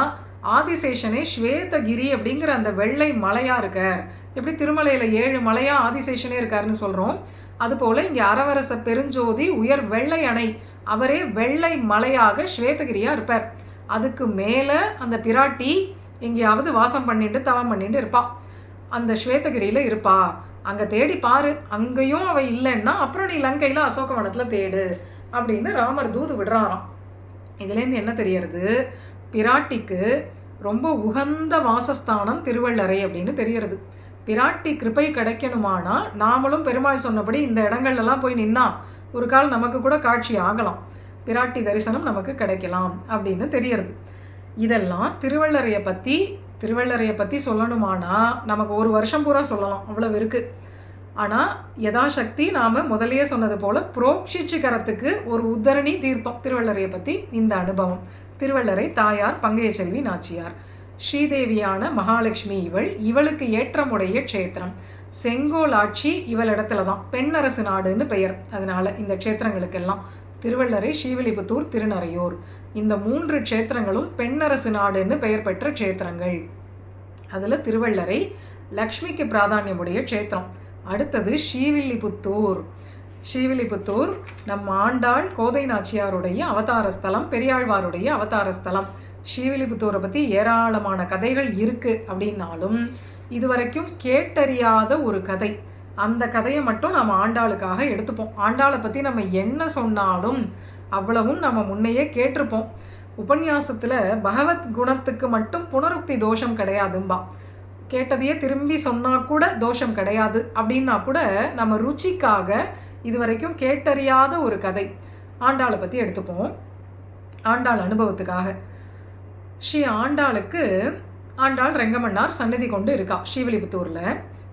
ஆதிசேஷனே ஸ்வேதகிரி அப்படிங்கிற அந்த வெள்ளை மலையாக இருக்கார். எப்படி திருமலையில் 7 மலையாக ஆதிசேஷனே இருக்காருன்னு சொல்கிறோம், அதுபோல் இங்கே அரவரச பெருஞ்சோதி உயர் வெள்ளை அணை, அவரே வெள்ளை மலையாக ஸ்வேதகிரியாக இருப்பார். அதுக்கு மேலே அந்த பிராட்டி எங்கேயாவது வாசம் பண்ணிட்டு தவம் பண்ணிட்டு இருப்பா, அந்த ஸ்வேதகிரியில் இருப்பா, அங்கே தேடி பாரு, அங்கேயும் அவள் இல்லைன்னா அப்புறம் நீ லங்கையில் அசோகவனத்தில் தேடு அப்படின்னு ராமர் தூது விடுறாராம். இதுலேருந்து என்ன தெரியறது, பிராட்டிக்கு ரொம்ப உகந்த வாசஸ்தானம் திருவள்ளரை அப்படின்னு தெரியறது. பிராட்டி கிருபை கிடைக்கணுமானா நாமளும் பெருமாள் சொன்னபடி இந்த இடங்கள்லாம் போய் நின்னா ஒரு கால் நமக்கு கூட காட்சி ஆகலாம், பிராட்டி தரிசனம் நமக்கு கிடைக்கலாம் அப்படின்னு தெரியறது. இதெல்லாம் திருவள்ளரையை பற்றி சொல்லணுமானா நமக்கு ஒரு வருஷம் பூரா சொல்லலாம், அவ்வளவு இருக்குது. ஆனால் யதாசக்தி நாம் முதலையே சொன்னது போல் புரோக்ஷிச்சுக்கிறதுக்கு ஒரு உத்தரணி தீர்த்தம் திருவள்ளரையை பற்றி இந்த அனுபவம். திருவள்ளரை தாயார் பங்கைய செல்வி நாச்சியார், ஸ்ரீதேவியான மகாலட்சுமி இவளுக்கு ஏற்றமுடைய க்ஷேத்திரம். செங்கோலாட்சி இவளிடத்துல தான், பெண்ணரசு நாடுன்னு பெயர். அதனால் இந்த க்ஷேத்திரங்களுக்கெல்லாம் திருவள்ளரை, ஸ்ரீவில்லிபுத்தூர், திருநறையூர், இந்த 3 க்ஷேத்திரங்களும் பெண்ணரசு நாடுன்னு பெயர் பெற்ற க்ஷேத்திரங்கள். அதில் திருவள்ளரை லக்ஷ்மிக்கு பிராதானியமுடைய க்ஷேத்திரம். அடுத்தது ஸ்ரீவில்லிபுத்தூர். ஸ்ரீவில்லிபுத்தூர் நம் ஆண்டாள் கோதை நாச்சியாருடைய அவதார ஸ்தலம், பெரியாழ்வாருடைய அவதார ஸ்தலம். ஸ்ரீவில்லிபுத்தூரை பற்றி ஏராளமான கதைகள் இருக்குது அப்படின்னாலும் இதுவரைக்கும் கேட்டறியாத ஒரு கதை, அந்த கதையை மட்டும் நம்ம ஆண்டாளுக்காக எடுத்துப்போம். ஆண்டாளை பற்றி நம்ம என்ன சொன்னாலும் அவ்வளவும் நம்ம முன்னையே கேட்டிருப்போம். உபன்யாசத்தில் பகவத் குணத்துக்கு மட்டும் புனருக்தி தோஷம் கிடையாதும்பா, கேட்டதையே திரும்பி சொன்னால் கூட தோஷம் கிடையாது அப்படின்னா கூட நம்ம ருச்சிக்காக இதுவரைக்கும் கேட்டறியாத ஒரு கதை ஆண்டாளை பற்றி எடுத்துப்போம். ஆண்டாள் அனுபவத்துக்காக ஸ்ரீ ஆண்டாள் ரெங்கமன்னார் சந்நிதி கொண்டு இருக்கா ஸ்ரீவில்லிபுத்தூரில்.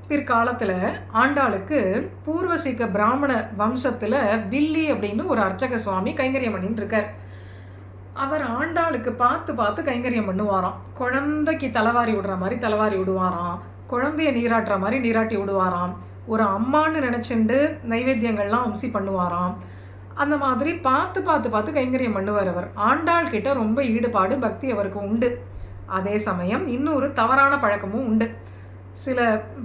பிற்காலத்தில் ஆண்டாளுக்கு பூர்வசிக்க பிராமண வம்சத்தில் வில்லி அப்படின்னு ஒரு அர்ச்சக சுவாமி கைங்கரியம் பண்ணின்னு இருக்கார். அவர் ஆண்டாளுக்கு பார்த்து பார்த்து கைங்கரியம் பண்ணுவாராம். குழந்தைக்கு தலைவாரி விடுற மாதிரி தலைவாரி விடுவாராம், குழந்தைய நீராட்டுற மாதிரி நீராட்டி விடுவாராம், ஒரு அம்மான்னு நினச்சிண்டு நைவேத்தியங்கள்லாம் அம்சி பண்ணுவாராம். அந்த மாதிரி பார்த்து பார்த்து பார்த்து கைங்கரியம் பண்ணுவார் அவர். ஆண்டாள் கிட்ட ரொம்ப ஈடுபாடு பக்தி அவருக்கு உண்டு. அதே சமயம் இன்னொரு தவறான பழக்கமும் உண்டு. சில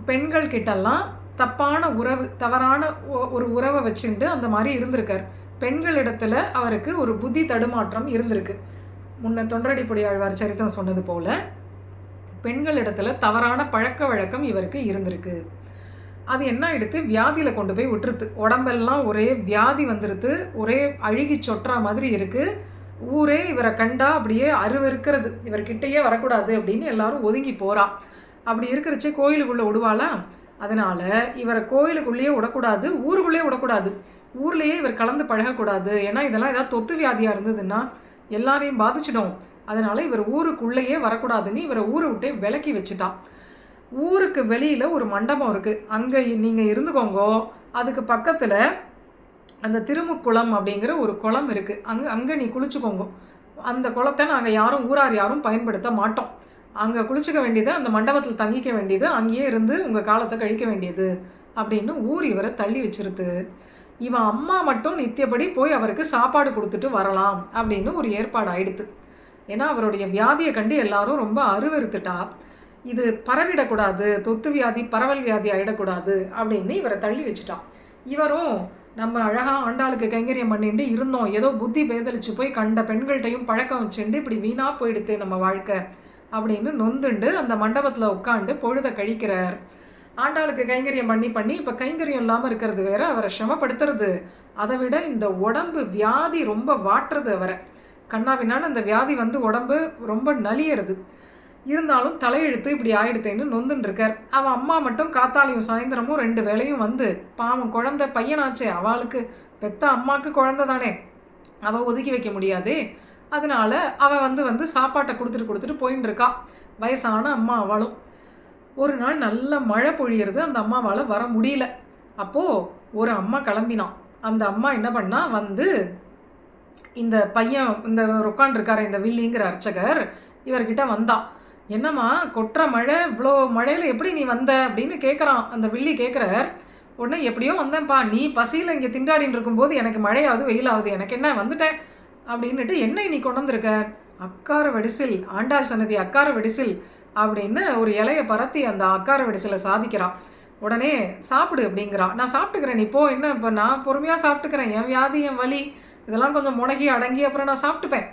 பெண்கள் கிட்டெல்லாம் தப்பான உறவு, தவறான ஒரு உறவை வச்சுட்டு அந்த மாதிரி இருந்திருக்கார். பெண்களிடத்தில் அவருக்கு ஒரு புத்தி தடுமாற்றம் இருந்திருக்கு. முன்ன தொண்டரடிப்பொடி ஆழ்வார் சரித்திரம் சொன்னது போல் பெண்களிடத்தில் தவறான பழக்க வழக்கம் இவருக்கு இருந்திருக்கு. அது என்ன ஆகிடுத்து, வியாதியில் கொண்டு போய் விட்டுருது. உடம்பெல்லாம் ஒரே வியாதி வந்துடுது, ஒரே அழுகி சொட்டுற மாதிரி இருக்குது. ஊரே இவரை கண்டா அப்படியே அருவருக்கிறது, இவர்கிட்டையே வரக்கூடாது அப்படின்னு எல்லாரும் ஒதுங்கி போகிறா. அப்படி இருக்கிறச்சே கோயிலுக்குள்ளே விடுவாளா, அதனால் இவரை கோயிலுக்குள்ளேயே விடக்கூடாது, ஊருக்குள்ளேயே விடக்கூடாது, ஊர்லேயே இவர் கலந்து பழகக்கூடாது. ஏன்னா இதெல்லாம் ஏதாவது தொத்து வியாதியாக இருந்ததுன்னா எல்லாரையும் பாதிச்சிடும். அதனால் இவர் ஊருக்குள்ளேயே வரக்கூடாதுன்னு இவரை ஊரை விட்டே விலக்கி வச்சுட்டான். ஊருக்கு வெளியில் ஒரு மண்டபம் இருக்குது, அங்கே நீங்கள் இருந்துக்கோங்கோ. அதுக்கு பக்கத்தில் அந்த திருமுக்குளம் அப்படிங்கிற ஒரு குளம் இருக்குது, அங்கே நீ குளிச்சுக்கோங்க. அந்த குளத்தை நாங்கள் யாரும் ஊரார் யாரும் பயன்படுத்த மாட்டோம். அங்கே குளிச்சுக்க வேண்டியது, அந்த மண்டபத்தில் தங்கிக்க வேண்டியது, அங்கேயே இருந்து உங்கள் காலத்தை கழிக்க வேண்டியது அப்படின்னு ஊர் இவரை தள்ளி வச்சிருது. இவன் அம்மா மட்டும் நித்தியப்படி போய் அவருக்கு சாப்பாடு கொடுத்துட்டு வரலாம் அப்படின்னு ஒரு ஏற்பாடு ஆயிடுது. ஏன்னா அவருடைய வியாதியை கண்டு எல்லாரும் ரொம்ப அருவருத்துட்டா. இது பரவிடக்கூடாது, தொத்து வியாதி பரவல் வியாதி ஆகிடக்கூடாது அப்படின்னு இவரை தள்ளி வச்சுட்டான். இவரும் நம்ம அழகாக ஆண்டாளுக்கு கைங்கரியம் பண்ணிட்டு இருந்தோம், ஏதோ புத்தி பேதலிச்சு போய் கண்ட பெண்கள்கிட்டையும் பழக்கம் வச்சுட்டு இப்படி வீணாக போயிடுது நம்ம வாழ்க்கை அப்படின்னு நொந்துண்டு அந்த மண்டபத்தில் உட்காந்து பொழுதை கழிக்கிறார். ஆண்டாளுக்கு கைங்கரியம் பண்ணி இப்போ கைங்கரியம் இல்லாமல் இருக்கிறது வேற, அவரை சிரமப்படுத்துறது. அதை விட இந்த உடம்பு வியாதி ரொம்ப வாட்டுறது அவரை. கண்ணாவினான்னு அந்த வியாதி வந்து உடம்பு ரொம்ப நலியறது. இருந்தாலும் தலையெழுத்து இப்படி ஆயிடுத்தேன்னு நொந்துன்னு இருக்கார். அவன் அம்மா மட்டும் காத்தாலையும் சாயந்தரமும் 2 வேளையும் வந்து, பாவம் குழந்தை பையனாச்சே, அவளுக்கு பெத்த அம்மாவுக்கு குழந்தை தானே, அவள் ஒதுக்கி வைக்க முடியாதே, அதனால அவள் வந்து சாப்பாட்டை கொடுத்துட்டு போயின்னு இருக்கா. வயசான அம்மா அவளும். ஒரு நாள் நல்ல மழை பொழியிறது, அந்த அம்மாவால் வர முடியல. அப்போது ஒரு அம்மா கிளம்பினான். அந்த அம்மா என்ன பண்ணா, வந்து இந்த பையன் இந்த உட்காண்டிருக்கார இந்த வில்லிங்கிற அர்ச்சகர் இவர்கிட்ட வந்தான். என்னம்மா கொட்டுற மழை, இவ்வளோ மழையில் எப்படி நீ வந்த அப்படின்னு கேட்குறான். அந்த வில்லி கேட்குறார். உடனே எப்படியோ வந்தேன்ப்பா, நீ பசியில் இங்கே திண்டாடின்னு இருக்கும்போது எனக்கு மழையாவது வெயிலாகுது, எனக்கு என்ன வந்துட்டேன் அப்படின்னுட்டு என்ன நீ கொண்டு வந்திருக்க, அக்கார வடிசில், ஆண்டாள் சன்னதி அக்கார வடிசில் அப்படின்னு ஒரு இலையை பரத்தி அந்த அக்கார வடிசிலை சாதிக்கிறான். உடனே சாப்பிடு அப்படிங்கிறான். நான் சாப்பிட்டுக்கிறேன், நீ போ, என்ன இப்போ நான் பொறுமையாக சாப்பிட்டுக்கிறேன், என் வியாதி என் வலி இதெல்லாம் கொஞ்சம் முடங்கி அடங்கி அப்புறம் நான் சாப்பிட்டுப்பேன்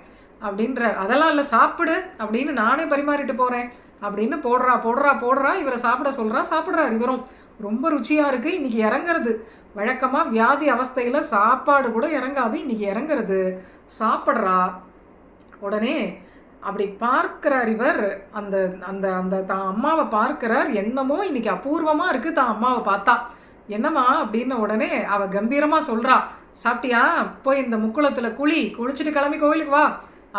அப்படின்றார். அதெல்லாம் இல்லை, சாப்பிடு அப்படின்னு நானே பரிமாறிட்டு போகிறேன் அப்படின்னு போடுறா. இவரை சாப்பிட சொல்கிறா, சாப்பிட்றாரு. இவரும் ரொம்ப ருச்சியாக இருக்குது, இன்றைக்கி இறங்குறது. வழக்கமாக வியாதி அவஸ்தையில் சாப்பாடு கூட இறங்காது, இன்றைக்கி இறங்குறது, சாப்பிட்றா. உடனே அப்படி பார்க்கிறார் இவர், அந்த அந்த அந்த தான் அம்மாவை பார்க்கிறார். என்னமோ இன்றைக்கி அபூர்வமாக இருக்குது தான் அம்மாவை பார்த்தா. என்னம்மா அப்படின்ன உடனே அவள் கம்பீரமாக சொல்கிறா, சாப்பிட்டியா, போய் இந்த முக்குளத்தில் குளிச்சுட்டு கிளம்பி கோயிலுக்கு வா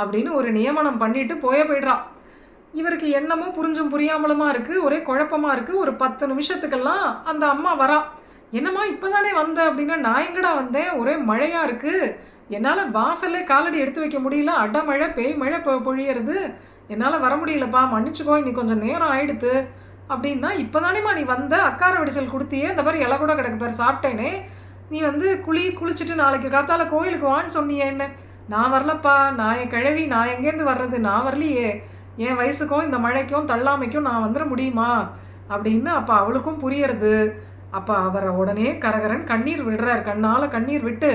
அப்படின்னு ஒரு நியமனம் பண்ணிட்டு போயிடுறான். இவருக்கு என்னமோ புரிஞ்சும் புரியாமலுமா இருக்குது, ஒரே குழப்பமாக இருக்குது. ஒரு 10 நிமிஷத்துக்கெல்லாம் அந்த அம்மா வரா. என்னம்மா இப்போ தானே வந்த அப்படின்னா, நான் எங்கடா வந்தேன், ஒரே மழையாக இருக்குது, என்னால் வாசல்லே காலடி எடுத்து வைக்க முடியல, அடமழை பேய் மழை பொழியறது, என்னால் வர முடியலப்பா, மன்னிச்சுக்கோ, இன்னைக்கு கொஞ்சம் நேரம் ஆயிடுத்து அப்படின்னா. இப்போ தானேம்மா நீ வந்த, அக்கார வடிசல் கொடுத்தியே, இந்த மாதிரி இலை கூட கிடக்கு பாரு, சாப்பிட்டேனே, நீ வந்து குளிச்சுட்டு நாளைக்கு காத்தால கோயிலுக்கு வான்னு சொன்னியே, என்ன நான் வரலப்பா, நான் என் கிழவி, நான் எங்கேருந்து வர்றது, நான் வரலையே, என் வயசுக்கும் இந்த மழைக்கும் தள்ளாமைக்கும் நான் வந்துட முடியுமா அப்படின்னு. அப்போ அவளுக்கும் புரியறது. அப்போ அவரை உடனே கரகரன் கண்ணீர் விடுறார். கண்ணால் கண்ணீர் விட்டு,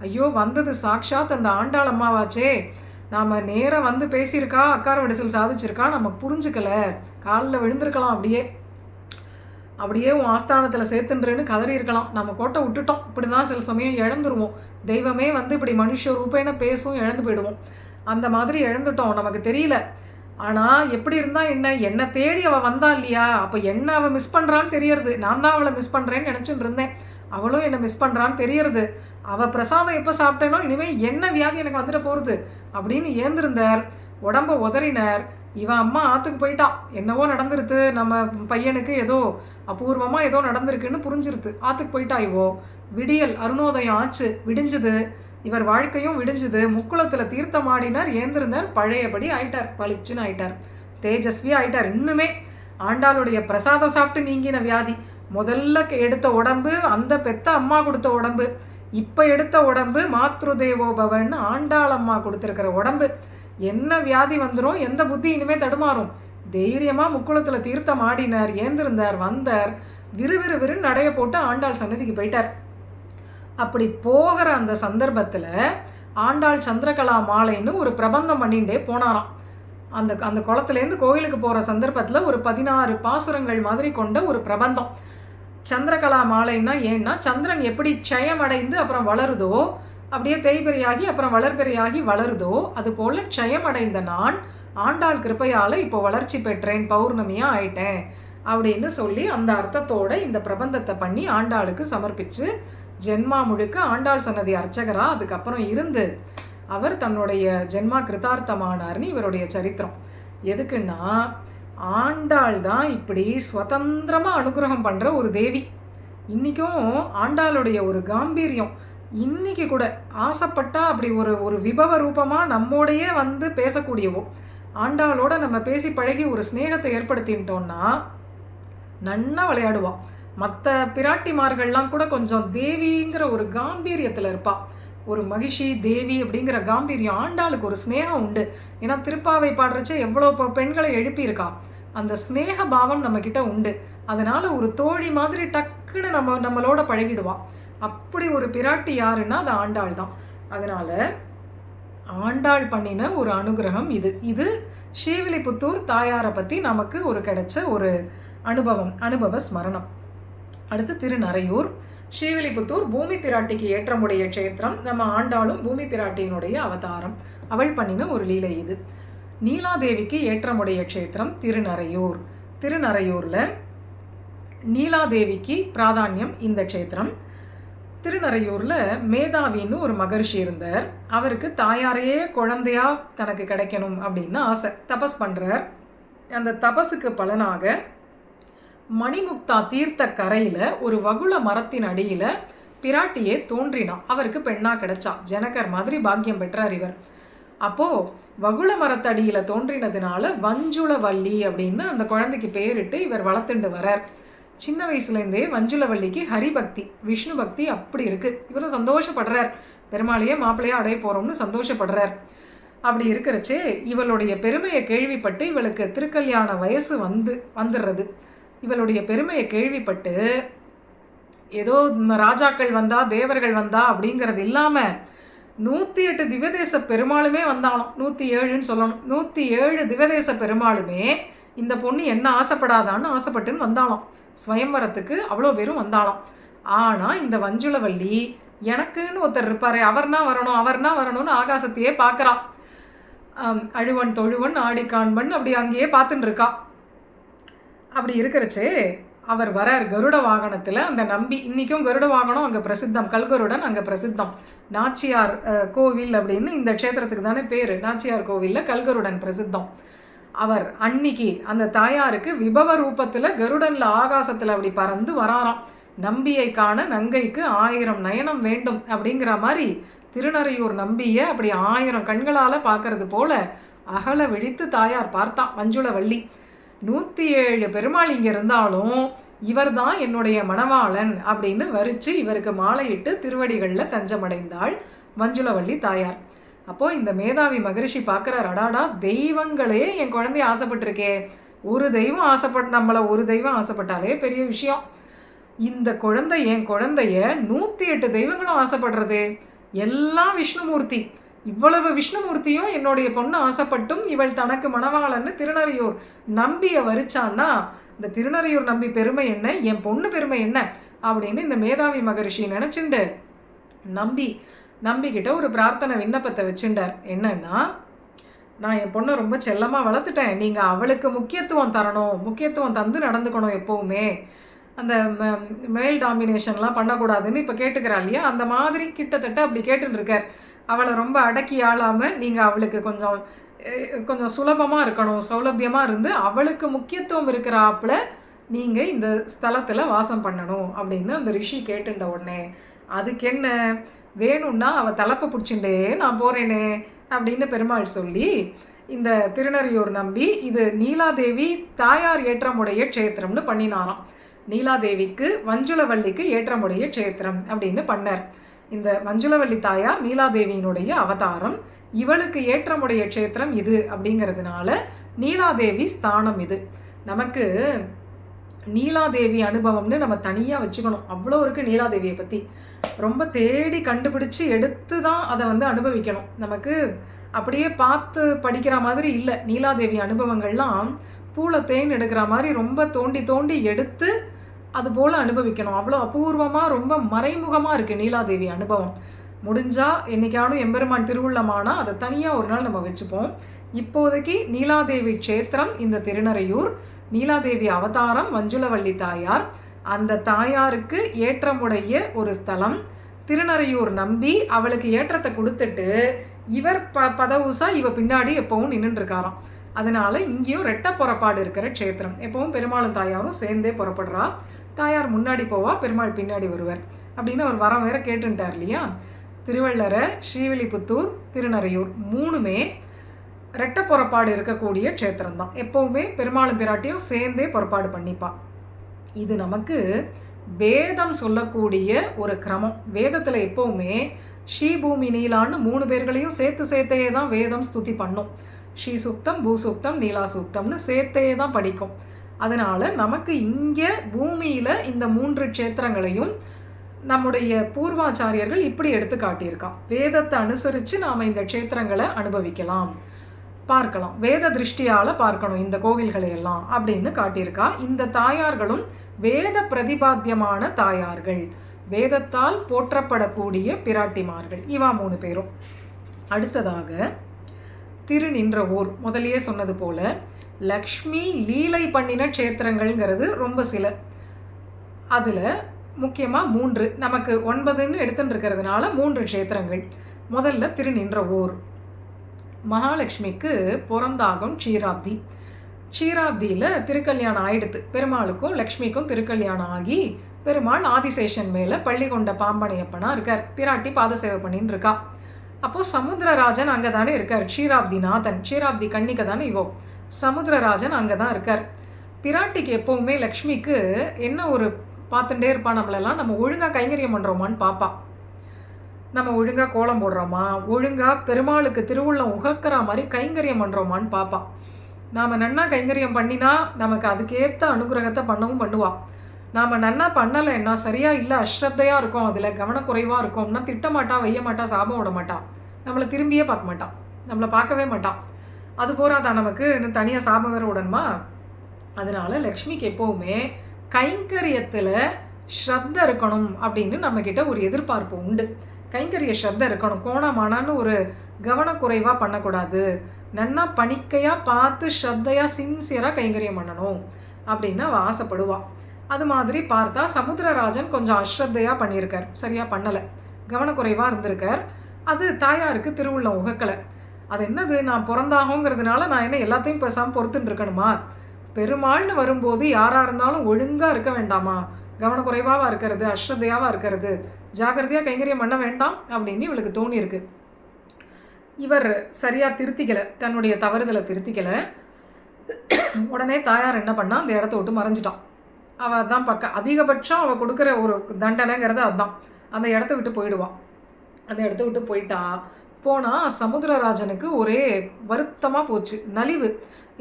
ஐயோ வந்தது சாக்ஷாத் அந்த ஆண்டாள் அம்மாவாச்சே, நாம் நேராக வந்து பேசியிருக்கா, அக்கார வடிசல் சாதிச்சிருக்கா, நம்ம புரிஞ்சுக்கல, காலில் விழுந்திருக்கலாம், அப்படியே உன் ஆஸ்தானத்தில் சேர்த்துன்றேன்னு கதறி இருக்கலாம், நம்ம கோட்டை விட்டுட்டோம். இப்படி தான் சில சமயம் இழந்துருவோம். தெய்வமே வந்து இப்படி மனுஷ ரூபேன பேசும், இழந்து போயிடுவோம். அந்த மாதிரி இழந்துட்டோம், நமக்கு தெரியல. ஆனால் எப்படி இருந்தால் என்னை தேடி அவள் வந்தா இல்லையா, அப்போ என்ன அவள் மிஸ் பண்ணுறான்னு தெரியறது. நான் தான் அவளை மிஸ் பண்ணுறேன்னு நினச்சிட்டு இருந்தேன், அவளும் என்னை மிஸ் பண்ணுறான்னு தெரியறது. அவள் பிரசாதம் எப்போ சாப்பிட்டேனோ இனிமேல் என்ன வியாதி எனக்கு வந்துட போகிறது அப்படின்னு ஏந்திருந்தார். உடம்பை உதறினார். இவன் அம்மா ஆற்றுக்கு போயிட்டான், என்னவோ நடந்துருது, நம்ம பையனுக்கு ஏதோ அபூர்வமாக ஏதோ நடந்திருக்குன்னு புரிஞ்சிருது, ஆற்றுக்கு போயிட்டா. இவோ விடியல் அருணோதயம் ஆச்சு, விடிஞ்சது. இவர் வாழ்க்கையும் விடிஞ்சுது. முக்குளத்தில் தீர்த்தமாடினார், ஏந்திருந்தார், பழையபடி ஆயிட்டார், பளிச்சுன்னு ஆயிட்டார், தேஜஸ்வி ஆயிட்டார். இன்னுமே ஆண்டாளுடைய பிரசாதம் சாப்பிட்டு நீங்கின வியாதி. முதல்ல எடுத்த உடம்பு அந்த பெத்த அம்மா கொடுத்த உடம்பு, இப்போ எடுத்த உடம்பு மாத்ருதேவோ பவன்னு ஆண்டாள் அம்மா கொடுத்துருக்கிற உடம்பு. என்ன வியாதி வந்துடும், எந்த புத்தி இனிமேல் தடுமாறும்? தைரியமாக முக்குளத்தில் தீர்த்தம் ஆடினார், ஏந்திருந்தார், வந்தார், விறுவிறுவிறுன்னு நடைய போட்டு ஆண்டாள் சன்னதிக்கு போயிட்டார். அப்படி போகிற அந்த சந்தர்ப்பத்தில் ஆண்டாள் சந்திரகலா மாலைன்னு ஒரு பிரபந்தம் பண்ணிகிட்டே போனாராம். அந்த குளத்துலேருந்து கோயிலுக்கு போகிற சந்தர்ப்பத்தில் ஒரு 16 பாசுரங்கள் மாதிரி கொண்ட ஒரு பிரபந்தம். சந்திரகலா மாலைன்னா ஏன்னா சந்திரன் எப்படி க்ஷயமடைந்து அப்புறம் வளருதோ, அப்படியே தேய்பிரையாகி அப்புறம் வளர்பிறையாகி வளருதோ, அதுபோல் க்ஷயமடைந்த நான் ஆண்டாள் கிருப்பையால் இப்போ வளர்ச்சி பெற்றேன், பௌர்ணமியாக ஆயிட்டேன் அப்படின்னு சொல்லி அந்த அர்த்தத்தோடு இந்த பிரபந்தத்தை பண்ணி ஆண்டாளுக்கு சமர்ப்பித்து ஜென்மா முழுக்க ஆண்டாள் சன்னதி அர்ச்சகராக அதுக்கப்புறம் இருந்து அவர் தன்னுடைய ஜென்மா கிருதார்த்தமானார்னு இவருடைய சரித்திரம். எதுக்குன்னா ஆண்டாள் தான் இப்படி சுதந்திரமாக அனுகிரகம் பண்ணுற ஒரு தேவி. இன்றைக்கும் ஆண்டாளுடைய ஒரு காம்பீரியம் இன்றைக்கி கூட ஆசைப்பட்டா அப்படி ஒரு விபவ ரூபமாக நம்மோடையே வந்து பேசக்கூடியவோ, ஆண்டாளோட நம்ம பேசி பழகி ஒரு ஸ்நேகத்தை ஏற்படுத்திட்டோம்னா நன்னா விளையாடுவாள். மற்ற பிராட்டிமார்கள்லாம் கூட கொஞ்சம் தேவிங்கிற ஒரு காம்பீரியத்தில் இருப்பாள். ஒரு மகிஷி தேவி அப்படிங்கிற காம்பீரியம். ஆண்டாளுக்கு ஒரு ஸ்நேகம் உண்டு. ஏன்னா திருப்பாவை பாடுறச்சே எவ்வளோ பெண்களை எழுப்பியிருக்கா. அந்த ஸ்நேக பாவம் நம்மக்கிட்ட உண்டு. அதனால் ஒரு தோழி மாதிரி டக்குன்னு நம்மளோட பழகிடுவாள். அப்படி ஒரு பிராட்டி யாருன்னா அது ஆண்டாள் தான். அதனால் ஆண்டாள் பண்ணின ஒரு அனுகிரகம் இது ஸ்ரீவில்லிபுத்தூர் தாயாரை பற்றி நமக்கு ஒரு கிடைச்ச ஒரு அனுபவ ஸ்மரணம். அடுத்து திருநறையூர். ஸ்ரீவில்லிபுத்தூர் பூமி பிராட்டிக்கு ஏற்றமுடைய க்ஷேத்திரம். நம்ம ஆண்டாளும் பூமி பிராட்டியினுடைய அவதாரம். அவள் பண்ணின ஒரு லீலை இது. நீலாதேவிக்கு ஏற்றமுடைய க்ஷேத்திரம் திருநறையூர். திருநறையூரில் நீலாதேவிக்கு பிராதானியம் இந்த க்ஷேத்திரம். திருநறையூரில் மேதாவின்னு ஒரு மகர்ஷி இருந்தார். அவருக்கு தாயாரையே குழந்தையா தனக்கு கிடைக்கணும் அப்படின்னு ஆசை. தபஸ் பண்ணுறார். அந்த தபஸுக்கு பலனாக மணிமுக்தா தீர்த்த கரையில் ஒரு வகுள மரத்தின் அடியில் பிராட்டியே தோன்றினான். அவருக்கு பெண்ணாக கிடைச்சா. ஜனகர் மாதிரி பாக்கியம் பெற்றார் இவர். அப்போது வகுள மரத்தடியில் தோன்றினதுனால வஞ்சுளவல்லி அப்படின்னு அந்த குழந்தைக்கு பேரிட்டு இவர் வளர்த்துண்டு வரார். சின்ன வயசுலேருந்தே வஞ்சுளவல்லிக்கு ஹரிபக்தி, விஷ்ணு பக்தி அப்படி இருக்குது. இவரும் சந்தோஷப்படுறார். பெருமாளையே மாப்பிள்ளையாக அடைய போகிறோம்னு சந்தோஷப்படுறார். அப்படி இருக்கிறச்சே இவளுடைய பெருமையை கேள்விப்பட்டு இவளுக்கு திருக்கல்யாண வயசு வந்துடுறது. இவளுடைய பெருமையை கேள்விப்பட்டு ஏதோ ராஜாக்கள் வந்தா தேவர்கள் வந்தா அப்படிங்கிறது இல்லாமல் 108 திவ்யதேச பெருமாளுமே வந்தாலும், 107ன்னு சொல்லணும், 107 திவ்யதேச பெருமாளுமே இந்த பொண்ணு என்ன ஆசைப்படாதான்னு ஆசைப்பட்டுன்னு வந்தாலும். ஸ்வயம்வரத்துக்கு அவ்வளோ பேரும் வந்தாலும். ஆனால் இந்த வஞ்சுளவல்லி எனக்குன்னு ஒருத்தர் இருப்பார், அவர்னா வரணும்னு ஆகாசத்தையே பார்க்குறான். அழுவன் தொழுவன் ஆடி காண்பன் அப்படி அங்கேயே பார்த்துன்னு இருக்கா. அப்படி இருக்கிறச்சே அவர் வரார் கருட வாகனத்தில். அந்த நம்பி இன்றைக்கும் கருட வாகனம் அங்கே பிரசித்தம், கல்கருடன் அங்கே பிரசித்தம். நாச்சியார் கோவில் அப்படின்னு இந்த க்ஷேத்திரத்துக்கு தானே பேர். நாச்சியார் கோவிலில் கல்கருடன் பிரசித்தம். அவர் அன்னிக்கு அந்த தாயாருக்கு விபவ ரூபத்தில் கருடனில் ஆகாசத்தில் அப்படி பறந்து வராராம். நம்பியை காண நங்கைக்கு 1000 நயனம் வேண்டும் அப்படிங்கிற மாதிரி திருநறையூர் நம்பியை அப்படி 1000 கண்களால் பார்க்கறது போல அகல விழித்து தாயார் பார்த்தா வஞ்சுளவல்லி. 107 பெருமாள் இங்கே இருந்தாலும் இவர் தான் என்னுடைய மணவாளன் அப்படின்னு வரித்து இவருக்கு மாலையிட்டு திருவடிகளில் தஞ்சமடைந்தாள் வஞ்சுளவல்லி தாயார். அப்போது இந்த மேதாவி மகரிஷி பார்க்குறார், அடாடா தெய்வங்களே என் குழந்தைய ஆசைப்பட்டிருக்கே. ஒரு தெய்வம் நம்மளை ஒரு தெய்வம் ஆசைப்பட்டாலே பெரிய விஷயம். இந்த குழந்தை என் குழந்தைய 108 தெய்வங்களும் ஆசைப்படுறது, எல்லாம் விஷ்ணுமூர்த்தி. இவ்வளவு விஷ்ணுமூர்த்தியும் என்னுடைய பொண்ணு ஆசைப்பட்டும் இவள் தனக்கு மணவாளன்னு திருநறையூர் நம்பியை வரிச்சான்னா இந்த திருநறையூர் நம்பி பெருமை என்ன, என் பொண்ணு பெருமை என்ன அப்படின்னு இந்த மேதாவி மகரிஷி நினச்சிண்டு நம்பிக்கிட்ட ஒரு பிரார்த்தனை விண்ணப்பத்தை வச்சுட்டார். என்னன்னா, நான் என் பொண்ணை ரொம்ப செல்லமாக வளர்த்துட்டேன், நீங்கள் அவளுக்கு முக்கியத்துவம் தந்து நடந்துக்கணும். எப்போவுமே அந்த மேல் டாமினேஷன்லாம் பண்ணக்கூடாதுன்னு இப்போ கேட்டுக்கிறா இல்லையா, அந்த மாதிரி கிட்டத்தட்ட அப்படி கேட்டுன்னு இருக்கார். அவளை ரொம்ப அடக்கி ஆளாமல் நீங்கள் அவளுக்கு கொஞ்சம் சுலபமாக இருக்கணும், சௌலபியமாக இருந்து அவளுக்கு முக்கியத்துவம் இருக்கிறாப்புல நீங்கள் இந்த ஸ்தலத்தில் வாசம் பண்ணணும் அப்படின்னு அந்த ரிஷி கேட்டுட்ட உடனே அதுக்கு என்ன வேணும்னா அவள் தலைப்பை பிடிச்சிண்டே நான் போகிறேனே அப்படின்னு பெருமாள் சொல்லி இந்த திருநறையூர் நம்பி இது நீலாதேவி தாயார் ஏற்றமுடைய க்ஷேத்திரம்னு பண்ணினாராம். நீலாதேவிக்கு வஞ்சுளவல்லிக்கு ஏற்றமுடைய க்ஷேத்திரம் அப்படின்னு பண்ணார். இந்த வஞ்சுளவல்லி தாயார் நீலாதேவியினுடைய அவதாரம், இவளுக்கு ஏற்றமுடைய க்ஷேத்திரம் இது அப்படிங்கிறதுனால நீலாதேவி ஸ்தானம் இது. நமக்கு நீலாதேவி அனுபவம்னு நம்ம தனியாக வச்சுக்கணும். அவ்வளோ இருக்குது நீலாதேவியை பற்றி. ரொம்ப தேடி கண்டுபிடிச்சி எடுத்து தான் அதை அனுபவிக்கணும். நமக்கு அப்படியே பார்த்து படிக்கிற மாதிரி இல்லை. நீலாதேவி அனுபவங்கள்லாம் பூளை தேன் எடுக்கிற மாதிரி ரொம்ப தோண்டி தோண்டி எடுத்து அது போல் அனுபவிக்கணும். அவ்வளோ அபூர்வமாக ரொம்ப மறைமுகமாக இருக்குது நீலாதேவி அனுபவம். முடிஞ்சால் என்றைக்கானும் எம்பெருமான் திருவுள்ளமானால் அதை தனியாக ஒரு நாள் நம்ம வச்சுப்போம். இப்போதைக்கு நீலாதேவி க்ஷேத்திரம் இந்த திருநறையூர். நீலாதேவி அவதாரம் வஞ்சுளவல்லி தாயார். அந்த தாயாருக்கு ஏற்றமுடைய ஒரு ஸ்தலம் திருநறையூர் நம்பி அவளுக்கு ஏற்றத்தை கொடுத்துட்டு இவர் பதவுசா இவ பின்னாடி எப்பவும் நின்றுருக்காராம். அதனால இங்கேயும் ரெட்ட புறப்பாடு இருக்கிற க்ஷேத்திரம். எப்பவும் பெருமாளும் தாயாரும் சேர்ந்தே புறப்படுறா. தாயார் முன்னாடி போவா, பெருமாள் பின்னாடி வருவார் அப்படின்னு அவர் வரம் வேற கேட்டுட்டார் இல்லையா. திருவள்ளரை, ஸ்ரீவில்லிபுத்தூர், திருநறையூர் மூணுமே ரெட்ட புறப்பாடு இருக்கக்கூடிய க்ஷேத்திரம் தான். எப்போவுமே பெருமாளும் பிராட்டியும் சேர்ந்தே புறப்பாடு பண்ணிப்பா. இது நமக்கு வேதம் சொல்லக்கூடிய ஒரு கிரமம். வேதத்தில் எப்போவுமே ஸ்ரீபூமி நீலான்னு 3 பேர்களையும் சேர்த்தே தான் வேதம் ஸ்துதி பண்ணும். ஸ்ரீ சூக்தம், பூசூக்தம், நீலா சூக்தம்னு சேர்த்தே தான் படிக்கும். அதனால் நமக்கு இங்கே பூமியில் இந்த 3 க்ஷேத்திரங்களையும் நம்முடைய பூர்வாச்சாரியர்கள் இப்படி எடுத்து காட்டியிருக்கான். வேதத்தை அனுசரித்து நாம் இந்த க்ஷேத்திரங்களை அனுபவிக்கலாம், பார்க்கலாம், வேத திருஷ்டியால் பார்க்கணும் இந்த கோவில்களை எல்லாம் அப்படின்னு காட்டியிருக்கா. இந்த தாயார்களும் வேத பிரதிபாத்தியமான தாயார்கள், வேதத்தால் போற்றப்படக்கூடிய பிராட்டிமார்கள். இவா 3 பேரும். அடுத்ததாக திருநின்றவூர். முதலியே சொன்னது போல லக்ஷ்மி லீலை பண்ணின க்ஷேத்திரங்கள்ங்கிறது ரொம்ப சில. அதில் முக்கியமாக 3 நமக்கு 9ன்னு எடுத்துட்டு இருக்கிறதுனால 3 க்ஷேத்திரங்கள். முதல்ல திருநின்றவூர். மகாலட்சுமிக்கு பிறந்தாகும் க்ஷீராப்தி. க்ஷீராப்தியில் திருக்கல்யாணம் ஆயிடுத்து. பெருமாளுக்கும் லக்ஷ்மிக்கும் திருக்கல்யாணம் ஆகி பெருமாள் ஆதிசேஷன் மேலே பள்ளி கொண்ட பாம்பனையப்பனாக இருக்கார். பிராட்டி பாத சேவை பண்ணின்னு இருக்கா. அப்போது சமுத்திரராஜன் அங்கே தானே இருக்கார். க்ஷீராப்தி நாதன், க்ஷீராப்தி கன்னிகை தானே இவோ. சமுத்திரராஜன் அங்கே தான் இருக்கார். பிராட்டிக்கு எப்போவுமே லக்ஷ்மிக்கு என்ன ஒரு பார்த்துட்டே இருப்பா, நம்மளெல்லாம் நம்ம ஒழுங்காக கைங்கரியம் பண்ணுறோமான்னு பார்ப்பா. நம்ம ஒழுங்காக கோலம் போடுறோமா, ஒழுங்காக பெருமாளுக்கு திருவுள்ளம் உகக்கிற மாதிரி கைங்கரியம் பண்ணுறோமான்னு பார்ப்பா. நாம் நன்னா கைங்கரியம் பண்ணினா நமக்கு அதுக்கேற்ற அனுகிரகத்தை பண்ணவும் பண்ணுவாள். நாம் நன்னா பண்ணலைன்னா சரியாக இல்லை, அஸ்ரத்தையாக இருக்கும், அதில் கவனக்குறைவாக இருக்கோம்னா திட்டமாட்டா, வைய மாட்டா, சாபம் விட மாட்டா, நம்மளை திரும்பியே பார்க்க மாட்டான், நம்மளை பார்க்கவே மாட்டான். அது போறாதான் நமக்கு இன்னும் தனியாக சாபம் வேறு உடனுமா. அதனால லக்ஷ்மிக்கு எப்போவுமே கைங்கரியத்தில் ஸ்ரத்த இருக்கணும் அப்படின்னு நம்மக்கிட்ட ஒரு எதிர்பார்ப்பு உண்டு. கைங்கரிய ஸ்ரத்த இருக்கணும், கோணமானான்னு ஒரு கவனக்குறைவாக பண்ணக்கூடாது, நன்னா பணிக்கையாக பார்த்து ஸ்ரத்தையாக சின்சியராக கைங்கரியம் பண்ணணும் அப்படின்னு அவள் ஆசைப்படுவாள். அது மாதிரி பார்த்தா சமுத்திரராஜன் கொஞ்சம் அஸ்ரத்தையாக பண்ணியிருக்கார், சரியாக பண்ணலை, கவனக்குறைவாக இருந்திருக்கார். அது தாயாருக்கு திருவுள்ளம் உகக்கலை. அது என்னது, நான் பிறந்தாகங்கிறதுனால நான் என்ன எல்லாத்தையும் பேசாமல் பொறுத்துன்னு இருக்கணுமா? பெருமாள்னு வரும்போது யாராக இருந்தாலும் ஒழுங்காக இருக்க வேண்டாமா? கவனக்குறைவாக இருக்கிறது, அஸ்ரத்தையாவாக இருக்கிறது, ஜாகிரதையாக கைங்கரியம் பண்ண வேண்டாம் அப்படின்னு இவளுக்கு தோணியிருக்கு. இவர் சரியாக திருத்திக்கலை, தன்னுடைய தவறுதலை திருத்திக்கலை. உடனே தாயார் என்ன பண்ணா, அந்த இடத்த விட்டு மறைஞ்சிட்டான். அவள் தான் அதிகபட்சம் அவள் கொடுக்குற ஒரு தண்டனைங்கிறது அதுதான், அந்த இடத்த விட்டு போயிடுவான். அந்த இடத்த விட்டு போனால் சமுத்திரராஜனுக்கு ஒரே வருத்தமாக போச்சு, நலிவு.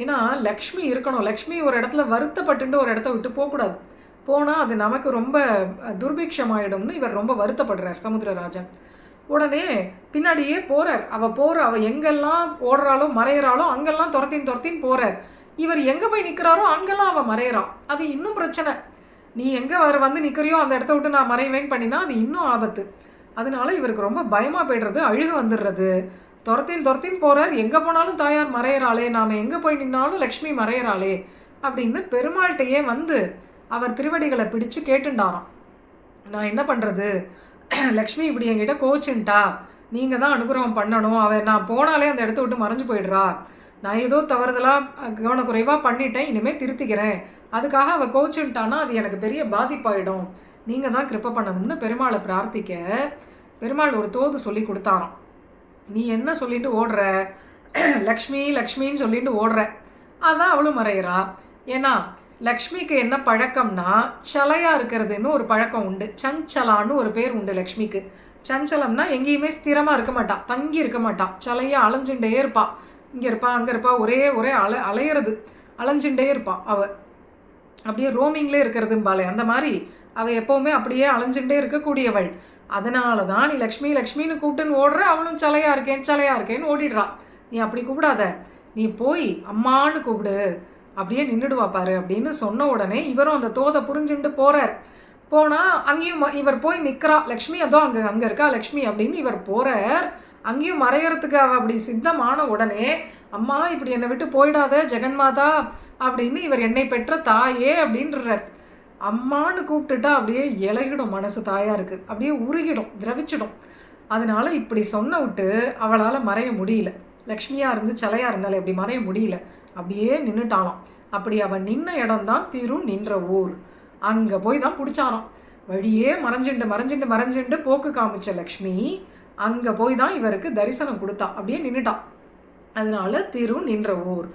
ஏன்னா லக்ஷ்மி இருக்கணும், லக்ஷ்மி ஒரு இடத்துல வருத்தப்பட்டு ஒரு இடத்த விட்டு போகக்கூடாது, போனால் அது நமக்கு ரொம்ப துர்பிக்ஷமாயிடும்னு இவர் ரொம்ப வருத்தப்படுறார் சமுத்திரராஜன். உடனே பின்னாடியே போகிறார். அவள் எங்கெல்லாம் ஓடுறாளோ மறையிறாளோ அங்கெல்லாம் துரத்தின்னு போகிறார். இவர் எங்கே போய் நிற்கிறாரோ அங்கெல்லாம் அவள் மறையிறான். அது இன்னும் பிரச்சனை. நீ எங்கே வந்து நிற்கிறியோ அந்த இடத்த விட்டு நான் மறைவேன் பண்ணினா அது இன்னும் ஆபத்து. அதனால இவருக்கு ரொம்ப பயமாக போய்டுறது, அழுக வந்துடுறது. துரத்தின்னு போகிறார். எங்கே போனாலும் தாயார் மறையிறாளே, நாம் எங்கே போய் நின்னாலும் லக்ஷ்மி மறையிறாளே அப்படின்னு பெருமாள்கிட்டையே அவர் திருவடிகளை பிடிச்சு கேட்டுண்டாராம். நான் என்ன பண்ணுறது, லக்ஷ்மி இப்படி என்கிட்ட கோச்சுன்ட்டா, நீங்கள் தான் அனுகிரகம் பண்ணணும், நான் போனாலே அந்த இடத்த விட்டு மறைஞ்சு போயிடுறா, நான் ஏதோ தவறுதலாக கவனக்குறைவாக பண்ணிட்டேன், இனிமேல் திருத்திக்கிறேன், அதுக்காக அவள் கோச்சுன்ட்டானா அது எனக்கு பெரிய பாதிப்பாயிடும், நீங்கள் தான் கிருப்பை பண்ணணும்னு பெருமாளை பிரார்த்திக்க பெருமாள் ஒரு தோது சொல்லி கொடுத்தாராம். நீ என்ன சொல்லிட்டு ஓடுற, லக்ஷ்மி லக்ஷ்மின்னு சொல்லிட்டு ஓடுற, அதான் அவளும் மறைகிறா. ஏன்னா லக்ஷ்மிக்கு என்ன பழக்கம்னா சலையாக இருக்கிறதுன்னு ஒரு பழக்கம் உண்டு. சஞ்சலான்னு ஒரு பேர் உண்டு லக்ஷ்மிக்கு. சஞ்சலம்னா எங்கேயுமே ஸ்திரமாக இருக்க மாட்டா, தங்கி இருக்க மாட்டா, சலையாக அலைஞ்சுட்டே இருப்பா. இங்கே இருப்பா அங்கே இருப்பா, ஒரே அலையிறது, அலைஞ்சுட்டே இருப்பா. அவள் அப்படியே ரோமிங்லேயே இருக்கிறதும்பாளே அந்த மாதிரி அவள் எப்போவுமே அப்படியே அலைஞ்சுட்டே இருக்கக்கூடியவள். அதனால தான் நீ லக்ஷ்மி லக்ஷ்மின்னு கூப்பிட்டுன்னு ஓடுற, அவளும் சலையாக இருக்கேன்னு ஓடிடுறான். நீ அப்படி கூப்பிடாத, நீ போய் அம்மான்னு கூப்பிடு, அப்படியே நின்றுடுவா பாரு அப்படின்னு சொன்ன உடனே இவரும் அந்த தோதை புரிஞ்சுட்டு போகிறார். போனால் அங்கேயும் இவர் போய் நிற்கிறா. லக்ஷ்மி அதோ அங்கே இருக்கா லக்ஷ்மி அப்படின்னு இவர் போகிறார். அங்கேயும் மறையறதுக்கு அவள் அப்படி சித்தமான உடனே, அம்மா இப்படி என்னை விட்டு போயிடாத ஜெகன்மாதா அப்படின்னு இவர் என்னை பெற்ற தாயே அப்படின்றார். அம்மான்னு கூப்பிட்டுட்டா அப்படியே இலகிடும் மனசு தாயாருக்கு, அப்படியே உருகிடும், திரவிச்சிடும். அதனால இப்படி சொன்ன விட்டு அவளால் மறைய முடியல. லக்ஷ்மியாக இருந்து சலையாக இருந்தாலும் இப்படி மறைய முடியல, அப்படியே நின்றுட்டாலாம். அப்படி அவன் நின்ன இடம்தான் திரு நின்ற ஊர். அங்கே போய் தான் பிடிச்சாராம். வழியே மறைஞ்சுண்டு போக்கு காமிச்ச லக்ஷ்மி அங்கே போய் தான் இவருக்கு தரிசனம் கொடுத்தா, அப்படியே நின்றுட்டான். அதனால திரு நின்ற ஊர்.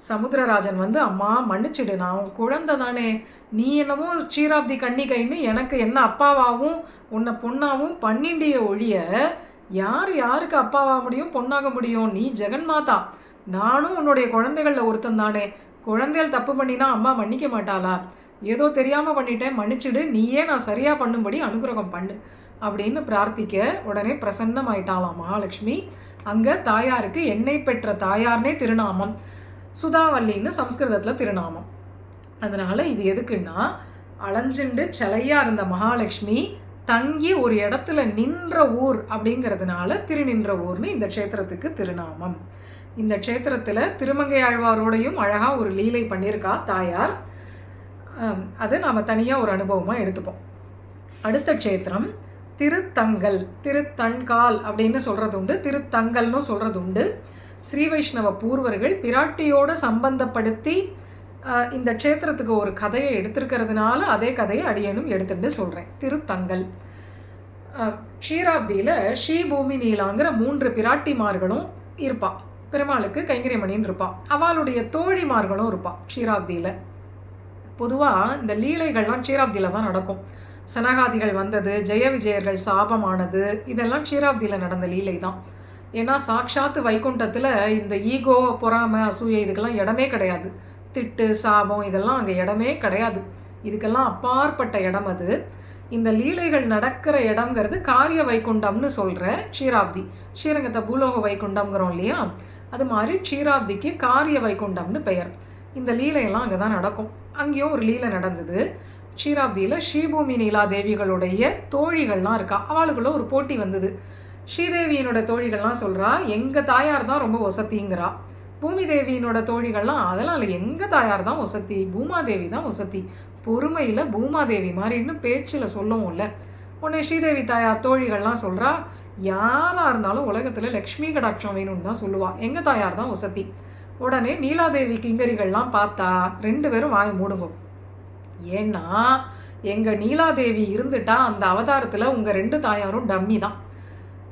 சமுத்திரராஜன் வந்து, அம்மா மன்னிச்சிடு, நான் குழந்தை தானே, நீ என்னமோ க்ஷீராப்தி கன்னிகைன்னு எனக்கு என்ன அப்பாவாகவும் உன்னை பொண்ணாகவும் பண்ணிண்டிய ஒழிய யாருக்கு அப்பாவாக முடியும், பொண்ணாக முடியும்? நீ ஜெகன்மாதா, நானும் உன்னுடைய குழந்தைகளில் ஒருத்தன் தானே. குழந்தைகள் தப்பு பண்ணினா அம்மா மன்னிக்க மாட்டாளா? ஏதோ தெரியாமல் பண்ணிட்டேன், மன்னிச்சிடு, நீயே நான் சரியாக பண்ணும்படி அனுகிரகம் பண்ணு அப்படின்னு பிரார்த்திக்க உடனே பிரசன்னமாயிட்டாளாம் மகாலட்சுமி. அங்கே தாயாருக்கு என்னை பெற்ற தாயார்னே திருநாமம், சுதாவல்லின்னு சம்ஸ்கிருதத்தில் திருநாமம். அதனால் இது எதுக்குன்னா, அலைஞ்சுண்டு சிலையாக இருந்த மகாலட்சுமி தங்கி ஒரு இடத்துல நின்ற ஊர் அப்படிங்கிறதுனால திருநின்ற ஊர்னு இந்த க்ஷேத்திரத்துக்கு திருநாமம். இந்த க்ஷேத்திரத்தில் திருமங்கை ஆழ்வாரோடையும் அழகாக ஒரு லீலை பண்ணியிருக்கா தாயார். அது நாம் தனியாக ஒரு அனுபவமாக எடுத்துப்போம். அடுத்த க்ஷேத்திரம் திருத்தங்கல், திருத்தண்கால் அப்படின்னு சொல்கிறது உண்டு, திருத்தங்கல்னு சொல்கிறது உண்டு. ஸ்ரீ வைஷ்ணவ பூர்வர்கள் பிராட்டியோடு சம்பந்தப்படுத்தி இந்த க்ஷேத்திரத்துக்கு ஒரு கதையை எடுத்திருக்கிறதுனால அதே கதையை அடியனும் எடுத்துட்டு சொல்கிறேன். திருத்தங்கல் க்ஷீராப்தியில் ஸ்ரீபூமி நீலாங்கிற 3 பிராட்டிமார்களும் இருப்பாள். பெருமாளுக்கு கைங்கரியமணின்னு இருப்பாள். அவளுடைய தோழிமார்களும் இருப்பாள் க்ஷீராப்தியில். பொதுவாக இந்த லீலைகள்லாம் க்ஷீராப்தியில் தான் நடக்கும். சனகாதிகள் வந்தது, ஜெய விஜயர்கள் சாபமானது, இதெல்லாம் க்ஷீராப்தியில் நடந்த லீலை தான். ஏன்னா சாக்ஷாத்து வைகுண்டத்தில் இந்த ஈகோ, பொறாமை, அசூயை இதுக்கெல்லாம் இடமே கிடையாது. திட்டு, சாபம் இதெல்லாம் அங்கே இடமே கிடையாது. இதுக்கெல்லாம் அப்பாற்பட்ட இடம் அது. இந்த லீலைகள் நடக்கிற இடங்கிறது காரிய வைகுண்டம்னு சொல்கிற க்ஷீராப்தி. ஸ்ரீரங்கத்தை பூலோக வைகுண்டம்ங்கிறோம் இல்லையா, அது மாதிரி க்ஷீராப்திக்கு காரிய வைகுண்டம்னு பெயர். இந்த லீலையெல்லாம் அங்கே தான் நடக்கும். அங்கேயும் ஒரு லீலை நடந்தது. க்ஷீராப்தியில் ஸ்ரீபூமி நீலா தேவிகளுடைய தோழிகள்லாம் இருக்கா. அவளுக்குள்ள ஒரு போட்டி வந்தது. ஸ்ரீதேவியினோட தோழிகள்லாம் சொல்கிறா, எங்கள் தாயார் தான் ரொம்ப ஒசத்திங்கிறா. பூமி தேவியினோட தோழிகள்லாம், அதெல்லாம் இல்லை, எங்கள் தாயார் தான் ஒசத்தி, பூமாதேவி தான் ஒசத்தி, பொறுமையில் பூமாதேவி மாதிரின்னு பேச்சில் சொல்லவும்ல. உடனே ஸ்ரீதேவி தாயார் தோழிகள்லாம் சொல்கிறா, யாராக இருந்தாலும் உலகத்தில் லக்ஷ்மி கடாட்சம் வேணும்னு தான் சொல்லுவாள், எங்கள் தாயார் தான் ஒசத்தி. உடனே நீலாதேவி கிங்கரிகள்லாம் பார்த்தா 2 பேரும் வாய மூடுங்க. ஏன்னா எங்கள் நீலாதேவி இருந்துட்டா அந்த அவதாரத்தில் உங்கள் 2 தாயாரும் டம்மி தான்.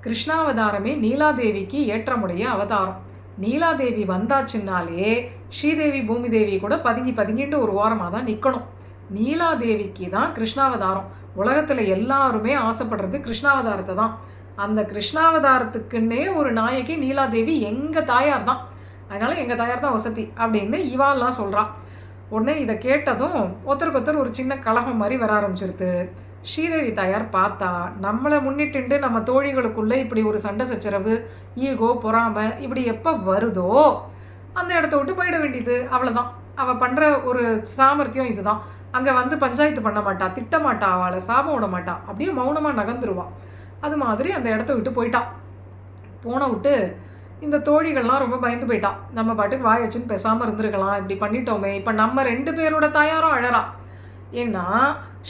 கிருஷ்ணாவதாரமே நீலாதேவிக்கு ஏற்றமுடைய அவதாரம். நீலாதேவி வந்தாச்சுன்னாலே ஸ்ரீதேவி பூமிதேவி கூட பதுங்கிட்டு ஒரு ஓரமாக தான் நிற்கணும். நீலாதேவிக்கு தான் கிருஷ்ணாவதாரம். உலகத்தில் எல்லாருமே ஆசைப்படுறது கிருஷ்ணாவதாரத்தை தான். அந்த கிருஷ்ணாவதாரத்துக்குன்னே ஒரு நாயகி நீலாதேவி எங்கள் தாயார் தான். அதனால் எங்கள் தாயார் தான் வசதி அப்படின்னு இவாள்லாம் சொல்கிறான். உடனே இதை கேட்டதும் ஒருத்தருக்கு ஒரு சின்ன கலகம் மாதிரி வர ஆரம்பிச்சிருது. ஸ்ரீதேவி தாயார் பார்த்தா, நம்மளை முன்னிட்டு நம்ம தோழிகளுக்குள்ளே இப்படி ஒரு சண்டை சச்சரவு, ஈகோ, பொறாமை இப்படி எப்போ வருதோ அந்த இடத்த விட்டு போயிட வேண்டியது, அவ்வளோதான். அவள் பண்ணுற ஒரு சாமர்த்தியம் இதுதான். அங்கே வந்து பஞ்சாயத்து பண்ண மாட்டா, திட்டமாட்டா, அவளை சாபம் விட மாட்டா, அப்படியே மௌனமாக நகர்ந்துருவாள். அது மாதிரி அந்த இடத்த விட்டு போயிட்டான். போன விட்டு இந்த தோழிகள்லாம் ரொம்ப பயந்து போயிட்டான். நம்ம பாட்டுக்கு வாய் வச்சுன்னு பேசாமல் இருந்துருக்கலாம், இப்படி பண்ணிட்டோமே. இப்போ நம்ம 2 பேரோட தாயாரும் அழறா. ஏன்னா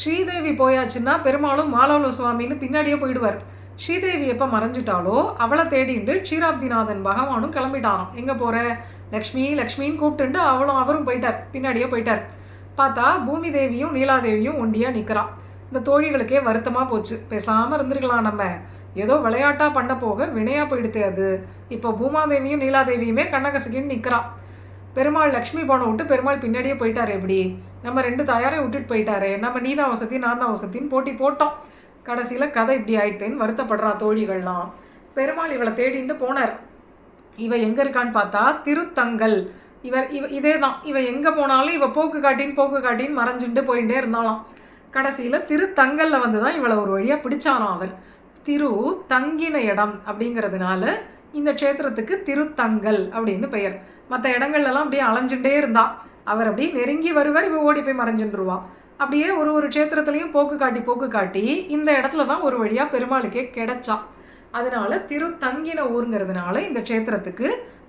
ஸ்ரீதேவி போயாச்சுன்னா பெருமாளும் மாலவல சுவாமின்னு பின்னாடியே போயிடுவார். ஸ்ரீதேவி எப்போ மறைஞ்சிட்டாலோ அவளை தேடிண்டு க்ஷீராப்திநாதன் பகவானும் கிளம்பிட்டாராம். எங்கே போகிற லக்ஷ்மி லக்ஷ்மின்னு கூப்பிட்டுண்டு அவரும் போயிட்டார், பின்னாடியே போயிட்டார். பார்த்தா பூமி தேவியும் நீலாதேவியும் ஒண்டியாக நிற்கிறான். இந்த தோழிகளுக்கே வருத்தமாக போச்சு. பேசாமல் இருந்துருக்கலாம், நம்ம ஏதோ விளையாட்டாக பண்ண போக வினையாக போயிடுது அது. இப்போ பூமாதேவியும் நீலாதேவியுமே கண்ணகசகின்னு நிற்கிறான். பெருமாள் லக்ஷ்மி போனை விட்டு பெருமாள் பின்னாடியே போயிட்டார். எப்படி நம்ம 2 தாயாரையும் விட்டுட்டு போயிட்டாரு, நம்ம நீ தான் வசதி நான் தான் வசதின்னு போட்டி போட்டோம். கடைசியில் கதை இப்படி ஆயிட்டேன்னு வருத்தப்படுறா தோழிகள்லாம். பெருமாள் இவளை தேடிட்டு போனார். இவ எங்கே இருக்கான்னு பார்த்தா திருத்தங்கல். இதே தான். இவ எங்கே போனாலும் இவ போக்கு காட்டின்னு மறைஞ்சுட்டு போயிட்டே இருந்தாலாம். கடைசியில் திருத்தங்கல்ல வந்து தான் இவளை ஒரு வழியாக பிடிச்சாராம் அவர். திரு தங்கின இடம் அப்படிங்கிறதுனால இந்த க்ஷேத்திரத்துக்கு திருத்தங்கல் அப்படின்னு பெயர். மற்ற இடங்கள்லாம் அப்படியே அலைஞ்சுட்டே இருந்தா. அவர் அப்படியே நெருங்கி வருவார், இவ ஓடி போய் மறைஞ்சுருவா. அப்படியே ஒரு க்ஷேத்திரத்துலையும் போக்கு காட்டி இந்த இடத்துல தான் ஒரு வழியாக பெருமாளுக்கே கிடைச்சா. அதனால திருத்தங்கின ஊருங்கிறதுனால இந்த க்ஷேத்திரத்துக்கு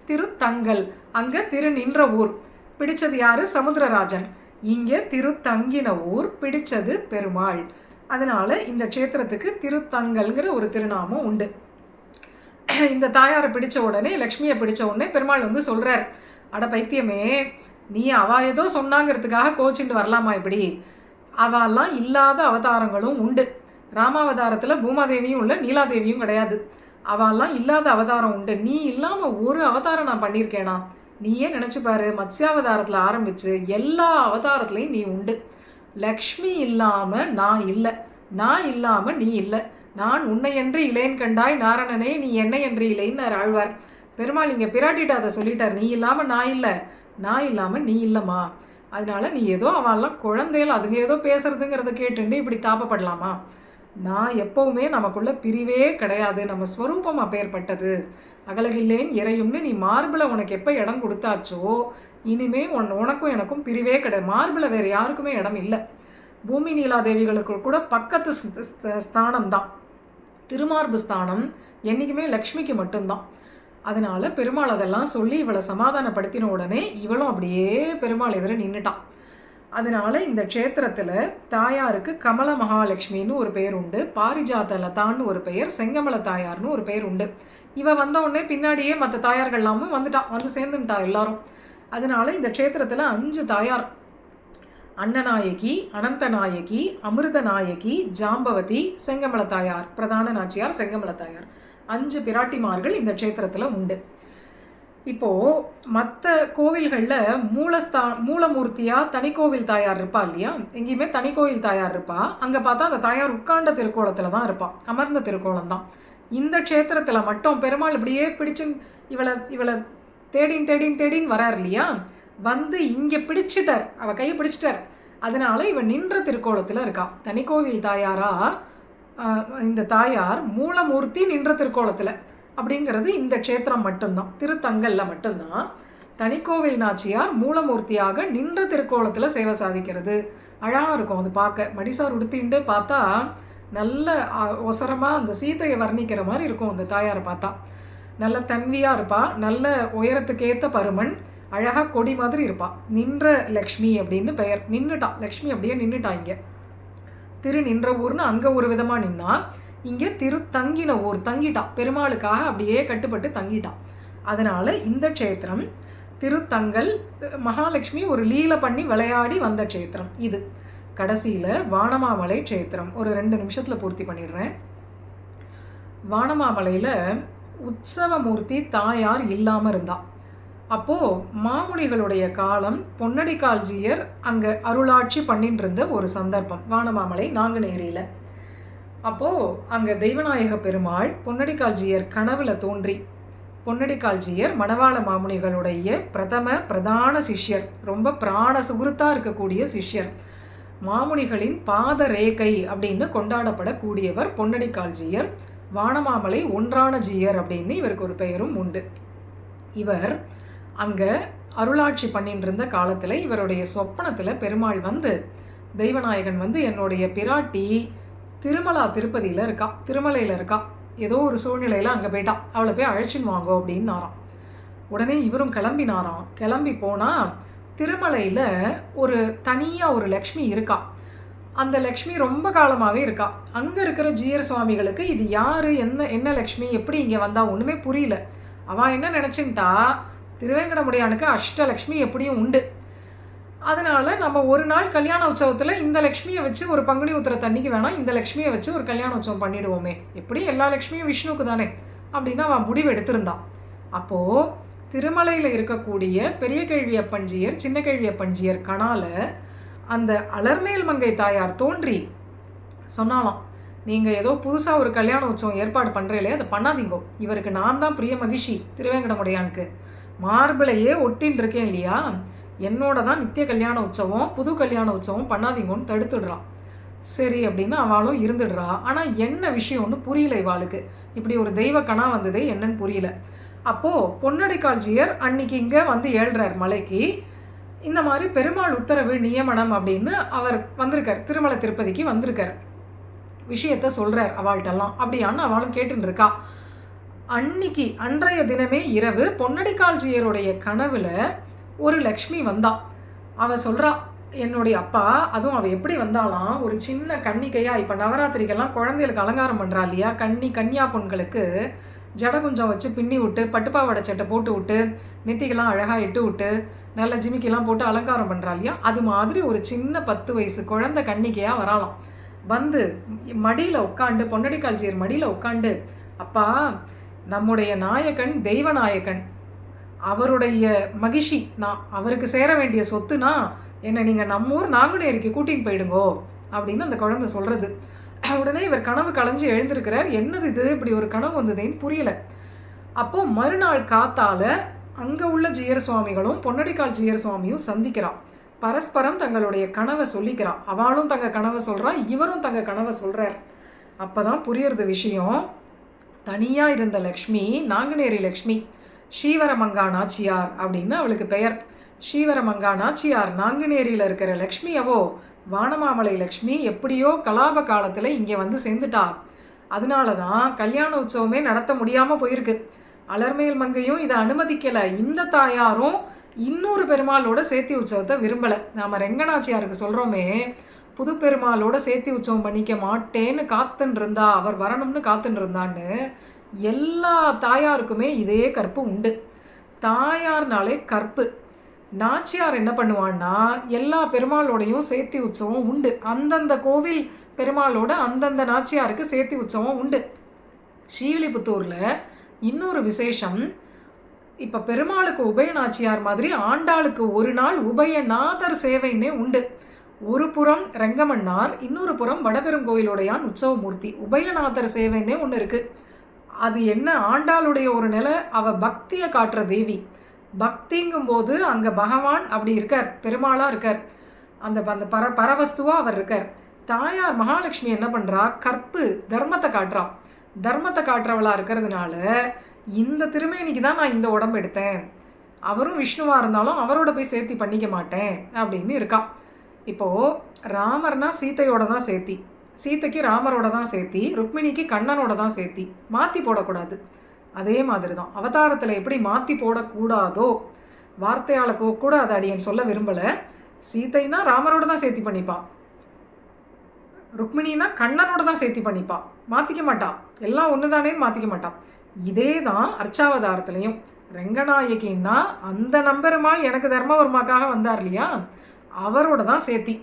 திருத்தங்கல். அங்கே திரு நின்ற ஊர். பிடிச்சது யாரு? சமுத்திரராஜன். இங்கே திருத்தங்கின ஊர், பிடிச்சது பெருமாள். அதனால இந்த க்ஷேத்திரத்துக்கு திருத்தங்கல்ங்கிற ஒரு திருநாமம் உண்டு. இந்த தாயாரை பிடிச்ச உடனே, லக்ஷ்மியை பிடிச்ச உடனே பெருமாள் வந்து சொல்கிறார், அட பைத்தியமே, நீ அவ ஏதோ சொன்னாங்கிறதுக்காக கோச்சிட்டு வரலாமா? இப்படி அவெல்லாம் இல்லாத அவதாரங்களும் உண்டு. ராமாவதாரத்தில் பூமாதேவியும் இல்லை, நீலாதேவியும் கிடையாது. அவெல்லாம் இல்லாத அவதாரம் உண்டு. நீ இல்லாமல் ஒரு அவதாரம் நான் பண்ணியிருக்கேனா? நீயே நினச்சிப்பாரு, மத்ஸ்யாவதாரத்தில் ஆரம்பித்து எல்லா அவதாரத்துலேயும் நீ உண்டு. லக்ஷ்மி இல்லாமல் நான் இல்லை, நான் இல்லாமல் நீ இல்லை. நான் உன்னை என்று இளையன் கண்டாய் நாரணனே, நீ என்னை என்று இளைன்னு ஆழ்வார். பெருமாள் இங்கே பிராட்டிட்ட அதை சொல்லிட்டார், நீ இல்லாமல் நான் இல்லை, நான் இல்லாமல் நீ இல்லைம்மா. அதனால நீ ஏதோ அவெல்லாம் குழந்தைகள் அதுங்க ஏதோ பேசுறதுங்கிறத கேட்டுண்டு இப்படி தாப்பப்படலாமா? நான் எப்போவுமே நமக்குள்ள பிரிவே கிடையாது, நம்ம ஸ்வரூபம் அப்பேற்பட்டது. அகலகில்லேன் இறையும்னு நீ மார்பில் உனக்கு எப்போ இடம் கொடுத்தாச்சோ இனிமே உனக்கும் எனக்கும் பிரிவே கிடையாது. மார்பில் வேறு யாருக்குமே இடம் இல்லை. பூமி நீலாதேவிகளுக்கு கூட பக்கத்து ஸ்தானம் தான். திருமார்பு ஸ்தானம் என்றைக்குமே லக்ஷ்மிக்கு மட்டும்தான். அதனால பெருமாள் அதெல்லாம் சொல்லி இவளை சமாதானப்படுத்தின உடனே இவளும் அப்படியே பெருமாள் எதிர நின்றுட்டான். அதனால இந்த க்ஷேத்திரத்தில் தாயாருக்கு கமல மகாலட்சுமின்னு ஒரு பெயர் உண்டு, பாரிஜாத லதான்னு ஒரு பெயர், செங்கமல தாயார்னு ஒரு பெயர் உண்டு. இவ வந்த உடனே பின்னாடியே மற்ற தாயார்கள் எல்லாமும் வந்து சேர்ந்துட்டா எல்லாரும். அதனால இந்த க்ஷேத்திரத்தில் 5 தாயார், அன்னநாயகி, அனந்தநாயகி, அமிர்தநாயகி, ஜாம்பவதி, செங்கமல தாயார், பிரதான நாச்சியார், செங்கமல தாயார், 5 பிராட்டிமார்கள் இந்த க்ஷேத்திரத்தில் உண்டு. இப்போது மற்ற கோவில்களில் மூலமூர்த்தியாக தனிக்கோவில் தாயார் இருப்பா இல்லையா? எங்கேயுமே தனிக்கோவில் தாயார் இருப்பா. அங்கே பார்த்தா அந்த தாயார் உட்கார்ந்த திருக்கோலத்தில் தான் இருப்பாள், அமர்ந்த திருக்கோலம் தான். இந்த க்ஷேத்திரத்தில் மட்டும் பெருமாள் இப்படியே பிடிச்சு இவளை தேடின்னு வரார் இல்லையா? வந்து இங்கே பிடிச்சிட்டார், அவள் கையை பிடிச்சிட்டார். அதனால இவன் நின்ற திருக்கோலத்தில் இருக்கா. தனிக்கோவில் தாயாரா இந்த தாயார் மூலமூர்த்தி நின்ற திருக்கோலத்தில் அப்படிங்கிறது இந்த க்ஷேத்திரம் மட்டும்தான், திருத்தங்கல்ல மட்டும்தான். தனிக்கோவில் நாச்சியார் மூலமூர்த்தியாக நின்ற திருக்கோலத்தில் சேவை சாதிக்கிறது. அழகாக இருக்கும் அது பார்க்க. மடிசார் உடுத்தின்ட்டு பார்த்தா நல்ல ஒசரமாக அந்த சீதையை வர்ணிக்கிற மாதிரி இருக்கும் அந்த தாயாரை பார்த்தா. நல்ல தன்வியாக இருப்பாள், நல்ல உயரத்துக்கேற்ற பருமன், அழகாக கொடி மாதிரி இருப்பாள். நின்ற லக்ஷ்மி அப்படின்னு பெயர். நின்றுட்டா லக்ஷ்மி, அப்படியே நின்றுட்டா. இங்கே திரு நின்ற ஊர்னு அங்கே ஒரு விதமாக நின்னா, இங்கே திருத்தங்கின ஊர், தங்கிட்டா. பெருமாளுக்காக அப்படியே கட்டுப்பட்டு தங்கிட்டா. அதனால் இந்த க்ஷேத்திரம் திருத்தங்கல். மகாலட்சுமி ஒரு லீலை பண்ணி விளையாடி வந்த க்ஷேத்திரம் இது. கடைசியில் வானமாமலை க்ஷேத்திரம் ஒரு 2 நிமிஷத்தில் பூர்த்தி பண்ணிடுறேன். வானமாமலையில் உற்சவமூர்த்தி தாயார் இல்லாமல் இருந்தா. அப்போது மாமுனிகளுடைய காலம், பொன்னடிக்கால்ஜியர் அங்கே அருளாட்சி பண்ணிட்டு இருந்த ஒரு சந்தர்ப்பம் வானமாமலை நாங்குநேரியில். அப்போது அங்கே தெய்வநாயக பெருமாள் பொன்னடிக்கால்ஜியர் கனவுல தோன்றி, பொன்னடிக்கால்ஜியர் மணவாள மாமுனிகளுடைய பிரதான சிஷ்யர், ரொம்ப பிராண சுகுருத்தாக இருக்கக்கூடிய சிஷ்யர், மாமுனிகளின் பாத ரேகை அப்படின்னு கொண்டாடப்படக்கூடியவர் பொன்னடிக்கால்ஜியர். வானமாமலை ஒன்றான ஜீயர் அப்படின்னு இவருக்கு ஒரு பெயரும் உண்டு. இவர் அங்கே அருளாட்சி பண்ணிட்டு இருந்த காலத்தில் இவருடைய சொப்பனத்தில் பெருமாள் வந்து, தெய்வநாயகன் வந்து, என்னுடைய பிராட்டி திருமலா திருப்பதியில் இருக்கா, திருமலையில் இருக்கா, ஏதோ ஒரு சூழ்நிலையில் அங்கே போயிட்டா, அவளை போய் அழைச்சின்னு வாங்கோ அப்படின்னாராம். உடனே இவரும் கிளம்பினாராம். கிளம்பி போனால் திருமலையில் ஒரு தனியாக ஒரு லக்ஷ்மி இருக்கா. அந்த லக்ஷ்மி ரொம்ப காலமாகவே இருக்கா. அங்கே இருக்கிற ஜீயர் சுவாமிகளுக்கு இது யார், என்ன லக்ஷ்மி, எப்படி இங்கே வந்தால் ஒன்றுமே புரியல. அவள் என்ன நினச்சின்ட்டா, திருவேங்கடமுடியானுக்கு அஷ்டலக்ஷ்மி எப்படியும் உண்டு. அதனால் நம்ம ஒரு நாள் கல்யாண உற்சவத்தில் இந்த லக்ஷ்மியை வச்சு ஒரு பங்குனி உத்திர தண்ணிக்கு வேணாம் இந்த லக்ஷ்மியை வச்சு ஒரு கல்யாண உற்சவம் பண்ணிவிடுவோமே, எப்படி எல்லா லக்ஷ்மியும் விஷ்ணுக்கு தானே அப்படின்னு அவன் முடிவு எடுத்திருந்தான். அப்போது திருமலையில் இருக்கக்கூடிய பெரிய கேள்வியப்பஞ்சியர் சின்ன கேள்வியப்பஞ்சியர் கணால அந்த அலர்மேல் மங்கை தாயார் தோன்றி சொன்னாலாம், நீங்கள் ஏதோ புதுசாக ஒரு கல்யாண உற்சவம் ஏற்பாடு பண்ணுறீங்களே அதை பண்ணாதீங்கோ, இவருக்கு நான் தான் பிரிய மகிழ்ச்சி திருவேங்கடமுடையானுக்கு மார்பிளையே ஒட்டின்னு இருக்கேன் இல்லையா, என்னோட தான் நித்திய கல்யாண உற்சவம் புது கல்யாண உற்சவம் பண்ணாதீங்கன்னு தடுத்துடுறான். சரி அப்படின்னு அவளும் இருந்துடுறா. ஆனால் என்ன விஷயம்னு புரியல இவாளுக்கு, இப்படி ஒரு தெய்வ கணா வந்ததே என்னன்னு புரியல. அப்போது பொன்னடிக்கால்ஜியர் அன்னைக்கு இங்கே வந்து ஏழ்றார் மலைக்கு, இந்த மாதிரி பெருமாள் உத்தரவு நியமனம் அப்படின்னு அவர் வந்திருக்கார், திருமலை திருப்பதிக்கு வந்திருக்கார், விஷயத்த சொல்கிறார் அவள்கிட்டலாம். அப்படியான்னு அவளும் கேட்டுன்னு இருக்கா. அன்னைக்கு அன்றைய தினமே இரவு பொன்னடிக்கால்ஜியருடைய கனவுல ஒரு லக்ஷ்மி வந்தா. அவள் சொல்கிறா, என்னுடைய அப்பா, அதுவும் அவள் எப்படி வந்தாலாம், ஒரு சின்ன கன்னிக்கையா, இப்போ நவராத்திரிக்கெல்லாம் குழந்தைகளுக்கு அலங்காரம் பண்ணுறா இல்லையா, கன்னியா பொண்களுக்கு ஜட குஞ்சம் வச்சு பின்னி விட்டு பட்டுப்பாவாடை சட்டை போட்டு விட்டு நெத்திக்கெல்லாம் அழகாக இட்டு விட்டு நல்ல ஜிமிக்கெல்லாம் போட்டு அலங்காரம் பண்ணுறா இல்லையா, அது மாதிரி ஒரு சின்ன 10 வயசு குழந்தை கன்னிக்கையாக வராலாம். வந்து மடியில் உட்காண்டு பொன்னடிக்கால்ஜியர் மடியில் உட்காண்டு, அப்பா நம்முடைய நாயகன் தெய்வ நாயகன், அவருடைய மகிழ்ச்சி நான், அவருக்கு சேர வேண்டிய சொத்துனா என்னை நீங்கள் நம்ம ஊர் நாங்குநேரிக்கு கூட்டின்னு போயிடுங்கோ அப்படின்னு அந்த குழந்தை சொல்கிறது. உடனே இவர் கனவு களைஞ்சு எழுந்திருக்கிறார். என்னது இது, இப்படி ஒரு கனவு வந்ததுன்னு புரியல. அப்போது மறுநாள் காத்தால் அங்கே உள்ள ஜீயர் சுவாமிகளும் பொன்னடிக்கால் ஜீயர் சுவாமியும் சந்திக்கிறான். பரஸ்பரம் தங்களுடைய கனவை சொல்லிக்கிறான். அவளும் தங்க கனவை சொல்கிறான், இவரும் தங்க கனவை சொல்கிறார். அப்போ தான் புரியறது விஷயம். தனியாக இருந்த லக்ஷ்மி நாங்குநேரி லக்ஷ்மி, ஸ்ரீவரமங்கா நாச்சியார் அப்படின்னு அவளுக்கு பெயர். ஸ்ரீவரமங்கா நாச்சியார் நாங்குநேரியில் இருக்கிற லக்ஷ்மியவோ வானமாமலை லக்ஷ்மி எப்படியோ கலாப காலத்தில் இங்கே வந்து சேர்ந்துட்டா. அதனால தான் கல்யாண உற்சவமே நடத்த முடியாமல் போயிருக்கு. அலர்மேல் மங்கையும் இதை அனுமதிக்கலை. இந்த தாயாரும் இன்னொரு பெருமாளோட சேர்த்தி உற்சவத்தை விரும்பலை. நாம் ரெங்கநாச்சியாருக்கு சொல்கிறோமே, புது பெருமாளோட சேர்த்தி உற்சவம் பண்ணிக்க மாட்டேன்னு காத்துன்னு இருந்தா, அவர் வரணும்னு காத்துன்னு இருந்தான்னு. எல்லா தாயாருக்குமே இதே கற்பு உண்டு. தாயார்னாலே கற்பு. நாச்சியார் என்ன பண்ணுவான்னா, எல்லா பெருமாளோடையும் சேர்த்தி உற்சவம் உண்டு. அந்தந்த கோவில் பெருமாளோட அந்தந்த நாச்சியாருக்கு சேர்த்தி உற்சவம் உண்டு. ஸ்ரீவில்லிபுத்தூரில் இன்னொரு விசேஷம், இப்போ பெருமாளுக்கு உபய நாச்சியார் மாதிரி ஆண்டாளுக்கு ஒரு நாள் உபயநாதர் சேவைன்னே உண்டு. ஒரு புறம் ரெங்கமன்னார், இன்னொரு புறம் வடபெருங்கோயிலுடையான் உற்சவமூர்த்தி. உபயநாதர் சேவைன்னே ஒன்று இருக்குது. அது என்ன, ஆண்டாளுடைய ஒரு நிலை, அவள் பக்தியை காட்டுற தேவி. பக்திங்கும்போது அங்கே பகவான் அப்படி இருக்கார், பெருமாளாக இருக்கார், அந்த அந்த பரவஸ்துவாக அவர் இருக்கார். தாயார் மகாலட்சுமி என்ன பண்ணுறா, கற்பு தர்மத்தை காட்டுறா. தர்மத்தை காட்டுறவளாக இருக்கிறதுனால இந்த திருமேனிக்கு தான் நான் இந்த உடம்பு எடுத்தேன், அவரும் விஷ்ணுவாக இருந்தாலும் அவரோட போய் சேர்த்தி பண்ணிக்க மாட்டேன் அப்படின்னு இருக்கா. இப்போது ராமர்னா சீத்தையோட தான் சேர்த்தி, சீத்தைக்கு ராமரோட தான் சேர்த்தி, ருக்மிணிக்கு கண்ணனோட தான் சேர்த்தி, மாற்றி போடக்கூடாது. அதே மாதிரி தான் அவதாரத்தில் எப்படி மாற்றி போடக்கூடாதோ, வார்த்தையால் கூட அதை அடியன் சொல்ல விரும்பலை. சீத்தைனா ராமரோட தான் சேர்த்தி பண்ணிப்பான், ருக்மிணினா கண்ணனோட தான் சேர்த்தி பண்ணிப்பான், மாற்றிக்க மாட்டான். எல்லாம் ஒன்று தானேன்னு மாற்றிக்க மாட்டான். இதே தான் அர்ச்சாவதாரத்துலேயும். ரெங்கநாயகின்னா அந்த நம்பெருமாள் எனக்கு தர்மவர்மாக்காக வந்தார் இல்லையா, அவரோட தான் சேர்த்தி.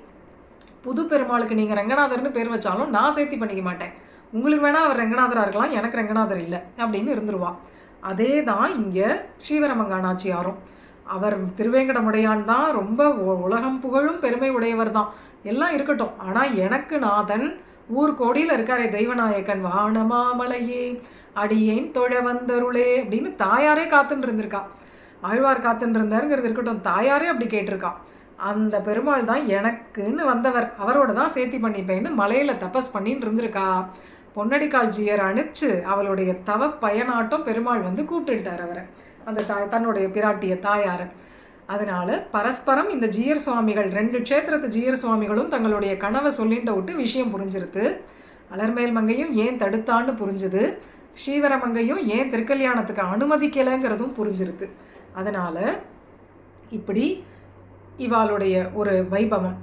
புது பெருமாளுக்கு நீங்கள் ரெங்கநாதர்னு பேர் வச்சாலும் நான் சேர்த்தி பண்ணிக்க மாட்டேன், உங்களுக்கு வேணால் அவர் ரெங்கநாதராக இருக்கலாம், எனக்கு ரெங்கநாதர் இல்லை அப்படின்னு இருந்துருவா. அதே தான் இங்கே ஸ்ரீவரமங்கா நாச்சியாரும். அவர் திருவேங்கடமுடையான் தான், ரொம்ப உலகம் புகழும் பெருமை உடையவர் தான், எல்லாம் இருக்கட்டும். ஆனால் எனக்கு நாதன் ஊர் கோடியில் இருக்காரே தெய்வநாயக்கன், வானமாமலையே அடியேன் தொழ வந்தருளே அப்படின்னு தாயாரே காத்துன்னு இருந்திருக்கா. ஆழ்வார் காத்துன்னு இருந்தாருங்கிறது இருக்கட்டும், தாயாரே அப்படி கேட்டிருக்கா. அந்த பெருமாள் தான் எனக்குன்னு வந்தவர், அவரோட தான் சேர்த்தி பண்ணிப்பேன்னு மலையில் தபஸ் பண்ணின்னு இருந்திருக்கா. பொன்னடிக்கால் ஜீயர் அனுப்பிச்சு அவளுடைய தவ பயனாட்டம் பெருமாள் வந்து கூப்பிட்டுட்டார் அவரை, அந்த தன்னுடைய பிராட்டிய தாயாரை. அதனால் பரஸ்பரம் இந்த ஜீயர் சுவாமிகள், 2 க்ஷேத்திரத்து ஜீயர் சுவாமிகளும் தங்களுடைய கனவை சொல்லிண்ட விட்டு விஷயம் புரிஞ்சிருது. அலர்மேல் மங்கையும் ஏன் தடுத்தான்னு புரிஞ்சுது, ஸ்ரீவரமங்கையும் ஏன் திருக்கல்யாணத்துக்கு அனுமதிக்கலைங்கிறதும் புரிஞ்சிருது. அதனால் இப்படி இவாளுடைய ஒரு வைபவம்.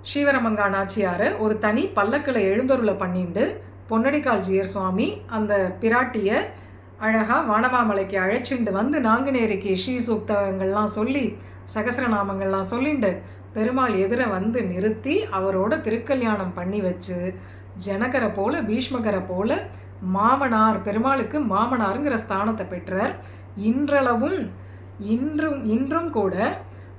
ஸ்ரீவரமங்கா நாச்சியாரை ஒரு தனி பல்லக்கில் எழுந்தருளை பண்ணிண்டு பொன்னடிக்கால் ஜீயர் சுவாமி அந்த பிராட்டியை அழகாக வானமாமலைக்கு அழைச்சிண்டு வந்து நாங்குநேரிக்கு ஸ்ரீ சூக்தங்கள்லாம் சொல்லி சகசிரநாமங்கள்லாம் சொல்லிண்டு பெருமாள் எதிர வந்து நிறுத்தி அவரோட திருக்கல்யாணம் பண்ணி வச்சு ஜனகரை போல பீஷ்மகரை போல மாமனார், பெருமாளுக்கு மாமனாருங்கிற ஸ்தானத்தை பெற்றார். இன்றும் கூட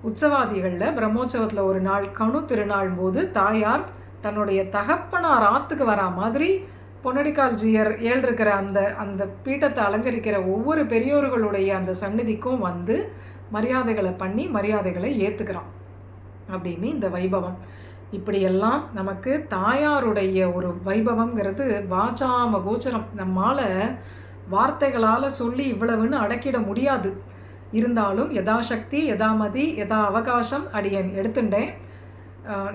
உற்சவாதிகளில் பிரம்மோற்சவத்தில் ஒரு நாள் கணு திருநாள் போது தாயார் தன்னுடைய தகப்பனார் ஆற்றுக்கு வரா மாதிரி பொன்னடிக்கால்ஜியர் இருக்கிற அந்த பீட்டத்தை அலங்கரிக்கிற ஒவ்வொரு பெரியோர்களுடைய அந்த சந்நிதிக்கும் வந்து மரியாதைகளை பண்ணி மரியாதைகளை ஏற்றுக்கிறான் அப்படின்னு இந்த வைபவம். இப்படியெல்லாம் நமக்கு தாயாருடைய ஒரு வைபவங்கிறது வாசாம கோச்சரம். நம்மால் வார்த்தைகளால் சொல்லி இவ்வளவுன்னு அடக்கிட முடியாது. இருந்தாலும் யதாசக்தி யதாமதி யதா அவகாசம் அடியன் எடுத்துட்டேன்.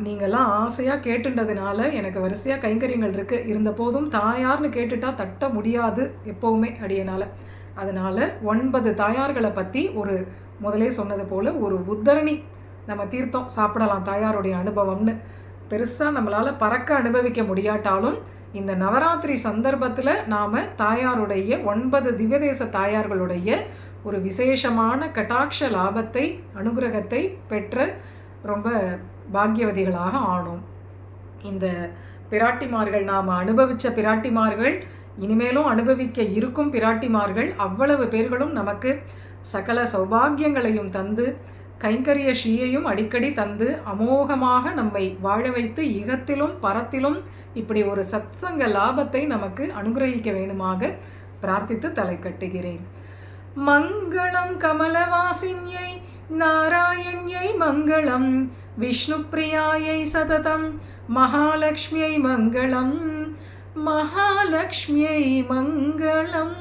நீங்கள்லாம் ஆசையாக கேட்டுன்றதுனால எனக்கு வரிசையாக கைங்கரியங்கள் இருக்குது. இருந்த போதும் தாயார்னு கேட்டுட்டா தட்ட முடியாது எப்போவுமே அடியனால். அதனால் 9 தாயார்களை பற்றி முதலே சொன்னது போல் ஒரு உத்தரணி நம்ம தீர்த்தம் சாப்பிடலாம். தாயாருடைய அனுபவம்னு பெருசாக நம்மளால் பறக்க அனுபவிக்க முடியாட்டாலும் இந்த நவராத்திரி சந்தர்ப்பத்தில் நாம் தாயாருடைய 9 திவ்யதேச தாயார்களுடைய ஒரு விசேஷமான கட்டாட்ச லாபத்தை அனுகிரகத்தை பெற்ற ரொம்ப பாக்கியவதிகளாக ஆனோம். இந்த பிராட்டிமார்கள், நாம் அனுபவித்த பிராட்டிமார்கள், இனிமேலும் அனுபவிக்க இருக்கும் பிராட்டிமார்கள் அவ்வளவு பேர்களும் நமக்கு சகல சௌபாகியங்களையும் தந்து கைங்கரிய ஸ்ரீயையும் அடிக்கடி தந்து அமோகமாக நம்மை வாழ வைத்து இகத்திலும் பரத்திலும் இப்படி ஒரு சத்சங்க லாபத்தை நமக்கு அனுகிரகிக்க வேணுமாக பிரார்த்தித்து தலை கட்டுகிறேன். மங்களம் கமலவாசின்யை நாராயண்யை மங்களம் விஷ்ணு பிரியாயை சததம் மகாலட்சுமியை மங்களம் மகாலட்சுமியை மங்களம்.